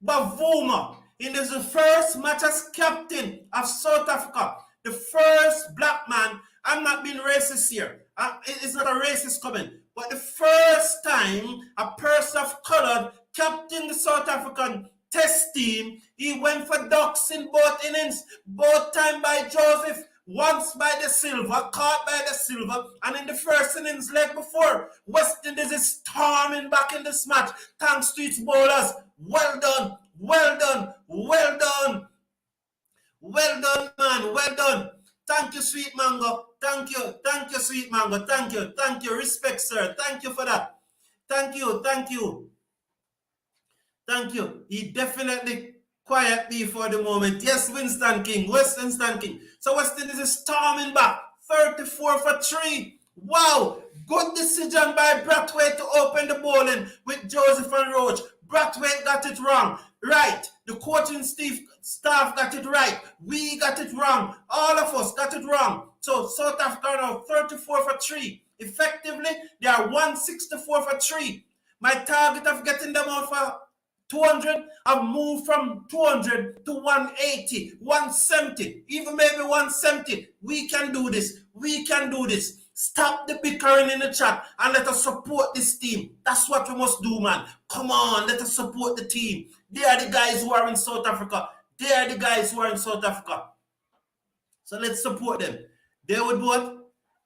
Bavuma, in the first match as captain of South Africa, the first black man, I'm not being racist here. It's not a racist comment. But the first time a person of color captained the South African test team, he went for ducks in both innings, both time by Joseph, once by De Silva, caught by De Silva, and in the first innings leg before, West Indies is storming back in this match thanks to its bowlers. Well done, well done, well done. Well done, man, well done. Thank you, Sweet Mango. Thank you, Sweet Mango. Thank you. Respect, sir. Thank you for that. Thank you. He definitely quiet me for the moment. Yes, Winston King. So West Indies is storming back. 34 for 3. Wow. Good decision by Brathwaite to open the bowling with Joseph and Roach. Brathwaite got it wrong. Right. The coaching staff got it right. We got it wrong. All of us got it wrong. So South Africa now 34 for 3. Effectively, they are 164 for 3. My target of getting them out for 200, I've moved from 200 to 180, 170, even maybe 170. We can do this. Stop the bickering in the chat and let us support this team. That's what we must do, man. Come on, let us support the team. They are the guys who are in South Africa. So let's support them. They would what?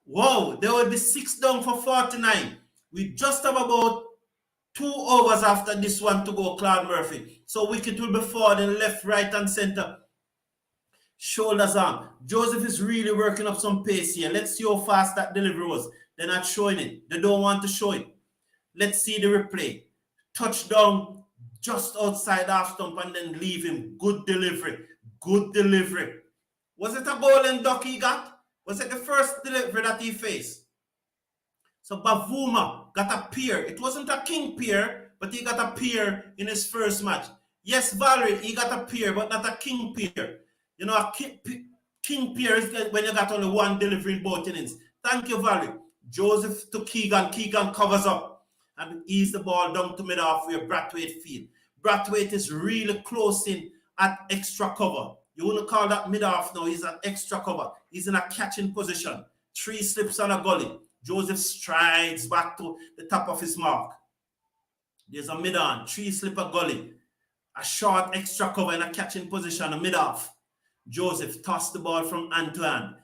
Whoa, they would be 6 down for 49. We just have about 2 overs after this one to go, Claude Murphy. So wicket will be forward and left, right, and center. Shoulders on. Joseph is really working up some pace here. Let's see how fast that delivery was. They're not showing it. They don't want to show it. Let's see the replay. Touchdown just outside half stump and then leave him. Good delivery. Was it a golden duck he got? Was it the first delivery that he faced? So Bavuma got a pair. It wasn't a king pair, but he got a pair in his first match. Yes, Valerie, he got a pair, but not a king pair. You know, a king pair is when you got only one delivery in both innings. Thank you, Valerie. Joseph to Keegan. Keegan covers up and ease the ball down to mid-off where Brathwaite field. Brathwaite is really close in at extra cover. You wouldn't call that mid-off now. He's at extra cover. He's in a catching position. 3 slips on a gully. Joseph strides back to the top of his mark. There's a mid-on. 3 slip a gully. A short extra cover in a catching position, a mid-off. Joseph tossed the ball from Antoine.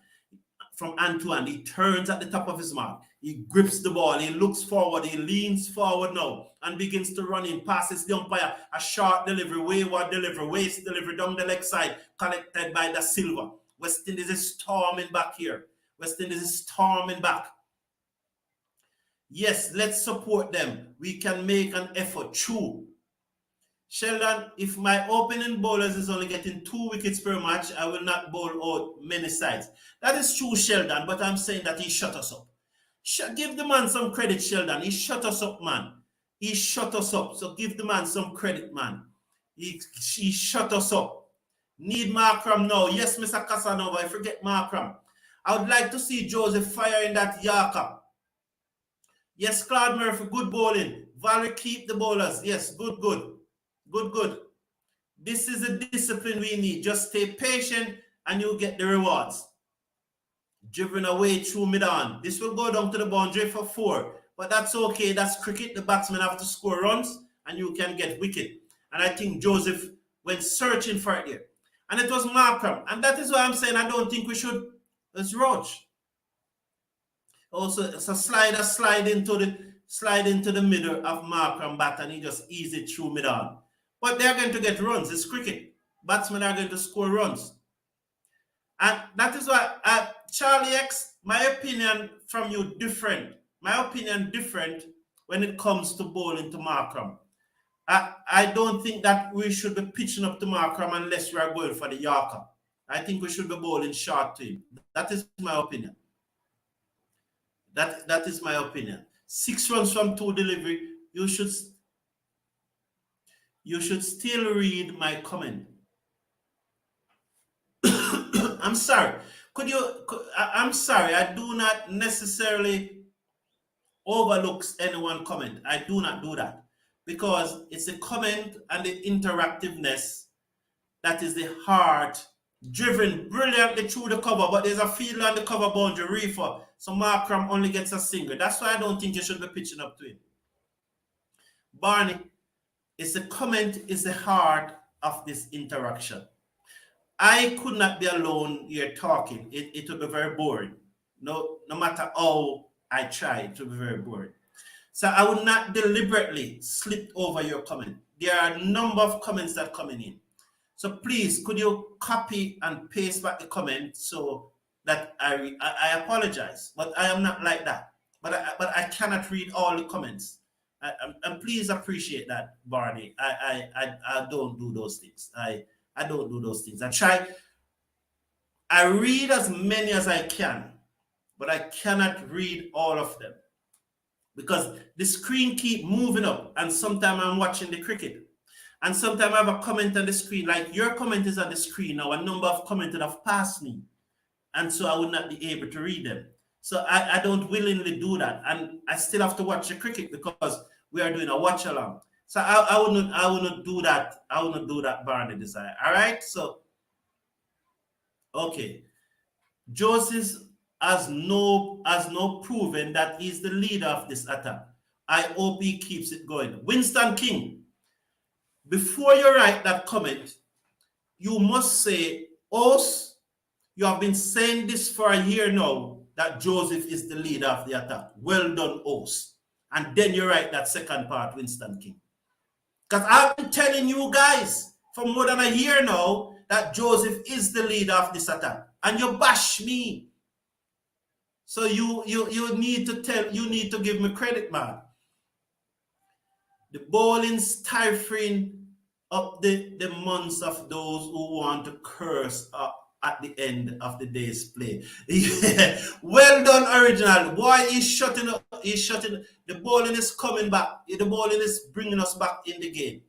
He turns at the top of his mark. He grips the ball. He looks forward. He leans forward now and begins to run in. Passes the umpire. A short delivery, wayward delivery, waste delivery down the leg side, collected by Da Silva. West Indies is storming back here. Yes, let's support them. We can make an effort. True. Sheldon, if my opening bowlers is only getting 2 wickets per match, I will not bowl out many sides. That is true, Sheldon, but I'm saying that he shut us up. Give the man some credit, Sheldon. He shut us up, man. So give the man some credit, man. He shut us up. Need Markram now. Yes, Mr. Casanova, I forget Markram. I would like to see Joseph firing that Yorker. Yes, Claude Murphy, good bowling. Valerie, keep the bowlers. Yes, good. This is the discipline we need. Just stay patient and you'll get the rewards. Driven away through mid-on. This will go down to the boundary for 4. But that's okay. That's cricket. The batsmen have to score runs and you can get wicket. And I think Joseph went searching for it here. And it was Markram. And that is why I'm saying I don't think we should. It's Roach. Also, it's a slide into the middle of Markram bat and he just eased it through mid-on. But they're going to get runs. It's cricket. Batsmen are going to score runs. And that is why, Charlie X, my opinion from you different. My opinion different when it comes to bowling to Markram. I don't think that we should be pitching up to Markram unless we are going for the Yorker. I think we should be bowling short to him. That is my opinion. That is my opinion. 6 runs from 2 delivery. You should still read my comment. I'm sorry. I'm sorry, I do not necessarily overlook anyone comment. I do not do that because it's the comment and the interactiveness that is the heart driven brilliantly through the cover, but there's a field on the cover boundary reefer. So Markram only gets a single. That's why I don't think you should be pitching up to him. Barney, it's the comment, is the heart of this interaction. I could not be alone here talking. It would be very boring. No matter how I try, it would be very boring. So I would not deliberately slip over your comment. There are a number of comments that are coming in. So please, could you copy and paste back the comment so that I apologize, but I am not like that. But I cannot read all the comments. And please appreciate that, Barney. I don't do those things. I don't do those things. I read as many as I can, but I cannot read all of them because the screen keep moving up, and sometimes I'm watching the cricket. And sometimes I have a comment on the screen, like your comment is on the screen now, a number of comments that have passed me. And so I would not be able to read them. So I don't willingly do that. And I still have to watch the cricket because we are doing a watch along. So I would not do that. I would not do that, Barney Desire. All right. So okay. Joseph has no proven that he's the leader of this attack. I hope he keeps it going. Winston King, before you write that comment, you must say, Os, you have been saying this for a year now, that Joseph is the leader of the attack. Well done, Os. And then you write that second part, Winston King. Because I've been telling you guys for more than a year now that Joseph is the leader of this attack. And you bash me. So you need to give me credit, man. The bowling stifling up the months of those who want to curse at the end of the day's play. Yeah. Well done, original. Boy, he's shutting up. He's shutting. The bowling is coming back. The bowling is bringing us back in the game.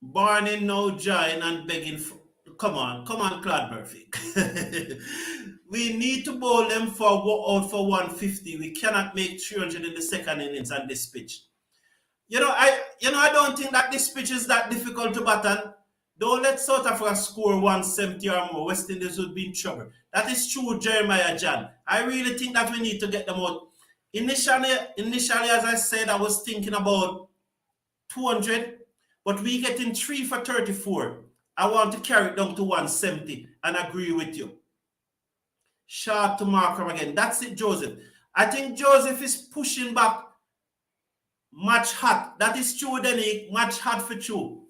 Barney now join and begging for, come on, Claude Murphy. We need to bowl them out for 150. We cannot make 300 in the second innings on this pitch. I don't think that this pitch is that difficult to bat on. Don't let South Africa score 170 or more. West Indies would be in trouble. That is true, Jeremiah John. I really think that we need to get them out. Initially, as I said, I was thinking about 200, but we get in 3 for 34. I want to carry it down to 170 and agree with you. Sharp to Markram again. That's it, Joseph. I think Joseph is pushing back match hot. That is true, Denny. Match hot for true.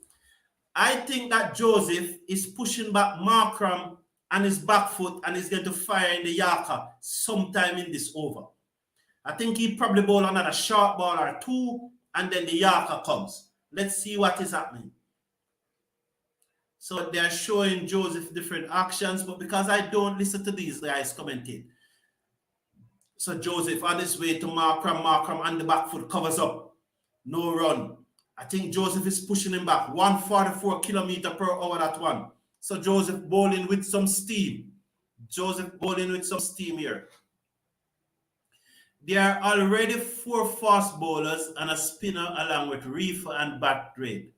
I think that Joseph is pushing back Markram and his back foot and is going to fire in the Yorker sometime in this over. I think he probably bowl another short ball or two and then the Yorker comes. Let's see what is happening. So they're showing Joseph different actions, but because I don't listen to these guys commenting. So Joseph on his way to Markram and the back foot covers up. No run. I think Joseph is pushing him back. 144 kilometers per hour, that one. So Joseph bowling with some steam. Here. There are already 4 fast bowlers and a spinner along with Reefer and Batgrade.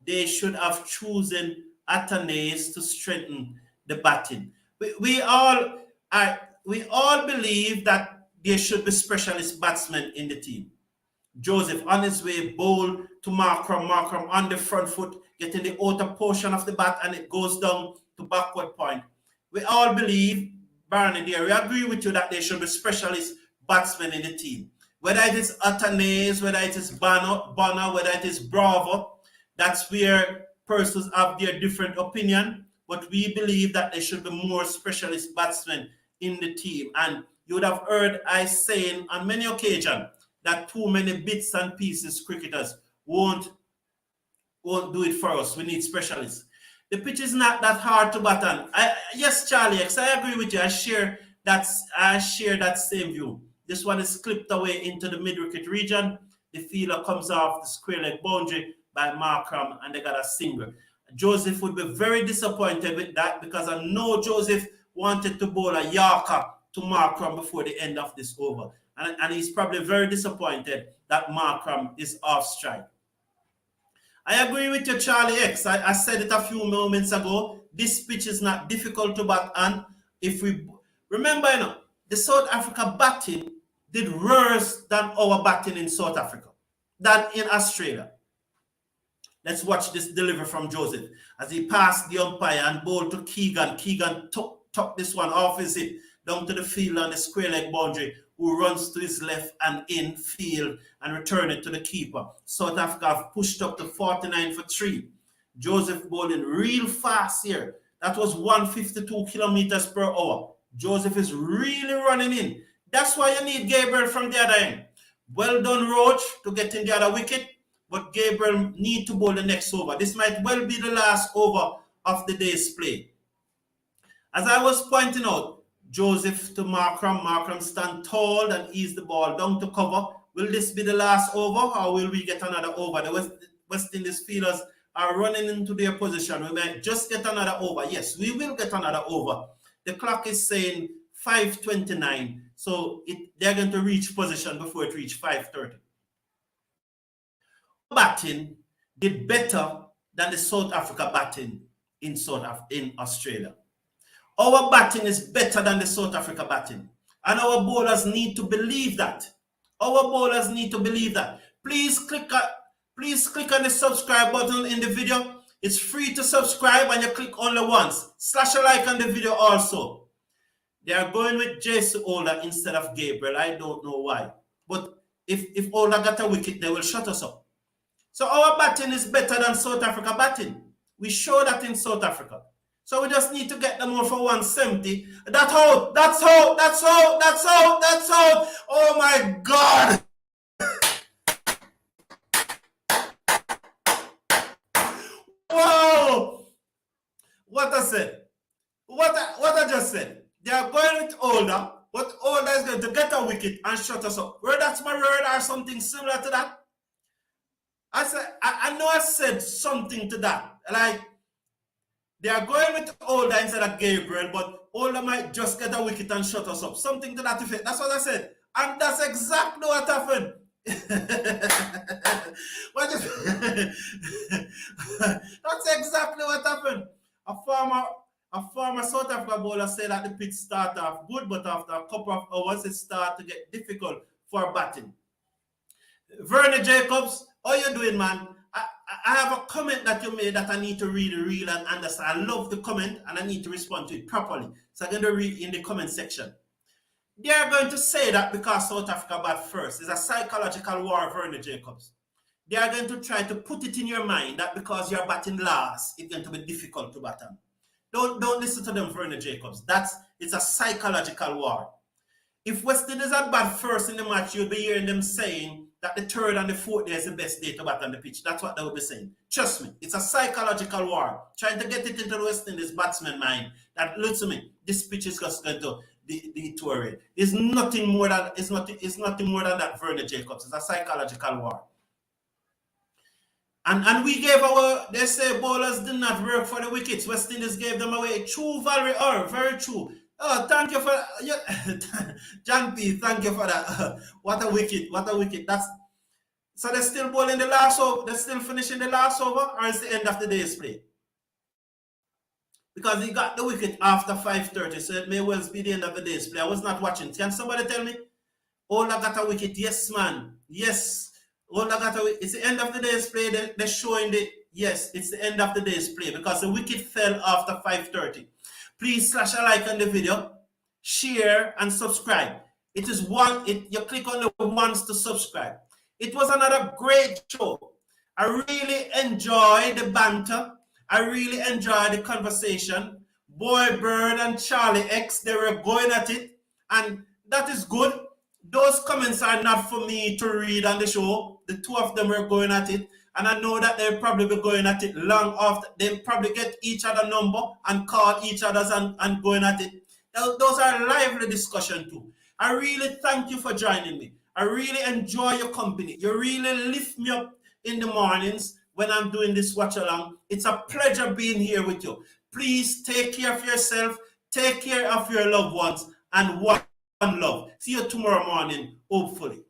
They should have chosen Athanaze to strengthen the batting. We all believe that there should be specialist batsmen in the team. Joseph on his way, bowl to Markram on the front foot, getting the outer portion of the bat and it goes down to backward point. We all believe, Barney there, we agree with you that there should be specialist batsmen in the team. Whether it is Athanaze, whether it is Bonner, whether it is Bravo, that's where persons have their different opinion, but we believe that there should be more specialist batsmen in the team. And you would have heard I saying on many occasions that too many bits and pieces cricketers won't do it for us. We need specialists. The pitch is not that hard to bat on. Yes, Charlie X, I agree with you. I share that same view. This one is clipped away into the mid-wicket region. The fielder comes off the square leg boundary by Markram and they got a single. Joseph would be very disappointed with that because I know Joseph wanted to bowl a Yorker to Markram before the end of this over. And he's probably very disappointed that Markram is off strike. I agree with you, Charlie X. I said it a few moments ago. This pitch is not difficult to bat on. If we remember, the South Africa batting did worse than our batting in South Africa, than in Australia. Let's watch this delivery from Joseph as he passed the umpire and bowled to Keegan. Keegan took this one off his hip down to the field on the square leg boundary, who runs to his left and in field and return it to the keeper. South Africa have pushed up to 49 for 3. Joseph bowling real fast here. That was 152 kilometers per hour. Joseph is really running in. That's why you need Gabriel from the other end. Well done, Roach, to get in the other wicket. But Gabriel need to bowl the next over. This might well be the last over of the day's play. As I was pointing out, Joseph to Markram. Markram stand tall and ease the ball down to cover. Will this be the last over or will we get another over? The West Indies fielders are running into their position. We might just get another over. Yes, we will get another over. The clock is saying 5:29. So they're going to reach position before it reaches 5:30. Batting did better than the South Africa batting in Australia. Our batting is better than the South Africa batting. And our bowlers need to believe that. Our bowlers need to believe that. Please click on the subscribe button in the video. It's free to subscribe and you click only once. Slash a like on the video also. They are going with Jason Holder instead of Gabriel. I don't know why. But if Holder got a wicket, they will shut us up. So our batting is better than South Africa batting. We show that in South Africa. So we just need to get them over for 170. That's out. That's out. That's out. That's out. That's out. Oh my God. Whoa. What I said. What I just said. They are going with Holder, but Holder is going to get a wicket and shut us up. Whether that's my word or something similar to that. I know I said something to that. Like, they are going with Holder instead of Gabriel, but Holder might just get a wicket and shut us up. Something to that effect. That's what I said. And that's exactly what happened. That's exactly what happened. A former South Africa bowler said that the pitch started off good, but after a couple of hours, it started to get difficult for batting. Vernon Jacobs, how you doing, man? I have a comment that you made that I need to read and understand. I love the comment and I need to respond to it properly. So I'm going to read in the comment section. They are going to say that because South Africa bat first is a psychological war, Vernon Jacobs. They are going to try to put it in your mind that because you're batting last, it's going to be difficult to bat on. Don't listen to them, Vernon Jacobs. It's a psychological war. If West Indies had bat first in the match, you'll be hearing them saying that the third and the fourth day is the best day to bat on the pitch. That's what they would be saying. Trust me, it's a psychological war. Trying to get it into the West Indies batsman mind that, listen to me, this pitch is just going to detour it. It's nothing more than that, Vernon Jacobs. It's a psychological war. And we gave they say bowlers did not work for the wickets. West Indies gave them away. True, very true. Oh, thank you for John P. Thank you for that. What a wicket! So they're still bowling the last over. They're still finishing the last over, or is the end of the day's play? Because he got the wicket after 5:30, so it may well be the end of the day's play. I was not watching. Can somebody tell me? Holder got a wicket. Yes, man. Yes. Holder got a wicket. It's the end of the day's play. They're showing yes, it's the end of the day's play because the wicket fell after 5:30. Please slash a like on the video, share and subscribe. It is you click on the ones to subscribe. It was another great show. I really enjoyed the banter. I really enjoyed the conversation. Boy Bird and Charlie X, they were going at it. And that is good. Those comments are not for me to read on the show. The two of them were going at it. And I know that they'll probably be going at it long after. They'll probably get each other number and call each other's and going at it. Those are lively discussion too. I really thank you for joining me. I really enjoy your company. You really lift me up in the mornings when I'm doing this watch along. It's a pleasure being here with you. Please take care of yourself, take care of your loved ones, and one love. See you tomorrow morning, hopefully.